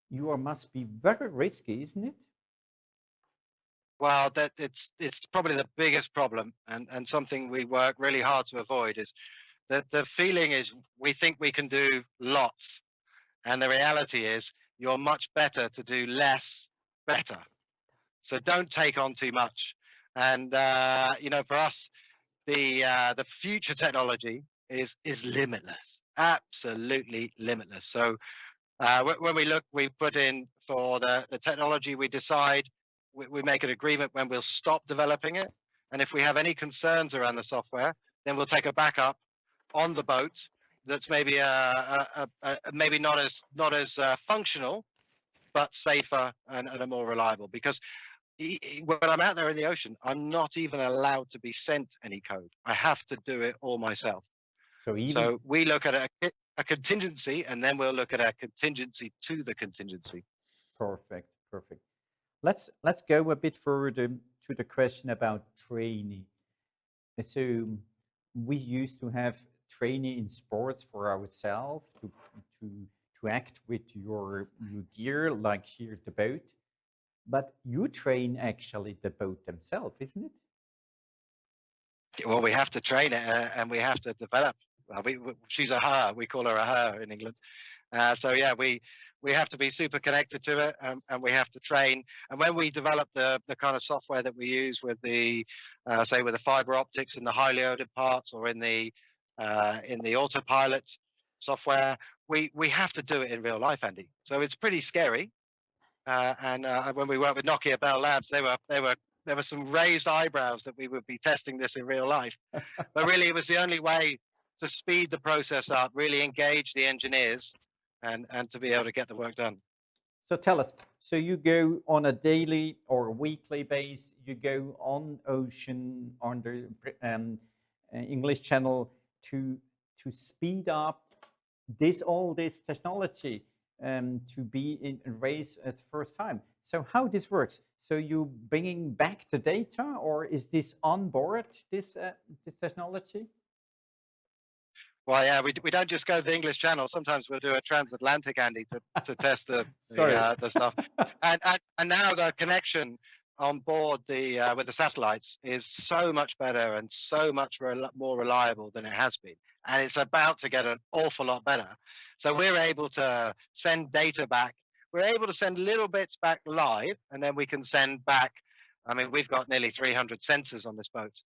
you must be very risky, isn't it? Well, it's probably the biggest problem, and something we work really hard to avoid is that the feeling is we think we can do lots, and the reality is you're much better to do less better. So don't take on too much. And you know, for us, the future technology is limitless, absolutely limitless. So When we put in for the technology, we decide, we make an agreement when we'll stop developing it. And if we have any concerns around the software, then we'll take a backup on the boat that's maybe maybe not as functional, but safer and a more reliable. Because when I'm out there in the ocean, I'm not even allowed to be sent any code. I have to do it all myself. So we look at a contingency, and then we'll look at a contingency to the contingency. Perfect, perfect. Let's go a bit further to the question about training. So we used to have training in sports for ourselves to act with your gear, like here the boat. But you train actually the boat themselves, isn't it? Well, we have to train it and we have to develop. She's a her. We call her a her in England. So yeah, we have to be super connected to it, and we have to train. And when we develop the kind of software that we use with the say with the fiber optics and the highly loaded parts, or in the autopilot software, we have to do it in real life, Andy. So it's pretty scary. And when we worked with Nokia Bell Labs, there were some raised eyebrows that we would be testing this in real life. But really, it was the only way to speed the process up, really engage the engineers, and to be able to get the work done. So tell us, so you go on a daily or weekly basis, you go on ocean, on the English Channel to speed up all this technology to be in a race at the first time. So how this works? So you bringing back the data, or is this on board, this technology? Well, yeah, we don't just go to the English Channel. Sometimes we'll do a transatlantic, Andy, to test the stuff. And now the connection on board with the satellites is so much better and so much more reliable than it has been. And it's about to get an awful lot better. So we're able to send data back. We're able to send little bits back live, and then we can send back. I mean, we've got nearly 300 sensors on this boat.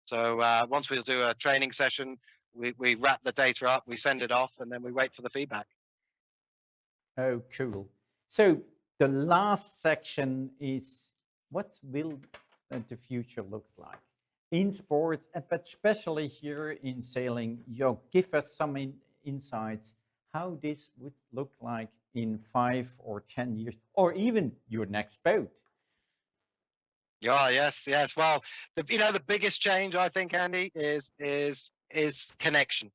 So once we'll do a training session, we wrap the data up, we send it off, and then we wait for the feedback. Oh, cool. So the last section is, what will the future look like in sports, but especially here in sailing? Georg, give us some insights how this would look like in 5 or 10 years, or even your next boat. Yeah, yes. Well, the biggest change, I think, Andy, is connection.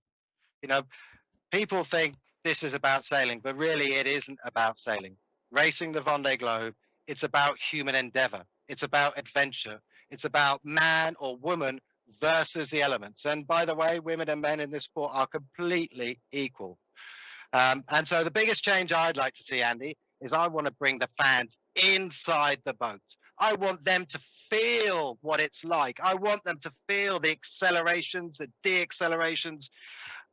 People think this is about sailing, but really it isn't about sailing. Racing the Vendée Globe, it's about human endeavor. It's about adventure. It's about man or woman versus the elements. And by the way, women and men in this sport are completely equal. And so the biggest change I'd like to see, Andy, is I want to bring the fans inside the boat. I want them to feel what it's like. I want them to feel the accelerations, the deaccelerations.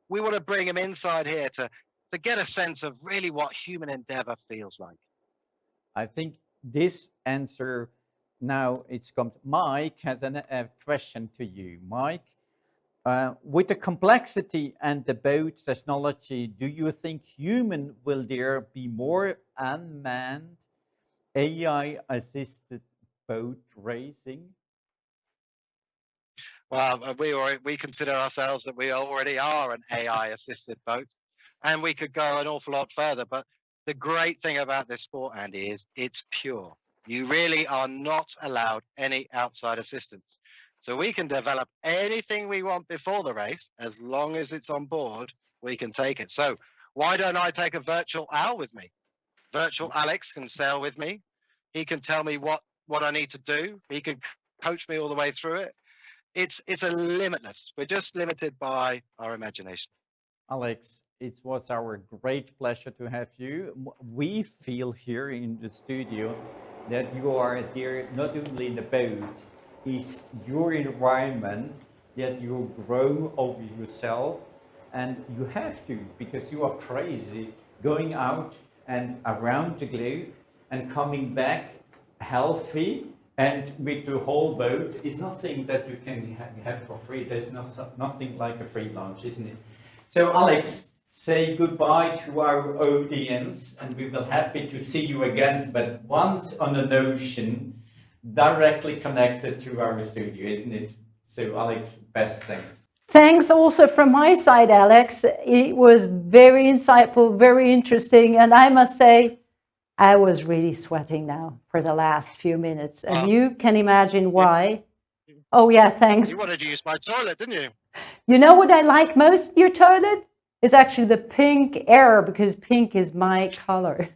We want to bring them inside here to get a sense of really what human endeavor feels like. I think this answer, now it's come. Mike has a question to you. Mike, with the complexity and the boat technology, do you think human will there be more unmanned AI-assisted boat racing? Well, we consider ourselves that we already are an AI-assisted boat, and we could go an awful lot further. But the great thing about this sport, Andy, is it's pure. You really are not allowed any outside assistance. So we can develop anything we want before the race, as long as it's on board, we can take it. So why don't I take a virtual Al with me? Virtual Alex can sail with me. He can tell me what I need to do. He can coach me all the way through it. It's a limitless. We're just limited by our imagination. Alex, it was our great pleasure to have you. We feel here in the studio that you are there not only in the boat, it's your environment, that you grow over yourself, and you have to, because you are crazy, going out and around the globe and coming back healthy. And with the whole boat is nothing that you can have for free. There's nothing like a free lunch, isn't it? So Alex, say goodbye to our audience, and we will happy to see you again, but once on an ocean directly connected to our studio, isn't it? So Alex, best thing. Thanks also from my side, Alex. It was very insightful, very interesting, and I must say, I was really sweating now for the last few minutes, and you can imagine why. Oh yeah, thanks. You wanted to use my toilet, didn't you? You know what I like most, your toilet? Is actually the pink air, because pink is my color.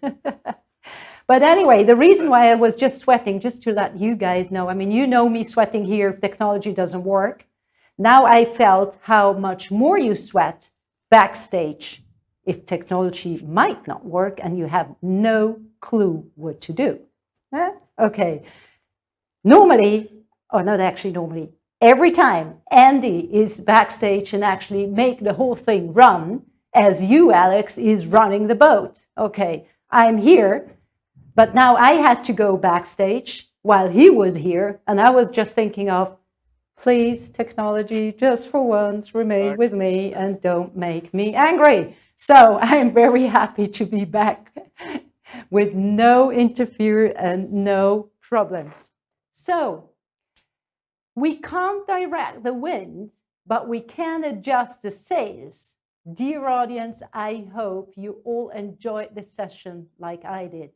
But anyway, the reason why I was just sweating, just to let you guys know, I mean, you know me sweating here if technology doesn't work. Now I felt how much more you sweat backstage if technology might not work and you have no clue what to do. Okay. Normally, or not actually normally, every time Andy is backstage and actually make the whole thing run, as you, Alex, is running the boat. Okay, I'm here, but now I had to go backstage while he was here, and I was just thinking of, please, technology, just for once, remain with me and don't make me angry. So I'm very happy to be back with no interfere and no problems. So we can't direct the wind, but we can adjust the sails. Dear audience, I hope you all enjoyed this session like I did.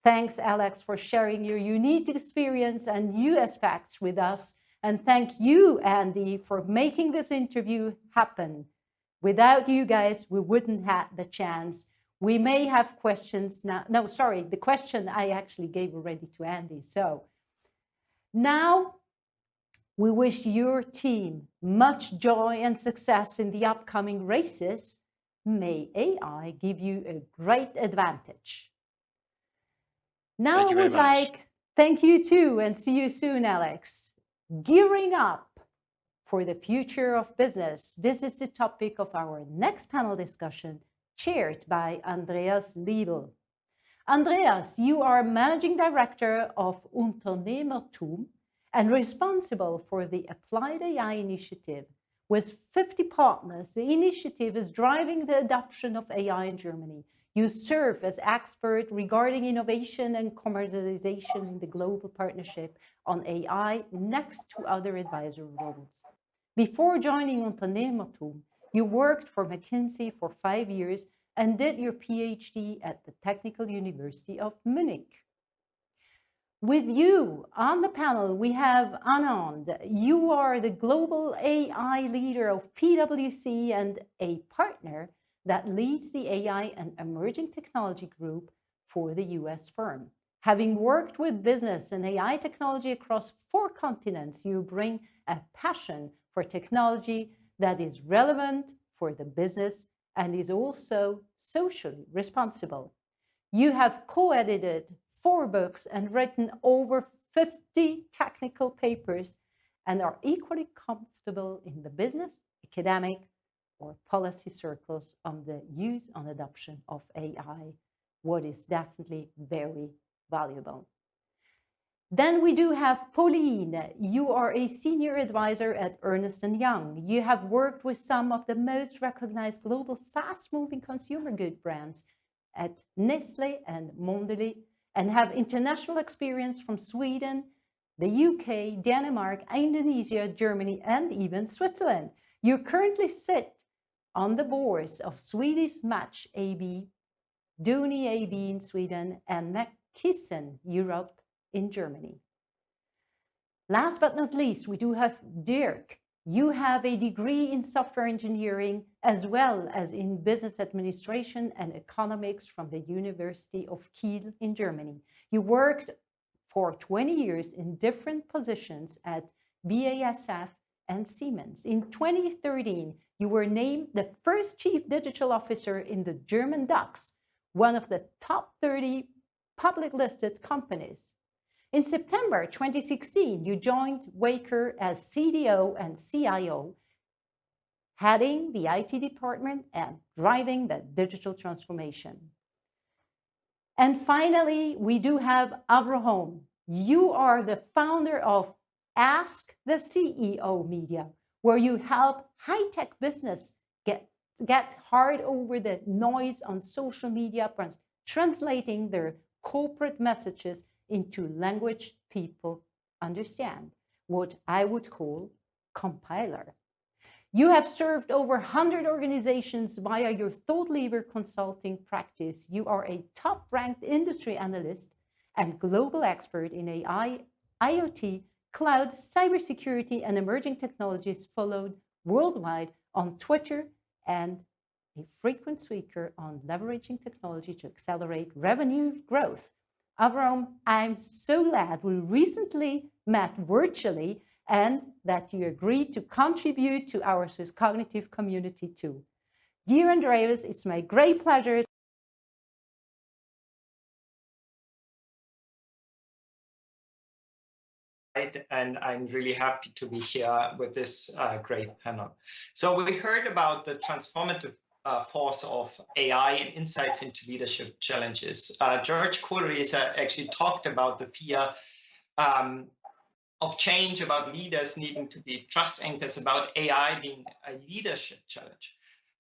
Thanks, Alex, for sharing your unique experience and US facts with us. And thank you, Andy, for making this interview happen. Without you guys, we wouldn't have the chance. We may have questions now. No, sorry, the question I actually gave already to Andy. So now we wish your team much joy and success in the upcoming races. May AI give you a great advantage. Now I would like, thank you too, and see you soon, Alex. Gearing up for the future of business. This is the topic of our next panel discussion, chaired by Andreas Liedl. Andreas, you are Managing Director of Unternehmertum and responsible for the Applied AI Initiative. With 50 partners, the initiative is driving the adoption of AI in Germany. You serve as expert regarding innovation and commercialization in the global partnership on AI next to other advisory roles. Before joining Unternehmertum, you worked for McKinsey for 5 years and did your PhD at the Technical University of Munich. With you on the panel, we have Anand. You are the global AI leader of PwC and a partner that leads the AI and Emerging Technology Group for the US firm. Having worked with business and AI technology across 4 continents, you bring a passion for technology that is relevant for the business and is also socially responsible. You have co-edited 4 books and written over 50 technical papers and are equally comfortable in the business, academic, or policy circles on the use and adoption of AI, what is definitely very valuable. Then we do have Pauline. You are a senior advisor at Ernst & Young. You have worked with some of the most recognized global fast-moving consumer good brands at Nestlé and Mondelez, and have international experience from Sweden, the UK, Denmark, Indonesia, Germany, and even Switzerland. You currently sit on the boards of Swedish Match AB, Duni AB in Sweden, and McKesson Europe in Germany. Last but not least, we do have Dirk. You have a degree in software engineering as well as in business administration and economics from the University of Kiel in Germany. You worked for 20 years in different positions at BASF and Siemens. In 2013, you were named the first Chief Digital Officer in the German DAX, one of the top 30 public listed companies. In September 2016, you joined Waker as CDO and CIO, heading the IT department and driving the digital transformation. And finally, we do have Avraham. You are the founder of Ask the CEO Media, where you help high-tech business get get hard over the noise on social media, translating their corporate messages into language people understand, what I would call compiler. You have served over 100 organizations via your thought leader consulting practice. You are a top-ranked industry analyst and global expert in AI, IoT, cloud, cybersecurity, and emerging technologies, followed worldwide on Twitter, and a frequent speaker on leveraging technology to accelerate revenue growth. Avram, I'm so glad we recently met virtually and that you agreed to contribute to our SwissCognitive community too. Dear Andreas, it's my great pleasure. And I'm really happy to be here with this great panel. So we heard about the transformative force of AI and insights into leadership challenges. Georg Kohlrieser actually talked about the fear of change, about leaders needing to be trust anchors, about AI being a leadership challenge.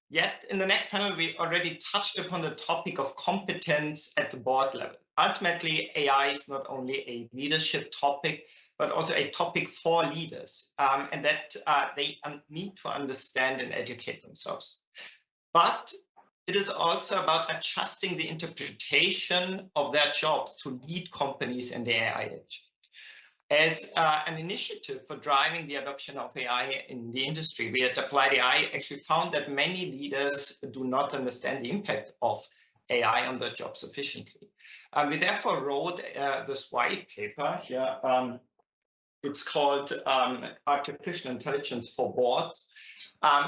Yet in the next panel, we already touched upon the topic of competence at the board level. Ultimately, AI is not only a leadership topic, but also a topic for leaders, and that they need to understand and educate themselves. But it is also about adjusting the interpretation of their jobs to lead companies in the AI age. As an initiative for driving the adoption of AI in the industry, we at Applied AI actually found that many leaders do not understand the impact of AI on their job sufficiently. We therefore wrote this white paper here. It's called Artificial Intelligence for Boards,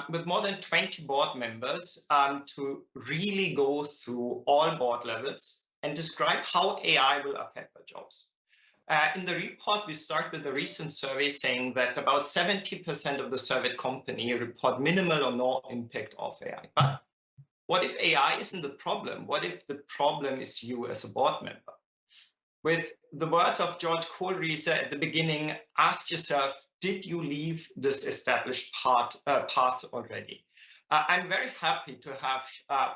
with more than 20 board members to really go through all board levels and describe how AI will affect their jobs. In the report, we start with a recent survey saying that about 70% of the surveyed company report minimal or no impact of AI. But what if AI isn't the problem? What if the problem is you as a board member? With the words of Georg Kohlrieser at the beginning, ask yourself, did you leave this established path already? I'm very happy to have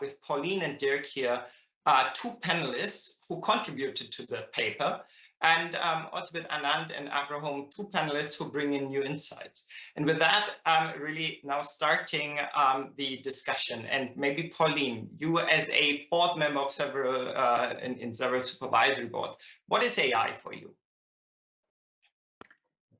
with Pauline and Dirk here, two panelists who contributed to the paper, and also with Anand and Abraham, two panelists who bring in new insights. And with that, I'm really now starting the discussion. And maybe Pauline, you as a board member of several in several supervisory boards, what is AI for you?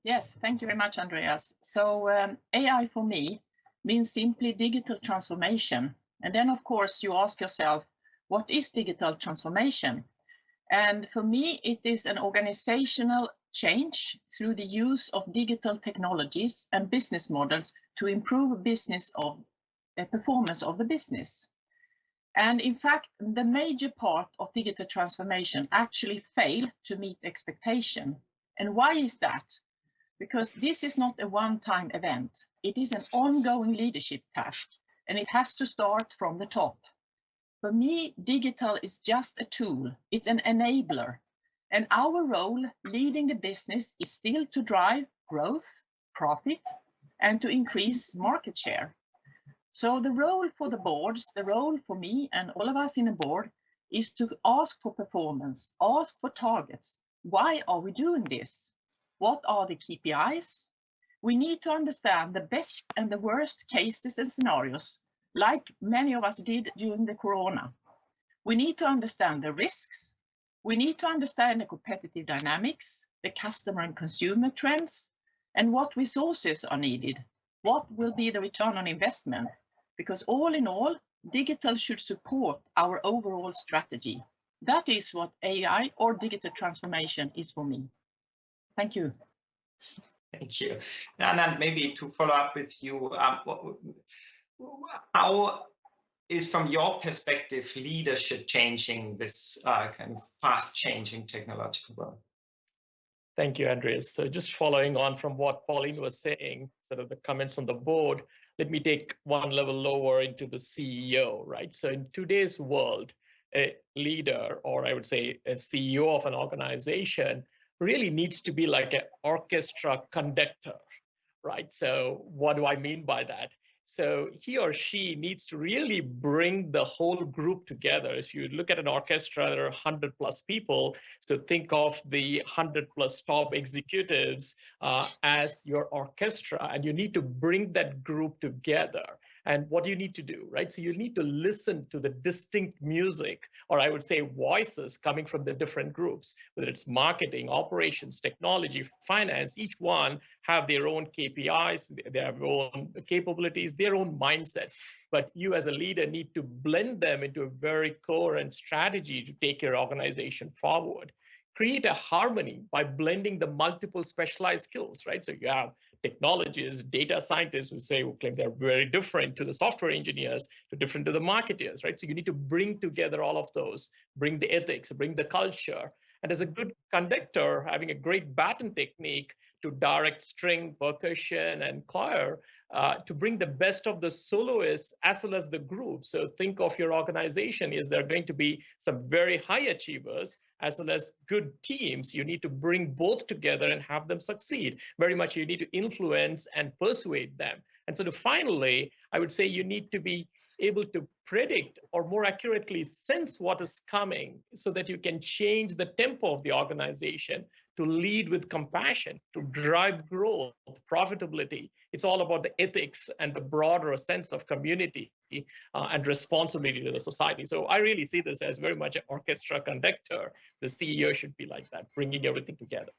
Yes, thank you very much, Andreas. So AI for me means simply digital transformation. And then, of course, you ask yourself, what is digital transformation? And for me, it is an organizational change through the use of digital technologies and business models to improve business of performance of the business. And in fact, the major part of digital transformation actually fail to meet expectation. And why is that? Because this is not a one-time event. It is an ongoing leadership task, and it has to start from the top. For me, digital is just a tool. It's an enabler. And our role leading the business is still to drive growth, profit, and to increase market share. So the role for the boards, the role for me and all of us in the board is to ask for performance, ask for targets. Why are we doing this? What are the KPIs? We need to understand the best and the worst cases and scenarios, like many of us did during the corona. We need to understand the risks. We need to understand the competitive dynamics, the customer and consumer trends, and what resources are needed. What will be the return on investment? Because all in all, digital should support our overall strategy. That is what AI or digital transformation is for me. Thank you. Thank you. And maybe to follow up with you, how is, from your perspective, leadership changing this kind of fast changing technological world? Thank you, Andreas. So just following on from what Pauline was saying, sort of the comments on the board, let me take one level lower into the CEO, right? So in today's world, a leader, or I would say a CEO of an organization, really needs to be like an orchestra conductor, right? So what do I mean by that? So he or she needs to really bring the whole group together. If you look at an orchestra, there are 100 plus people. So think of the 100 plus top executives as your orchestra, and you need to bring that group together. And what do you need to do, right? So you need to listen to the distinct music, or I would say voices coming from the different groups, whether it's marketing, operations, technology, finance. Each one have their own KPIs, their own capabilities, their own mindsets. But you as a leader need to blend them into a very coherent strategy to take your organization forward. Create a harmony by blending the multiple specialized skills, right? So you have technologists, data scientists who claim they're very different to the software engineers, to different to the marketers, right? So you need to bring together all of those, bring the ethics, bring the culture. And as a good conductor, having a great baton technique to direct string, percussion, and choir, to bring the best of the soloists as well as the group. So think of your organization is there going to be some very high achievers as well as good teams. You need to bring both together and have them succeed. Very much you need to influence and persuade them. And so finally, I would say you need to be able to predict or more accurately sense what is coming so that you can change the tempo of the organization to lead with compassion, to drive growth, profitability. It's all about the ethics and the broader sense of community and responsibility to the society. So I really see this as very much an orchestra conductor. The CEO should be like that, bringing everything together.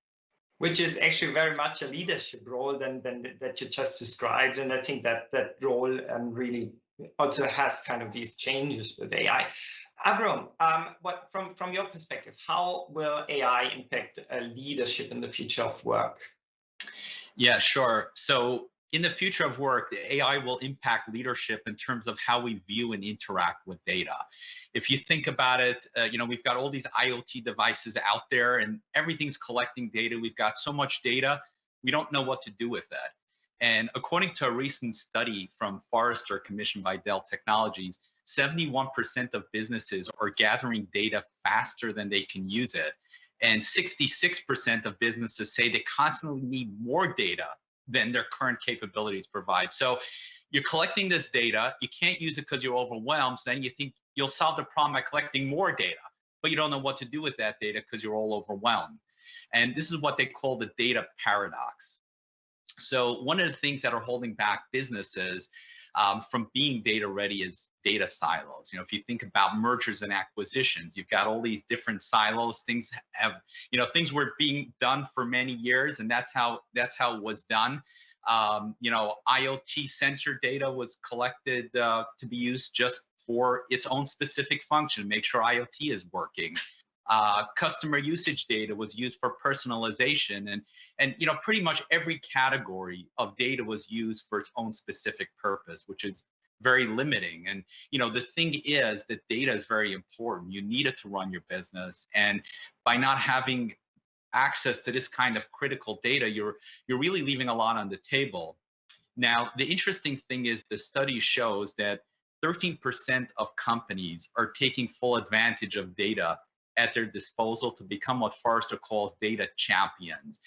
Which is actually very much a leadership role than that you just described. And I think that that role really also has kind of these changes with AI. Avram, what from your perspective, how will AI impact leadership in the future of work? Yeah, sure. So in the future of work, the AI will impact leadership in terms of how we view and interact with data. If you think about it, we've got all these IoT devices out there and everything's collecting data. We've got so much data, we don't know what to do with it. And according to a recent study from Forrester commissioned by Dell Technologies, 71% of businesses are gathering data faster than they can use it. And 66% of businesses say they constantly need more data than their current capabilities provide. So you're collecting this data, you can't use it because you're overwhelmed, so then you think you'll solve the problem by collecting more data, but you don't know what to do with that data because you're all overwhelmed. And this is what they call the data paradox. So one of the things that are holding back businesses from being data ready is data silos. If you think about mergers and acquisitions, you've got all these different silos. Things were being done for many years, and that's how it was done. IoT sensor data was collected to be used just for its own specific function, make sure IoT is working. Customer usage data was used for personalization, and pretty much every category of data was used for its own specific purpose, which is very limiting. And the thing is that data is very important. You need it to run your business, and by not having access to this kind of critical data, you're really leaving a lot on the table. Now, the interesting thing is the study shows that 13% of companies are taking full advantage of data at their disposal to become what Forrester calls data champions,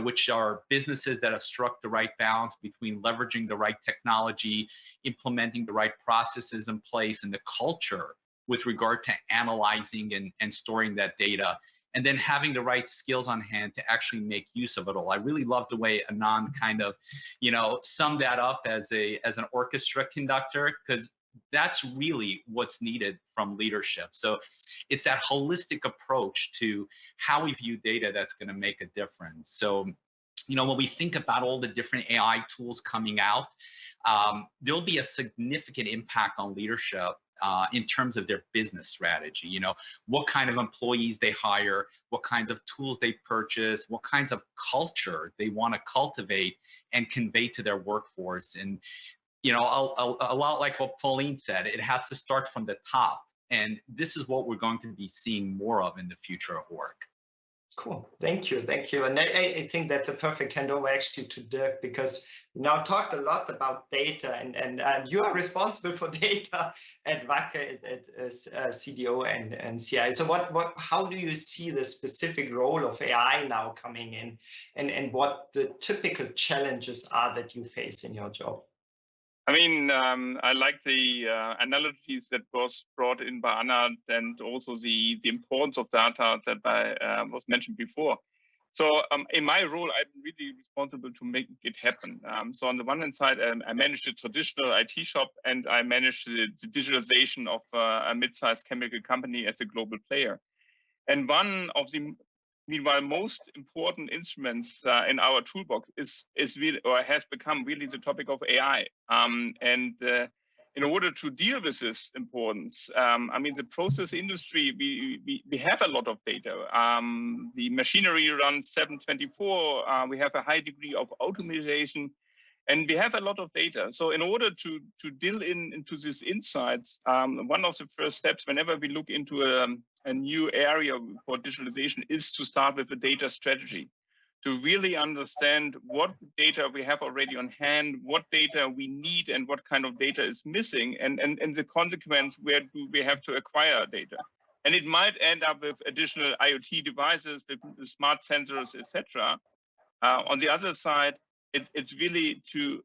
which are businesses that have struck the right balance between leveraging the right technology, implementing the right processes in place, and the culture with regard to analyzing and storing that data, and then having the right skills on hand to actually make use of it all. I really love the way Anand kind of, summed that up as an orchestra conductor, because that's really what's needed from leadership. So it's that holistic approach to how we view data that's going to make a difference. So, when we think about all the different AI tools coming out, there'll be a significant impact on leadership in terms of their business strategy. What kind of employees they hire, what kinds of tools they purchase, what kinds of culture they want to cultivate and convey to their workforce. And a lot like what Pauline said, it has to start from the top. And this is what we're going to be seeing more of in the future of work. Cool. Thank you. And I think that's a perfect handover actually to Dirk, because we now talked a lot about data, and you are responsible for data at Wacker as CDO and CI. So how do you see the specific role of AI now coming in, and what the typical challenges are that you face in your job? I mean, I like the analogies that was brought in by Anna, and also the importance of data that was mentioned before. So in my role, I'm really responsible to make it happen. So on the one hand side, I manage the traditional IT shop, and I manage the digitalization of a mid-sized chemical company as a global player. And one of the, meanwhile, most important instruments in our toolbox is really, or has become really, the topic of AI. In order to deal with this importance, I mean, the process industry, we have a lot of data. The machinery runs 7/24. We have a high degree of automation, and we have a lot of data. So in order to deal into these insights, one of the first steps whenever we look into a new area for digitalization is to start with a data strategy, to really understand what data we have already on hand, what data we need, and what kind of data is missing, and the consequence, where do we have to acquire data. And it might end up with additional IoT devices, with smart sensors, etc. On the other side, it's really to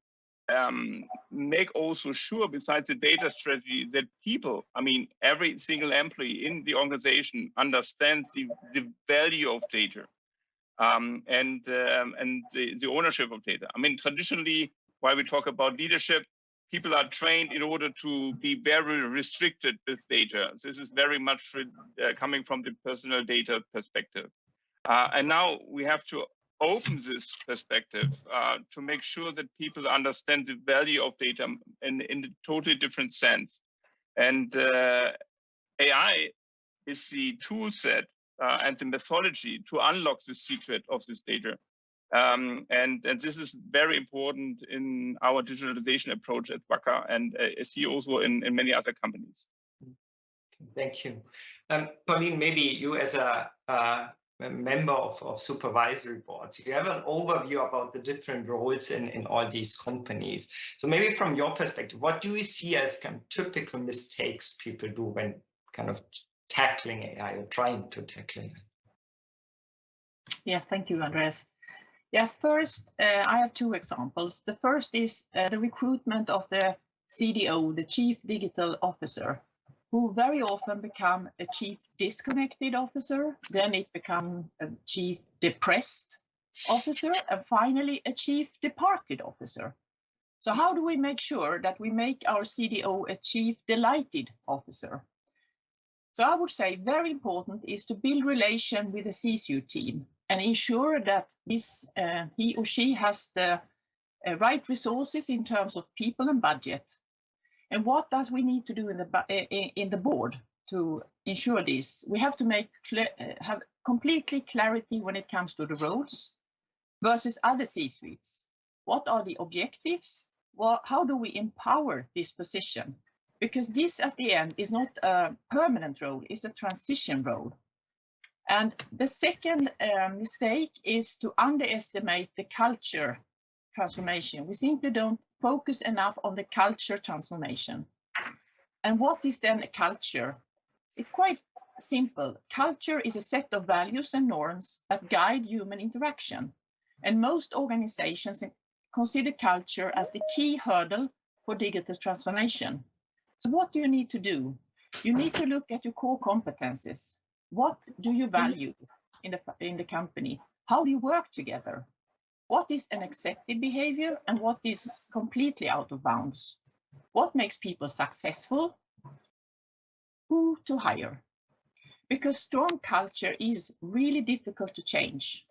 make also sure, besides the data strategy, that people, I mean, every single employee in the organization understands the value of data, and the ownership of data. I mean, traditionally, while we talk about leadership, people are trained in order to be very restricted with data. This is very much coming from the personal data perspective. And now we have to open this perspective to make sure that people understand the value of data in a totally different sense. And AI is the tool set and the methodology to unlock the secret of this data. And this is very important in our digitalization approach at Wacker, and I see also in many other companies. Thank you. Pauline, maybe you as a member of supervisory boards, you have an overview about the different roles in all these companies. So maybe from your perspective, what do you see as kind of typical mistakes people do when kind of tackling AI or trying to tackle it? Yeah, thank you, Andreas. Yeah, first, I have two examples. The first is the recruitment of the CDO, the Chief Digital Officer, who very often become a Chief Disconnected Officer, then it becomes a Chief Depressed Officer, and finally a Chief Departed Officer. So how do we make sure that we make our CDO a Chief Delighted Officer? So I would say very important is to build relation with the CSU team and ensure that he or she has the right resources in terms of people and budget. And what does we need to do in the board to ensure this? We have to have completely clarity when it comes to the roles versus other C-suites. What are the objectives? Well, how do we empower this position? Because this at the end is not a permanent role, it's a transition role. And the second mistake is to underestimate the culture transformation. We simply don't focus enough on the culture transformation. And what is then a culture? It's quite simple. Culture is a set of values and norms that guide human interaction. And most organizations consider culture as the key hurdle for digital transformation. So what do you need to do? You need to look at your core competencies. What do you value in the company? How do you work together? What is an accepted behavior and what is completely out of bounds? What makes people successful? Who to hire? Because strong culture is really difficult to change.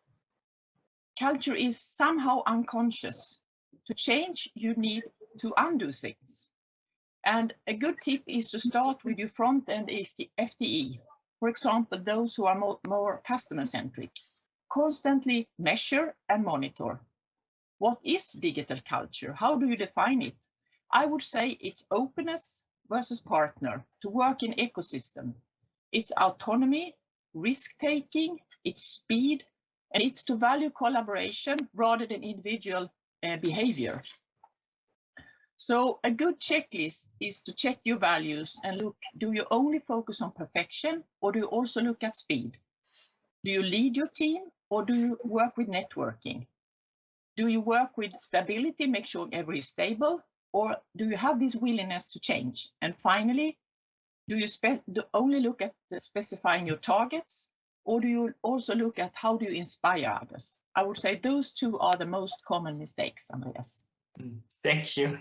Culture is somehow unconscious. To change, you need to undo things. And a good tip is to start with your front-end FTE. For example, those who are more customer-centric. Constantly measure and monitor. What is digital culture? How do you define it? I would say it's openness versus partner, to work in ecosystem. It's autonomy, risk-taking, it's speed, and it's to value collaboration rather than individual behavior. So a good checklist is to check your values and look, do you only focus on perfection or do you also look at speed? Do you lead your team or do you work with networking? Do you work with stability, make sure everyone is stable? Or do you have this willingness to change? And finally, do you only look at specifying your targets, or do you also look at how do you inspire others? I would say those two are the most common mistakes, Andreas. Thank you.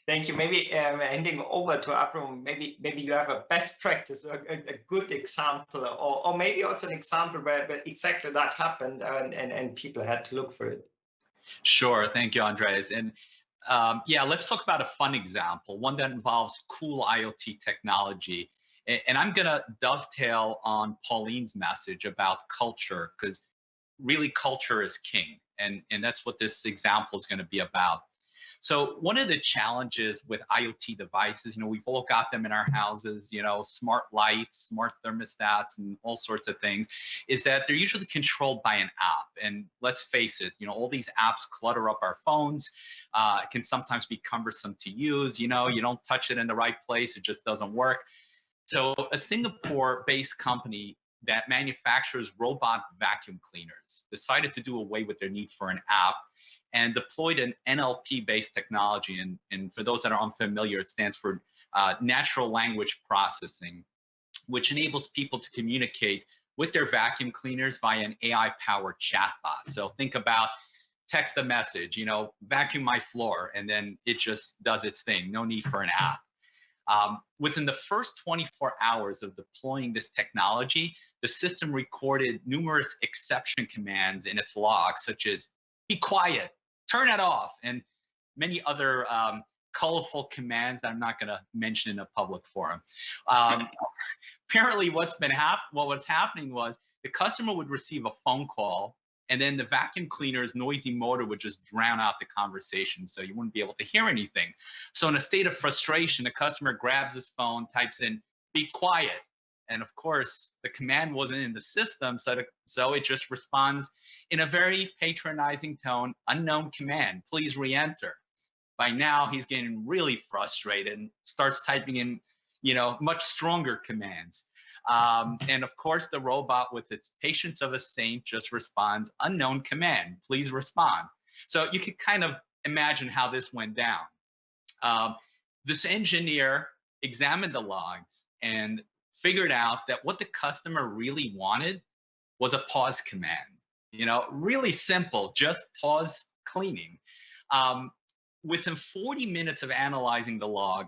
Thank you. Maybe handing over to Abram, maybe you have a best practice, a good example, or maybe also an example where exactly that happened and people had to look for it. Sure. Thank you, Andreas. And yeah, let's talk about a fun example, one that involves cool IoT technology. And I'm going to dovetail on Pauline's message about culture, because really culture is king. And that's what this example is going to be about. So one of the challenges with IoT devices, we've all got them in our houses, smart lights, smart thermostats, and all sorts of things, is that they're usually controlled by an app. And let's face it, all these apps clutter up our phones. It can sometimes be cumbersome to use. You don't touch it in the right place, it just doesn't work. So a Singapore-based company that manufactures robot vacuum cleaners decided to do away with their need for an app and deployed an NLP-based technology. And for those that are unfamiliar, it stands for natural language processing, which enables people to communicate with their vacuum cleaners via an AI-powered chatbot. So think about text a message, vacuum my floor, and then it just does its thing. No need for an app. Within the first 24 hours of deploying this technology, the system recorded numerous exception commands in its logs, such as be quiet, turn it off, and many other colorful commands that I'm not going to mention in a public forum. Apparently, what was happening was the customer would receive a phone call, and then the vacuum cleaner's noisy motor would just drown out the conversation, so you wouldn't be able to hear anything. So in a state of frustration, the customer grabs his phone, types in, be quiet. And of course, the command wasn't in the system, so it just responds in a very patronizing tone, unknown command, please re-enter. By now, he's getting really frustrated and starts typing in, much stronger commands. And of course, the robot, with its patience of a saint, just responds, unknown command, please respond. So you can kind of imagine how this went down. This engineer examined the logs and figured out that what the customer really wanted was a pause command. Really simple, just pause cleaning. Within 40 minutes of analyzing the log,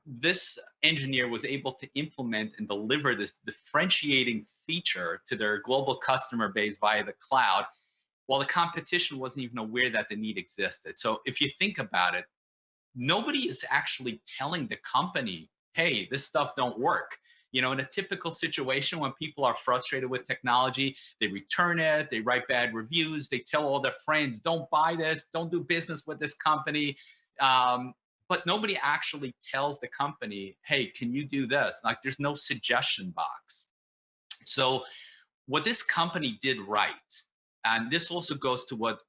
this engineer was able to implement and deliver this differentiating feature to their global customer base via the cloud, while the competition wasn't even aware that the need existed. So if you think about it, nobody is actually telling the company, hey, this stuff don't work. In a typical situation when people are frustrated with technology, they return it, they write bad reviews, they tell all their friends, don't buy this, don't do business with this company. But nobody actually tells the company, hey, can you do this? Like, there's no suggestion box. So what this company did right, and this also goes to what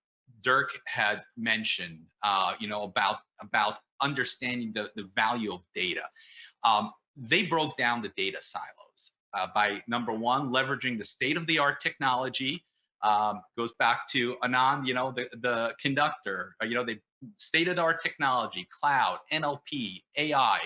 Dirk had mentioned, about understanding the value of data. They broke down the data silos by, number one, leveraging the state-of-the-art technology. Goes back to Anand, the conductor, they state-of-the-art technology, cloud, NLP, AI,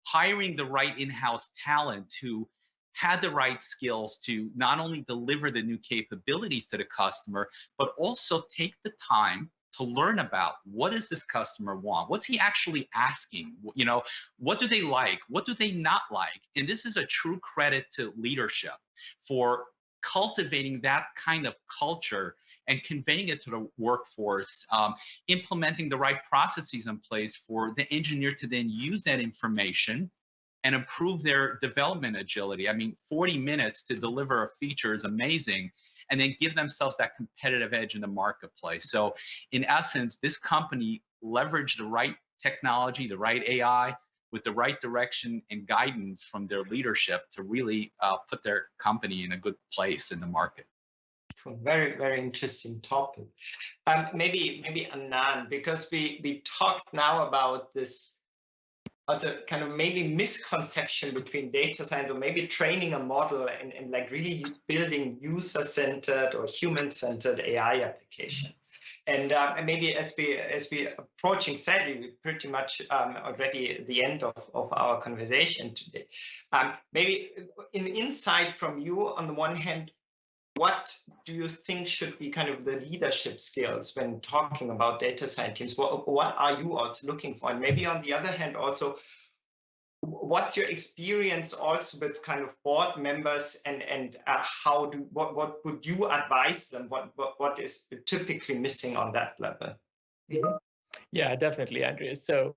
hiring the right in-house talent who had the right skills to not only deliver the new capabilities to the customer, but also take the time to learn about what does this customer want? What's he actually asking? What do they like? What do they not like? And this is a true credit to leadership for cultivating that kind of culture and conveying it to the workforce, implementing the right processes in place for the engineer to then use that information and improve their development agility. 40 minutes to deliver a feature is amazing, and then give themselves that competitive edge in the marketplace. So in essence, this company leveraged the right technology, the right AI, with the right direction and guidance from their leadership to really put their company in a good place in the market. Very, very interesting topic. Maybe Anand, because we talked now about this also kind of maybe misconception between data science or maybe training a model and like really building user-centered or human-centered AI applications. And maybe as we approaching, sadly, we're pretty much already at the end of our conversation today. Maybe an insight from you on the one hand, what do you think should be kind of the leadership skills when talking about data science teams? What are you also looking for? And maybe on the other hand, also, what's your experience also with kind of board members and what would you advise them? What is typically missing on that level? Mm-hmm. Yeah, definitely, Andreas. So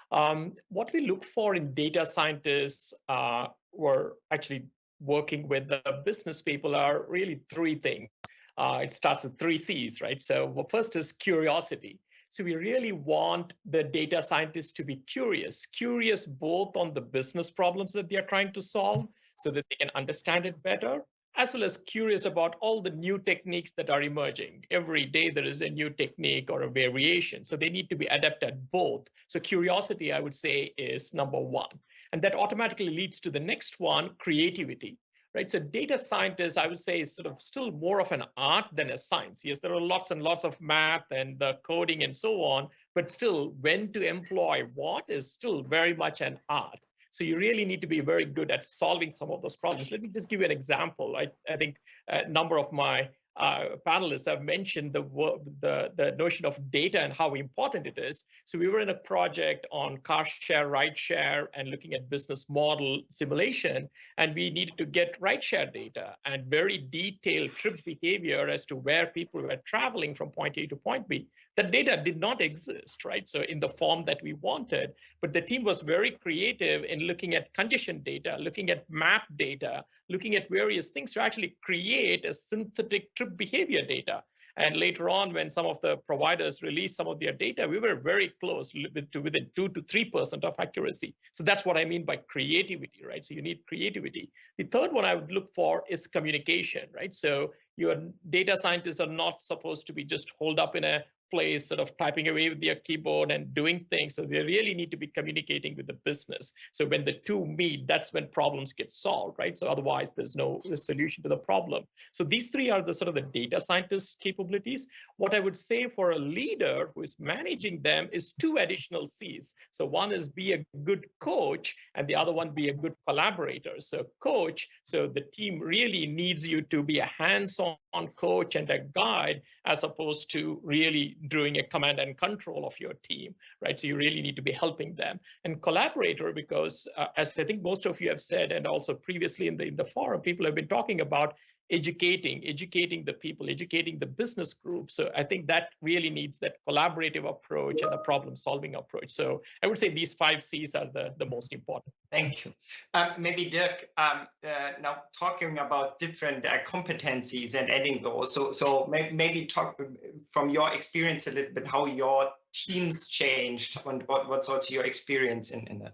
what we look for in data scientists we're actually working with the business people are really three things. It starts with 3 C's, right? So first is curiosity. So we really want the data scientists to be curious both on the business problems that they are trying to solve so that they can understand it better, as well as curious about all the new techniques that are emerging. Every day there is a new technique or a variation. So they need to be adept at both. So curiosity, I would say, is number one. And that automatically leads to the next one, creativity. Right, so data scientists, I would say, is sort of still more of an art than a science. Yes, there are lots and lots of math and the coding and so on, but still, when to employ what is still very much an art. So you really need to be very good at solving some of those problems. Let me just give you an example. I think a number of my panelists have mentioned the notion of data and how important it is. So we were in a project on car share, ride share, and looking at business model simulation, and we needed to get ride share data and very detailed trip behavior as to where people were traveling from point A to point B. That data did not exist, right? So in the form that we wanted, but the team was very creative in looking at congestion data, looking at map data, looking at various things to actually create a synthetic trip behavior data. And later on, when some of the providers released some of their data, we were very close to within 2 to 3% of accuracy. So that's what I mean by creativity, right? So you need creativity. The third one I would look for is communication, right? So your data scientists are not supposed to be just holed up in a place, sort of typing away with their keyboard and doing things. So they really need to be communicating with the business. So when the two meet, that's when problems get solved, right? So otherwise, there's no solution to the problem. So these three are the sort of the data scientist capabilities. What I would say for a leader who is managing them is 2 additional C's. So one is be a good coach, and the other one be a good collaborator. So coach, so the team really needs you to be a hands-on coach and a guide, as opposed to really doing a command and control of your team, right? So you really need to be helping them. And collaborator, because as I think most of you have said, and also previously in the forum, people have been talking about educating the people, educating the business group. So I think that really needs that collaborative approach and a problem-solving approach. So I would say these 5 C's are the most important. Thank you. Maybe Dirk, now talking about different competencies and adding those. So maybe talk from your experience a little bit how your teams changed and what's also your experience in that.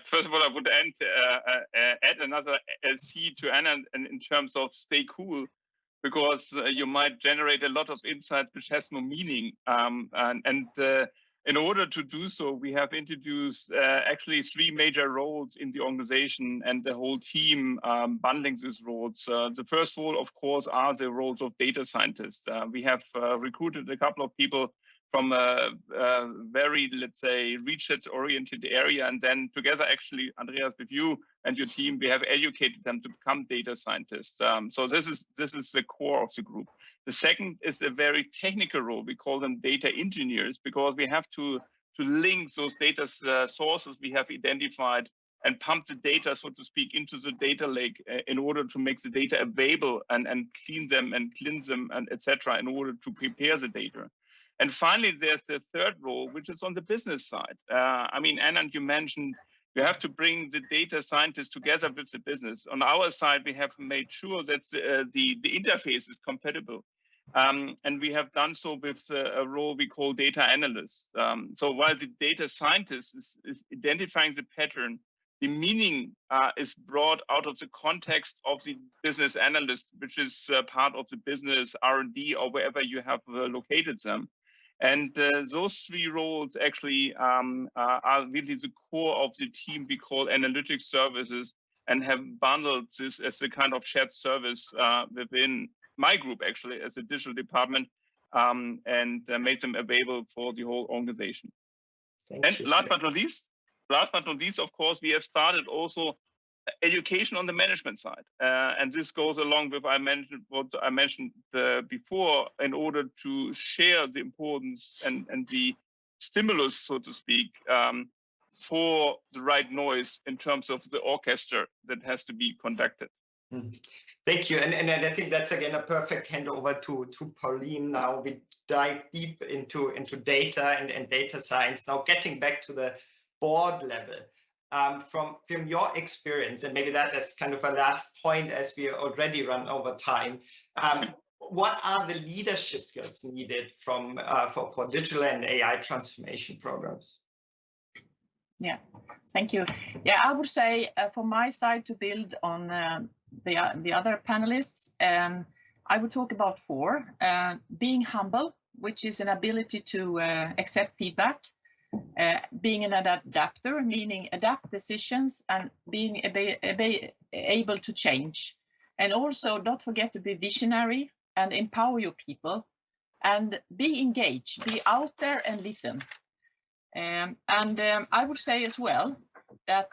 First of all, I would add another C to Anna in terms of stay cool, because you might generate a lot of insights which has no meaning. In order to do so, we have introduced actually 3 major roles in the organization and the whole team bundling these roles. The first role, of course, are the roles of data scientists. We have recruited a couple of people from a very, let's say, research-oriented area. And then together, actually, Andreas, with you and your team, we have educated them to become data scientists. So this is the core of the group. The second is a very technical role. We call them data engineers, because we have to link those data sources we have identified and pump the data, so to speak, into the data lake in order to make the data available and clean them and cleanse them and etc. in order to prepare the data. And finally, there's the third role, which is on the business side. I mean, Anna, you mentioned you have to bring the data scientists together with the business. On our side, we have made sure that the interface is compatible. And we have done so with a role we call data analyst. So while the data scientist is identifying the pattern, the meaning is brought out of the context of the business analyst, which is part of the business R&D or wherever you have located them. And those three roles actually are really the core of the team we call analytics services, and have bundled this as a kind of shared service within my group, actually, as a digital department, and made them available for the whole organization. Last but not least, of course, we have started also education on the management side, and this goes along with what I mentioned before, in order to share the importance and the stimulus, so to speak, for the right noise in terms of the orchestra that has to be conducted. Thank you, and I think that's again a perfect handover to Pauline. Now we dive deep into data and data science. Now getting back to the board level. From your experience, and maybe that is kind of a last point as we already run over time, what are the leadership skills needed for digital and AI transformation programs? Yeah, thank you. Yeah, I would say from my side, to build on the other panelists, I would talk about four. Being humble, which is an ability to accept feedback. Being an adapter, meaning adapt decisions and being able to change. And also don't forget to be visionary and empower your people, and be engaged, be out there and listen. I would say as well that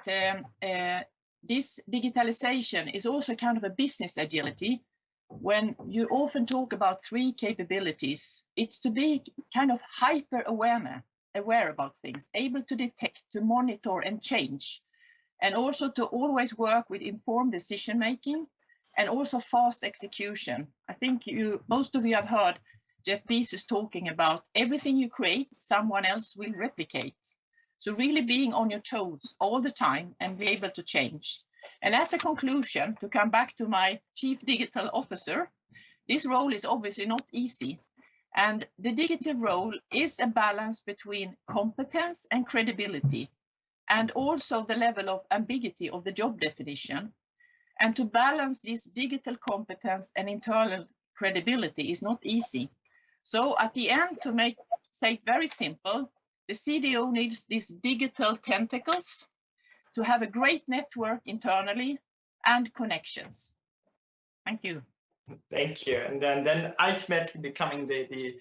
this digitalization is also kind of a business agility. When you often talk about three capabilities, it's to be kind of hyper aware about things, able to detect, to monitor and change, and also to always work with informed decision making and also fast execution. I think most of you have heard Jeff Bezos talking about everything you create, someone else will replicate. So really being on your toes all the time and be able to change. And as a conclusion, to come back to my Chief Digital Officer, this role is obviously not easy. And the digital role is a balance between competence and credibility, and also the level of ambiguity of the job definition. And to balance this digital competence and internal credibility is not easy. So at the end, to say it very simple, the CDO needs these digital tentacles to have a great network internally and connections. Thank you. Thank you. And then ultimately becoming the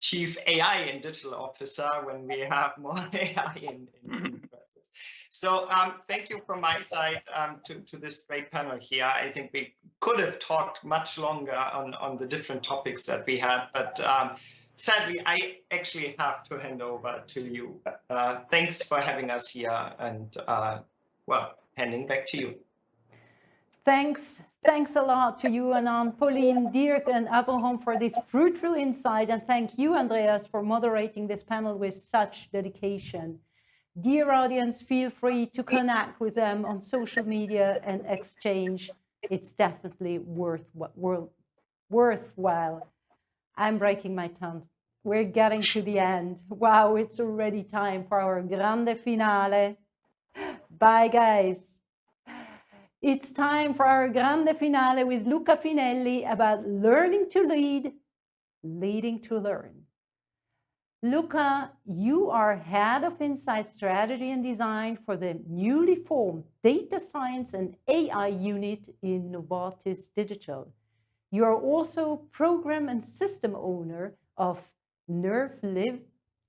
Chief AI and Digital Officer when we have more AI in practice. So thank you from my side to this great panel here. I think we could have talked much longer on the different topics that we had, but sadly, I actually have to hand over to you. Thanks for having us here, and well, handing back to you. Thanks a lot to you, Anand, Pauline, Dirk, and Avraham for this fruitful insight. And thank you, Andreas, for moderating this panel with such dedication. Dear audience, feel free to connect with them on social media and exchange. It's definitely worthwhile. I'm breaking my tongue. We're getting to the end. Wow, it's already time for our grande finale. Bye, guys. It's time for our grande finale with Luca Finelli about learning to lead, leading to learn. Luca, you are head of Insight Strategy and Design for the newly formed Data Science and AI unit in Novartis Digital. You are also program and system owner of NerveLive,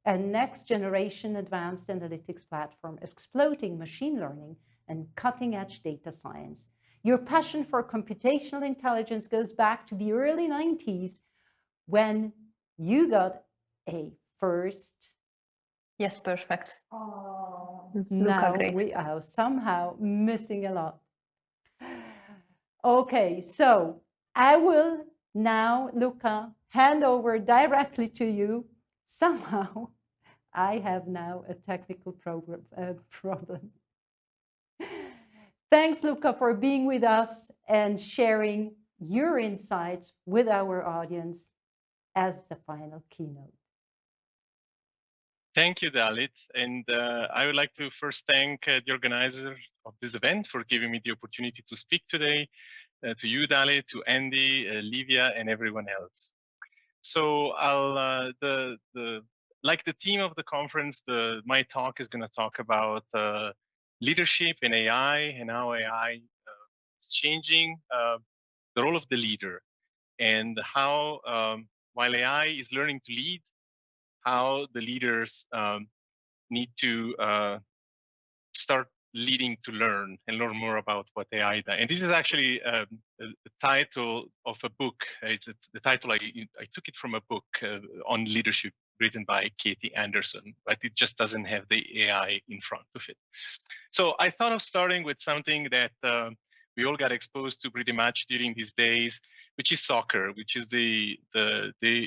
a next generation advanced analytics platform exploiting machine learning and cutting-edge data science. Your passion for computational intelligence goes back to the early 90s when you got a first. Yes, perfect. Now great. we are somehow missing a lot. Okay, so I will now, Luca, hand over directly to you. Somehow I have now a technical problem. Thanks, Luca, for being with us and sharing your insights with our audience as the final keynote. Thank you, Dalit. And I would like to first thank the organizer of this event for giving me the opportunity to speak today, to you, Dalit, to Andy, Livia, and everyone else. So I'll like the theme of the conference, my talk is going to talk about leadership in AI and how AI is changing the role of the leader, and how while AI is learning to lead, how the leaders need to start leading to learn and learn more about what AI does. And this is actually the title of a book. The title, I took it from a book on leadership written by Katie Anderson, but it just doesn't have the AI in front of it. So I thought of starting with something that we all got exposed to pretty much during these days, which is soccer, which is the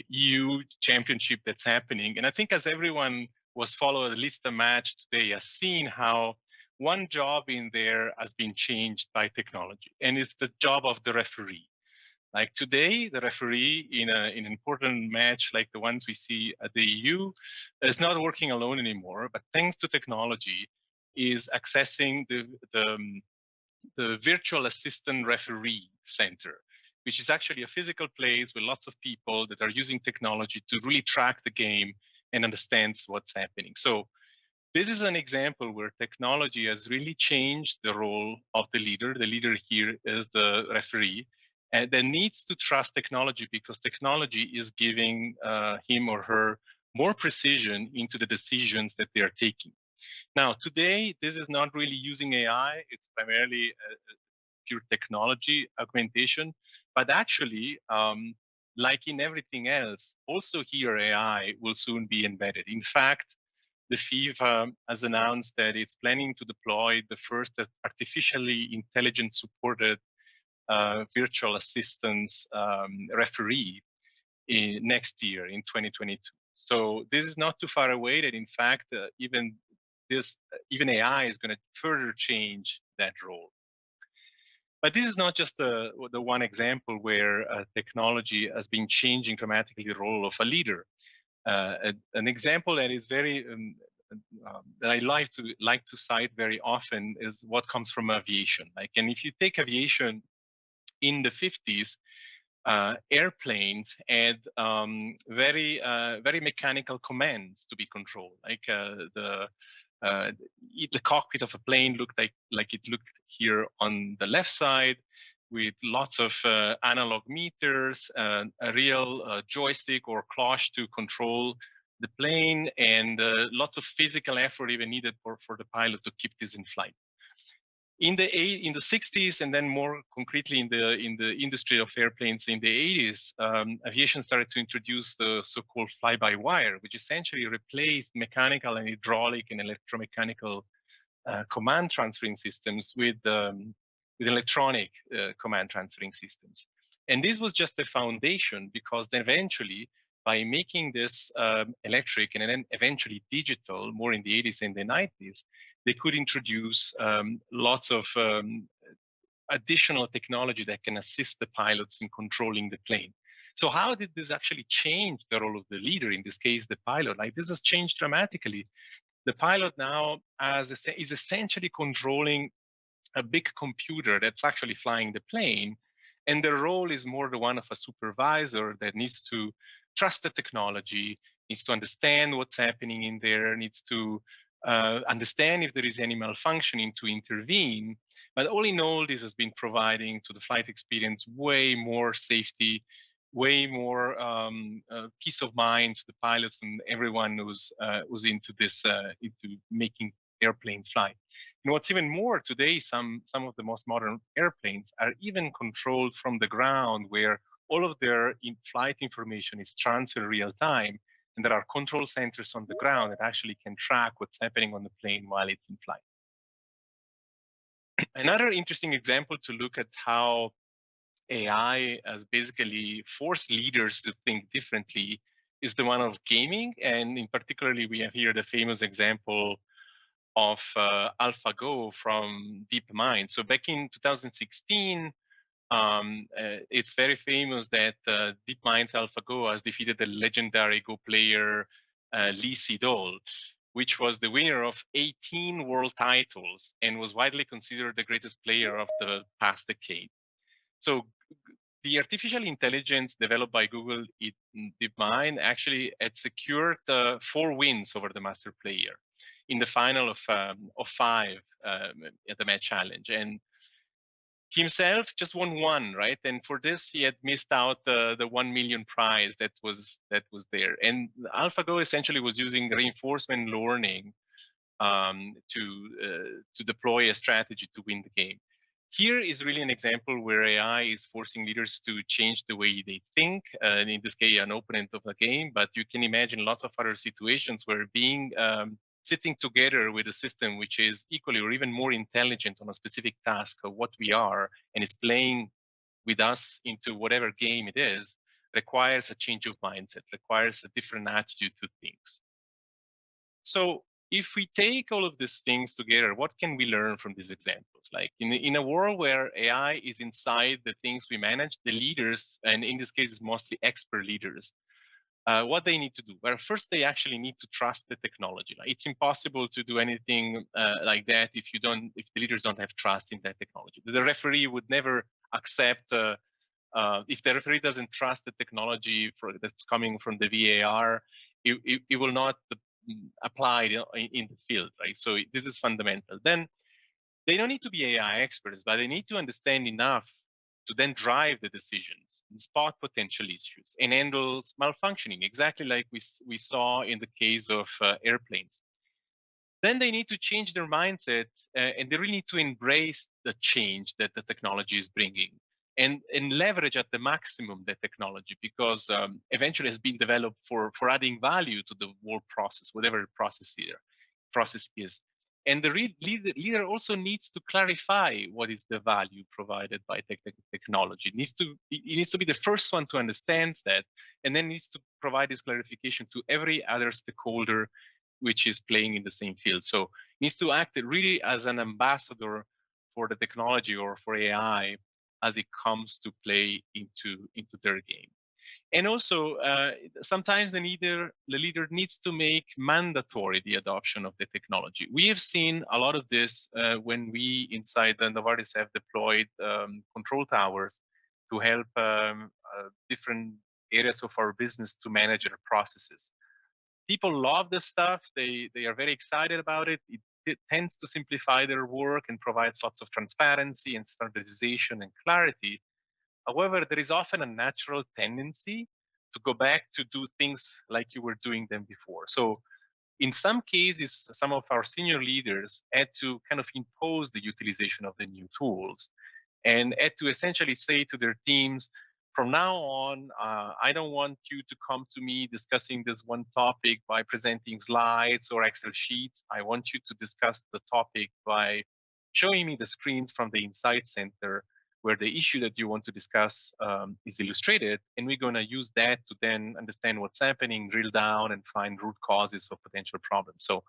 EU championship that's happening. And I think as everyone was following at least the match today, has seen how one job in there has been changed by technology, and it's the job of the referee. Like today, the referee in an important match like the ones we see at the EU is not working alone anymore, but thanks to technology, is accessing the virtual assistant referee center, which is actually a physical place with lots of people that are using technology to really track the game and understands what's happening. So this is an example where technology has really changed the role of the leader. The leader here is the referee, and that needs to trust technology because technology is giving him or her more precision into the decisions that they are taking. Now, today, this is not really using AI. It's primarily pure technology augmentation, but actually, like in everything else, also here AI will soon be embedded. In fact, the FIFA has announced that it's planning to deploy the first artificially intelligent supported virtual assistance referee next year in 2022. So this is not too far away that in fact, even AI is going to further change that role. But this is not just the one example where technology has been changing dramatically the role of a leader. An example that is very that I like to cite very often is what comes from aviation. Like, and if you take aviation in the 50s, airplanes had very mechanical commands to be controlled. Like the cockpit of a plane looked like it looked here on the left side, with lots of analog meters, a real joystick or cloche to control the plane, and lots of physical effort even needed for the pilot to keep this in flight. In the 60s, and then more concretely in the industry of airplanes in the 80s, aviation started to introduce the so-called fly-by-wire, which essentially replaced mechanical and hydraulic and electromechanical command transferring systems with electronic command transferring systems. And this was just the foundation, because then eventually, by making this electric and then eventually digital, more in the 80s and the 90s, they could introduce lots of additional technology that can assist the pilots in controlling the plane. So how did this actually change the role of the leader, in this case, the pilot? Like, this has changed dramatically. The pilot now is essentially controlling a big computer that's actually flying the plane, and the role is more the one of a supervisor that needs to trust the technology, needs to understand what's happening in there, needs to understand if there is any malfunctioning to intervene. But all in all, this has been providing to the flight experience way more safety, way more peace of mind to the pilots and everyone who's into this, into making airplane fly. And what's even more, today, some of the most modern airplanes are even controlled from the ground, where all of their in-flight information is transferred real time, and there are control centers on the ground that actually can track what's happening on the plane while it's in flight. Another interesting example to look at how AI has basically forced leaders to think differently is the one of gaming. And in particularly, we have here the famous example of AlphaGo from DeepMind. So back in 2016, it's very famous that DeepMind's AlphaGo has defeated the legendary Go player Lee Sedol, which was the winner of 18 world titles and was widely considered the greatest player of the past decade. So the artificial intelligence developed by Google DeepMind actually had secured 4 wins over the master player in the final of 5 at the match challenge, and himself just won 1, right? And for this, he had missed out the 1 million prize that was there. And AlphaGo essentially was using reinforcement learning to deploy a strategy to win the game. Here is really an example where AI is forcing leaders to change the way they think. And in this case, an opponent of the game, but you can imagine lots of other situations where being sitting together with a system which is equally or even more intelligent on a specific task of what we are and is playing with us into whatever game it is, requires a change of mindset, requires a different attitude to things. So if we take all of these things together, what can we learn from these examples? Like in a world where AI is inside the things we manage, the leaders, and in this case, it's mostly expert leaders, what they need to do? Well, first, they actually need to trust the technology. Like, it's impossible to do anything like that if the leaders don't have trust in that technology. The referee would never accept if the referee doesn't trust the technology that's coming from the VAR, it will not apply in the field, right? So this is fundamental. Then they don't need to be AI experts, but they need to understand enough to then drive the decisions and spot potential issues and handle malfunctioning, exactly like we saw in the case of airplanes. Then they need to change their mindset and they really need to embrace the change that the technology is bringing and leverage at the maximum the technology, because eventually it's been developed for adding value to the whole process, whatever process is. And the leader also needs to clarify what is the value provided by technology. It needs to be the first one to understand that, and then needs to provide this clarification to every other stakeholder which is playing in the same field. So needs to act really as an ambassador for the technology or for AI as it comes to play into their game. And also, sometimes the leader needs to make mandatory the adoption of the technology. We have seen a lot of this when we inside the Novartis have deployed control towers to help different areas of our business to manage their processes. People love this stuff. They are very excited about it. It tends to simplify their work and provides lots of transparency and standardization and clarity. However, there is often a natural tendency to go back to do things like you were doing them before. So in some cases, some of our senior leaders had to kind of impose the utilization of the new tools and had to essentially say to their teams, from now on, I don't want you to come to me discussing this one topic by presenting slides or Excel sheets. I want you to discuss the topic by showing me the screens from the Insight Center where the issue that you want to discuss is illustrated, and we're going to use that to then understand what's happening, drill down, and find root causes of potential problems. So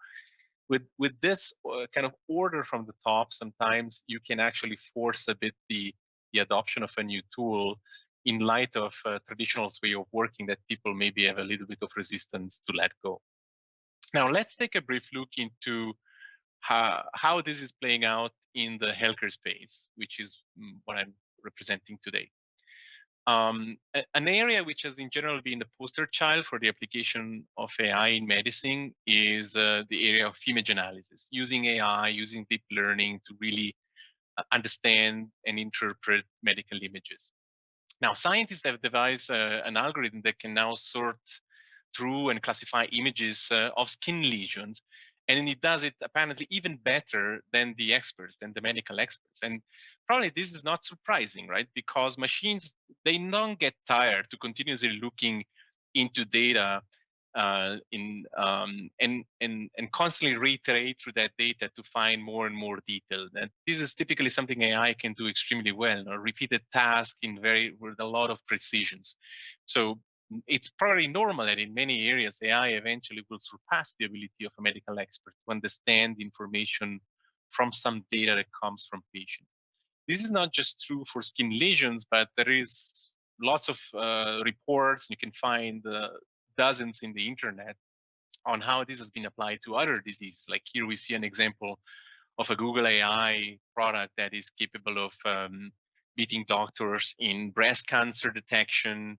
with this kind of order from the top, sometimes you can actually force a bit the adoption of a new tool in light of a traditional way of working that people maybe have a little bit of resistance to let go. Now, let's take a brief look into how this is playing out in the healthcare space, which is what I'm representing today. An area which has in general been the poster child for the application of AI in medicine is the area of image analysis, using AI, using deep learning to really understand and interpret medical images. Now, scientists have devised an algorithm that can now sort through and classify images of skin lesions, and it does it apparently even better than the experts, than the medical experts. And probably this is not surprising, right? Because machines, they don't get tired to continuously looking into data and constantly reiterate through that data to find more and more detail. And this is typically something AI can do extremely well, a repeated task with a lot of precisions. So it's probably normal that in many areas AI eventually will surpass the ability of a medical expert to understand information from some data that comes from patients. This is not just true for skin lesions, but there is lots of reports. You can find dozens in the internet on how this has been applied to other diseases. Like here we see an example of a Google AI product that is capable of beating doctors in breast cancer detection,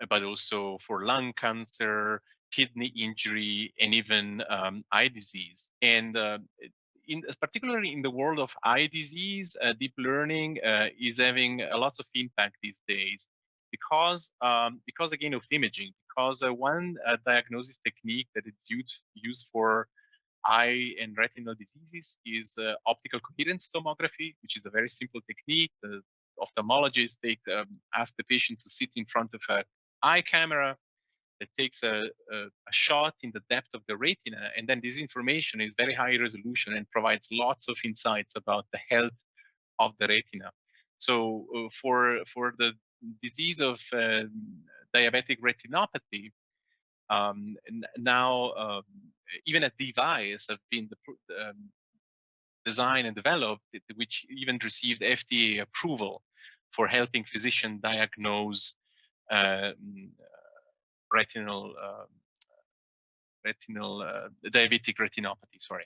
but also for lung cancer, kidney injury, and even eye disease. And particularly in the world of eye disease, deep learning is having lots of impact these days because again of imaging. Because one diagnosis technique that is used for eye and retinal diseases is optical coherence tomography, which is a very simple technique. The ophthalmologist ask the patient to sit in front of an eye camera that takes a shot in the depth of the retina, and then this information is very high resolution and provides lots of insights about the health of the retina. So for the disease of diabetic retinopathy, now even a device have been designed and developed, which even received FDA approval for helping physicians diagnose diabetic retinopathy. Sorry.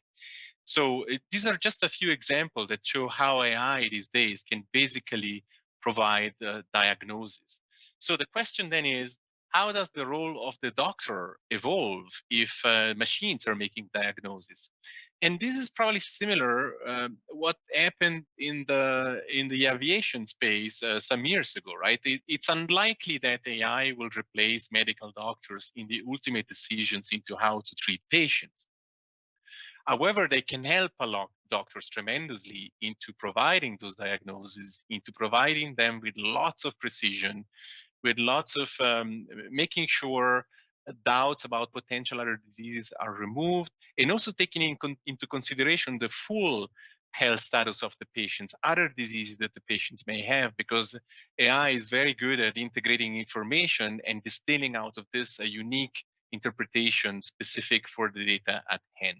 So these are just a few examples that show how AI these days can basically provide diagnosis. So the question then is, how does the role of the doctor evolve if machines are making diagnosis? And this is probably similar what happened in the aviation space some years ago, right? It's unlikely that AI will replace medical doctors in the ultimate decisions into how to treat patients. However, they can help a lot doctors tremendously into providing those diagnoses, into providing them with lots of precision, with lots of making sure doubts about potential other diseases are removed, and also taking into consideration the full health status of the patients, other diseases that the patients may have, because AI is very good at integrating information and distilling out of this a unique interpretation specific for the data at hand.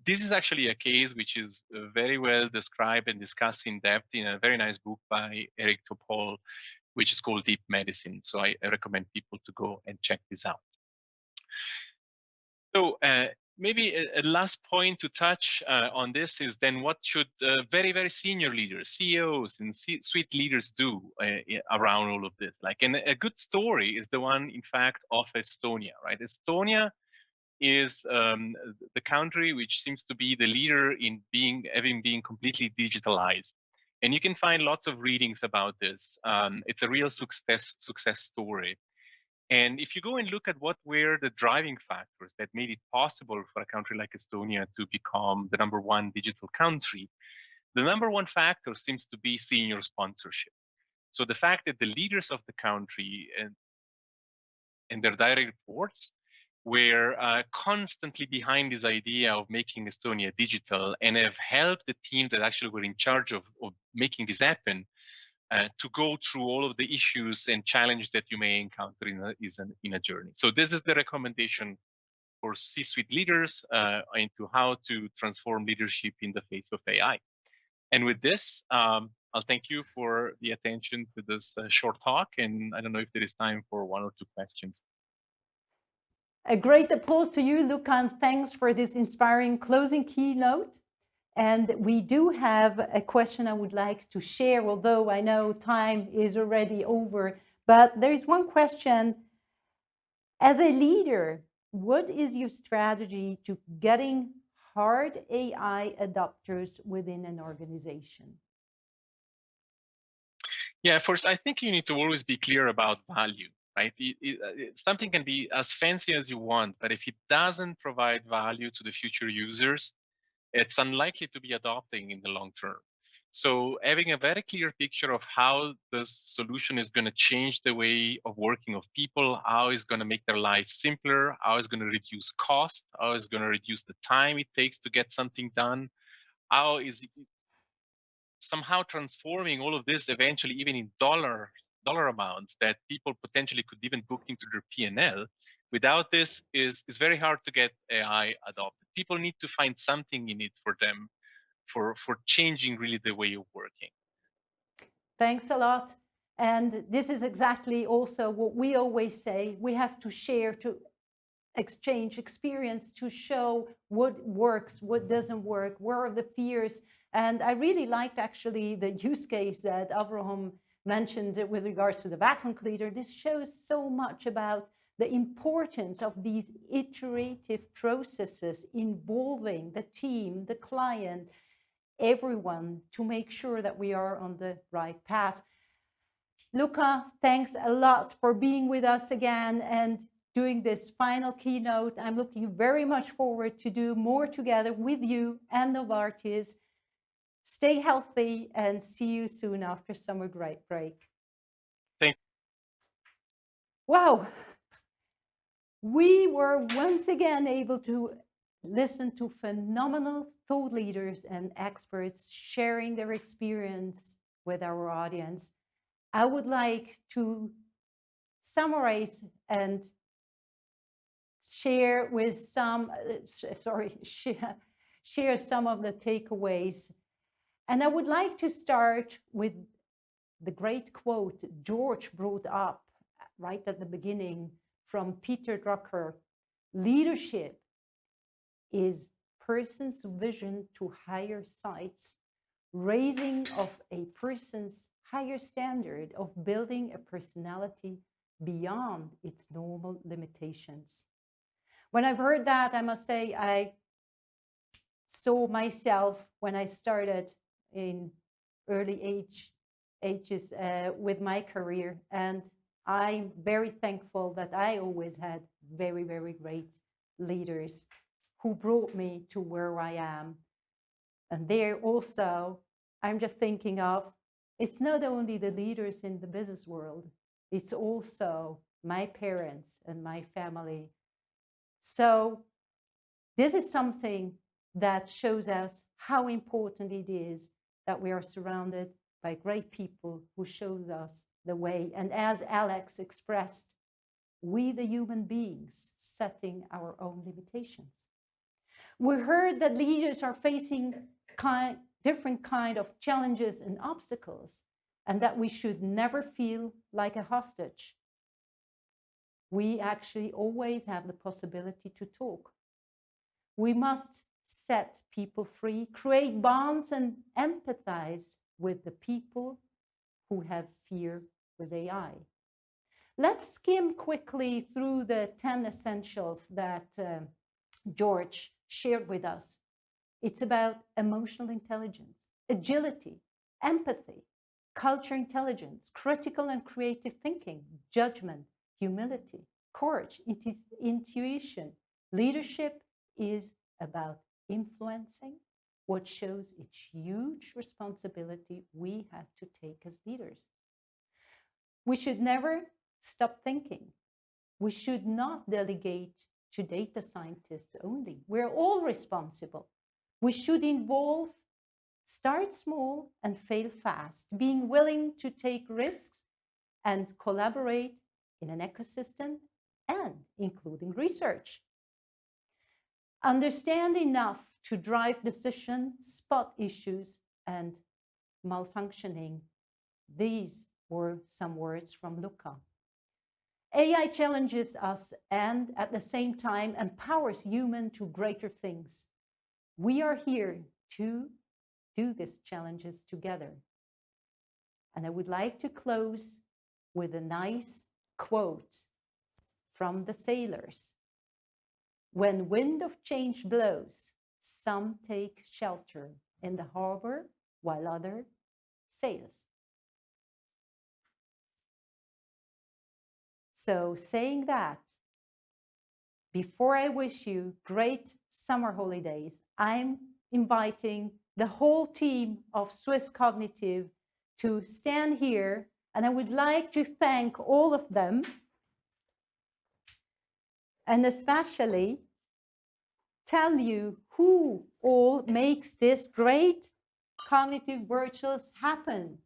This is actually a case which is very well described and discussed in depth in a very nice book by Eric Topol, which is called Deep Medicine. So I recommend people to go and check this out. So maybe a last point to touch on this is then what should very, very senior leaders, CEOs and C-suite leaders do around all of this? And a good story is the one, in fact, of Estonia, right? Estonia is the country which seems to be the leader in having been completely digitalized. And you can find lots of readings about this. It's a real success story. And if you go and look at what were the driving factors that made it possible for a country like Estonia to become the #1 digital country, the #1 factor seems to be senior sponsorship. So the fact that the leaders of the country and their direct reports were constantly behind this idea of making Estonia digital and have helped the teams that actually were in charge of making this happen to go through all of the issues and challenges that you may encounter in a journey. So this is the recommendation for C-suite leaders into how to transform leadership in the face of AI. And with this, I'll thank you for the attention to this short talk. And I don't know if there is time for 1 or 2 questions. A great applause to you, Luca, and thanks for this inspiring closing keynote. And we do have a question I would like to share, although I know time is already over. But there is one question. As a leader, what is your strategy to getting hard AI adopters within an organization? Yeah, first, I think you need to always be clear about value, right? Something can be as fancy as you want, but if it doesn't provide value to the future users, it's unlikely to be adopting in the long term. So having a very clear picture of how the solution is going to change the way of working of people, how it's going to make their life simpler, how it's going to reduce cost, how it's going to reduce the time it takes to get something done, how is it somehow transforming all of this eventually even in dollar amounts that people potentially could even book into their P&L. Without this is very hard to get AI adopted. People need to find something in it for them for changing really the way of working. Thanks a lot. And this is exactly also what we always say. We have to share, to exchange experience, to show what works, what doesn't work, where are the fears, And I really liked actually the use case that Avraham mentioned with regards to the vacuum cleaner. This shows so much about the importance of these iterative processes involving the team, the client, everyone, to make sure that we are on the right path. Luca, thanks a lot for being with us again and doing this final keynote. I'm looking very much forward to do more together with you and Novartis. Stay healthy and see you soon after summer break. Thank you. Wow. We were once again able to listen to phenomenal thought leaders and experts sharing their experience with our audience. I would like to summarize and share with some, share some of the takeaways. And I would like to start with the great quote Georg brought up right at the beginning from Peter Drucker. Leadership is person's vision to higher sights, raising of a person's higher standard of building a personality beyond its normal limitations. When I've heard that, I must say I saw myself when I started in early ages with my career, and I'm very thankful that I always had very, very great leaders who brought me to where I am. And there also, I'm just thinking of, it's not only the leaders in the business world, it's also my parents and my family. So this is something that shows us how important it is that we are surrounded by great people who show us the way. And as Alex expressed, we the human beings setting our own limitations. We heard that leaders are facing different kind of challenges and obstacles, and that we should never feel like a hostage. We actually always have the possibility to talk. We must set people free, create bonds, and empathize with the people who have fear with AI. Let's skim quickly through the 10 essentials that Georg shared with us. It's about emotional intelligence, agility, empathy, culture intelligence, critical and creative thinking, judgment, humility, courage, intuition. Leadership is about influencing, what shows its huge responsibility we have to take as leaders. We should never stop thinking. We should not delegate to data scientists only. We're all responsible. We should involve, start small and fail fast, being willing to take risks and collaborate in an ecosystem and including research. Understand enough to drive decisions, spot issues, and malfunctioning. These were some words from Luca. AI challenges us and at the same time empowers humans to greater things. We are here to do these challenges together. And I would like to close with a nice quote from the sailors. When wind of change blows, some take shelter in the harbor while others sail. So saying that, before I wish you great summer holidays, I'm inviting the whole team of SwissCognitive to stand here, and I would like to thank all of them, and especially tell you who all makes this great CognitiveVirtuals happen.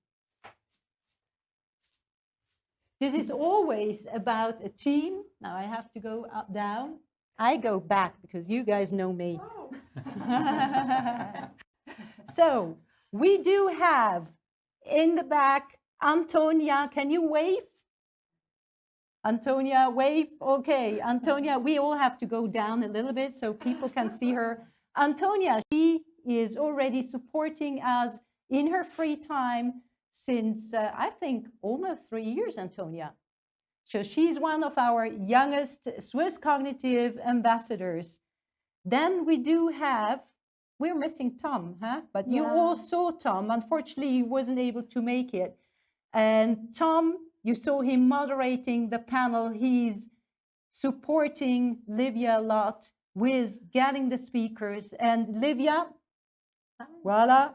This is always about a team. Now I have to go up, down. I go back because you guys know me. Oh. So we do have in the back, Antonia, can you wave? Antonia, wave. Okay, Antonia, we all have to go down a little bit so people can see her. Antonia, she is already supporting us in her free time since, I think, almost 3 years, Antonia. So she's one of our youngest SwissCognitive ambassadors. Then we do have, we're missing Tom, huh? But you all saw Tom. Unfortunately, he wasn't able to make it. And Tom, you saw him moderating the panel. He's supporting Livia a lot with getting the speakers. And Livia, voila,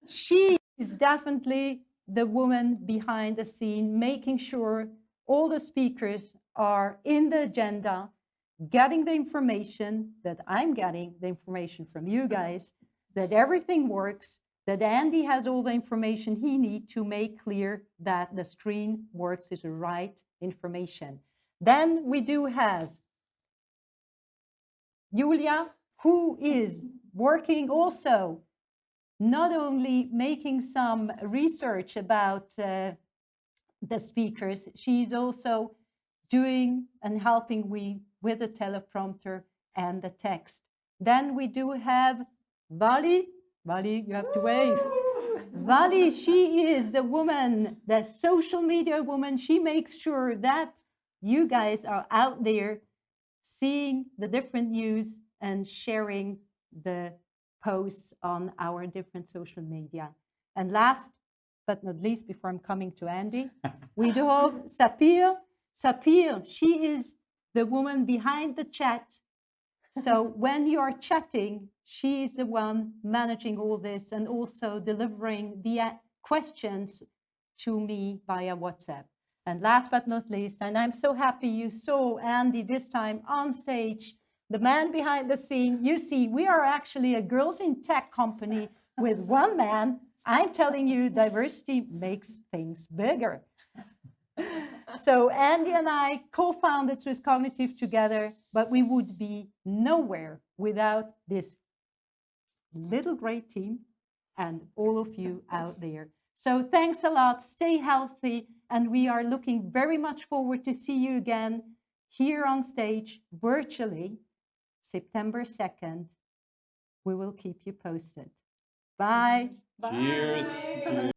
she is definitely the woman behind the scene, making sure all the speakers are in the agenda, getting the information that I'm getting, the information from you guys, that everything works, that Andy has all the information he needs to make clear that the screen works is the right information. Then we do have Julia, who is working also, not only making some research about the speakers, she's also doing and helping with the teleprompter and the text. Then we do have Vali. Vali, you have to wave. Vali, she is the woman, the social media woman. She makes sure that you guys are out there seeing the different news and sharing the posts on our different social media. And last but not least, before I'm coming to Andy, we do have Sapir. Sapir, she is the woman behind the chat. So when you are chatting, she is the one managing all this and also delivering the questions to me via WhatsApp. And last but not least, and I'm so happy you saw Andy this time on stage, the man behind the scene. You see, we are actually a girls in tech company with one man. I'm telling you, diversity makes things bigger. So Andy and I co-founded SwissCognitive together, but we would be nowhere without this little great team and all of you out there. So thanks a lot, stay healthy, and we are looking very much forward to see you again here on stage virtually, September 2nd. We will keep you posted. Bye. Cheers. Cheers.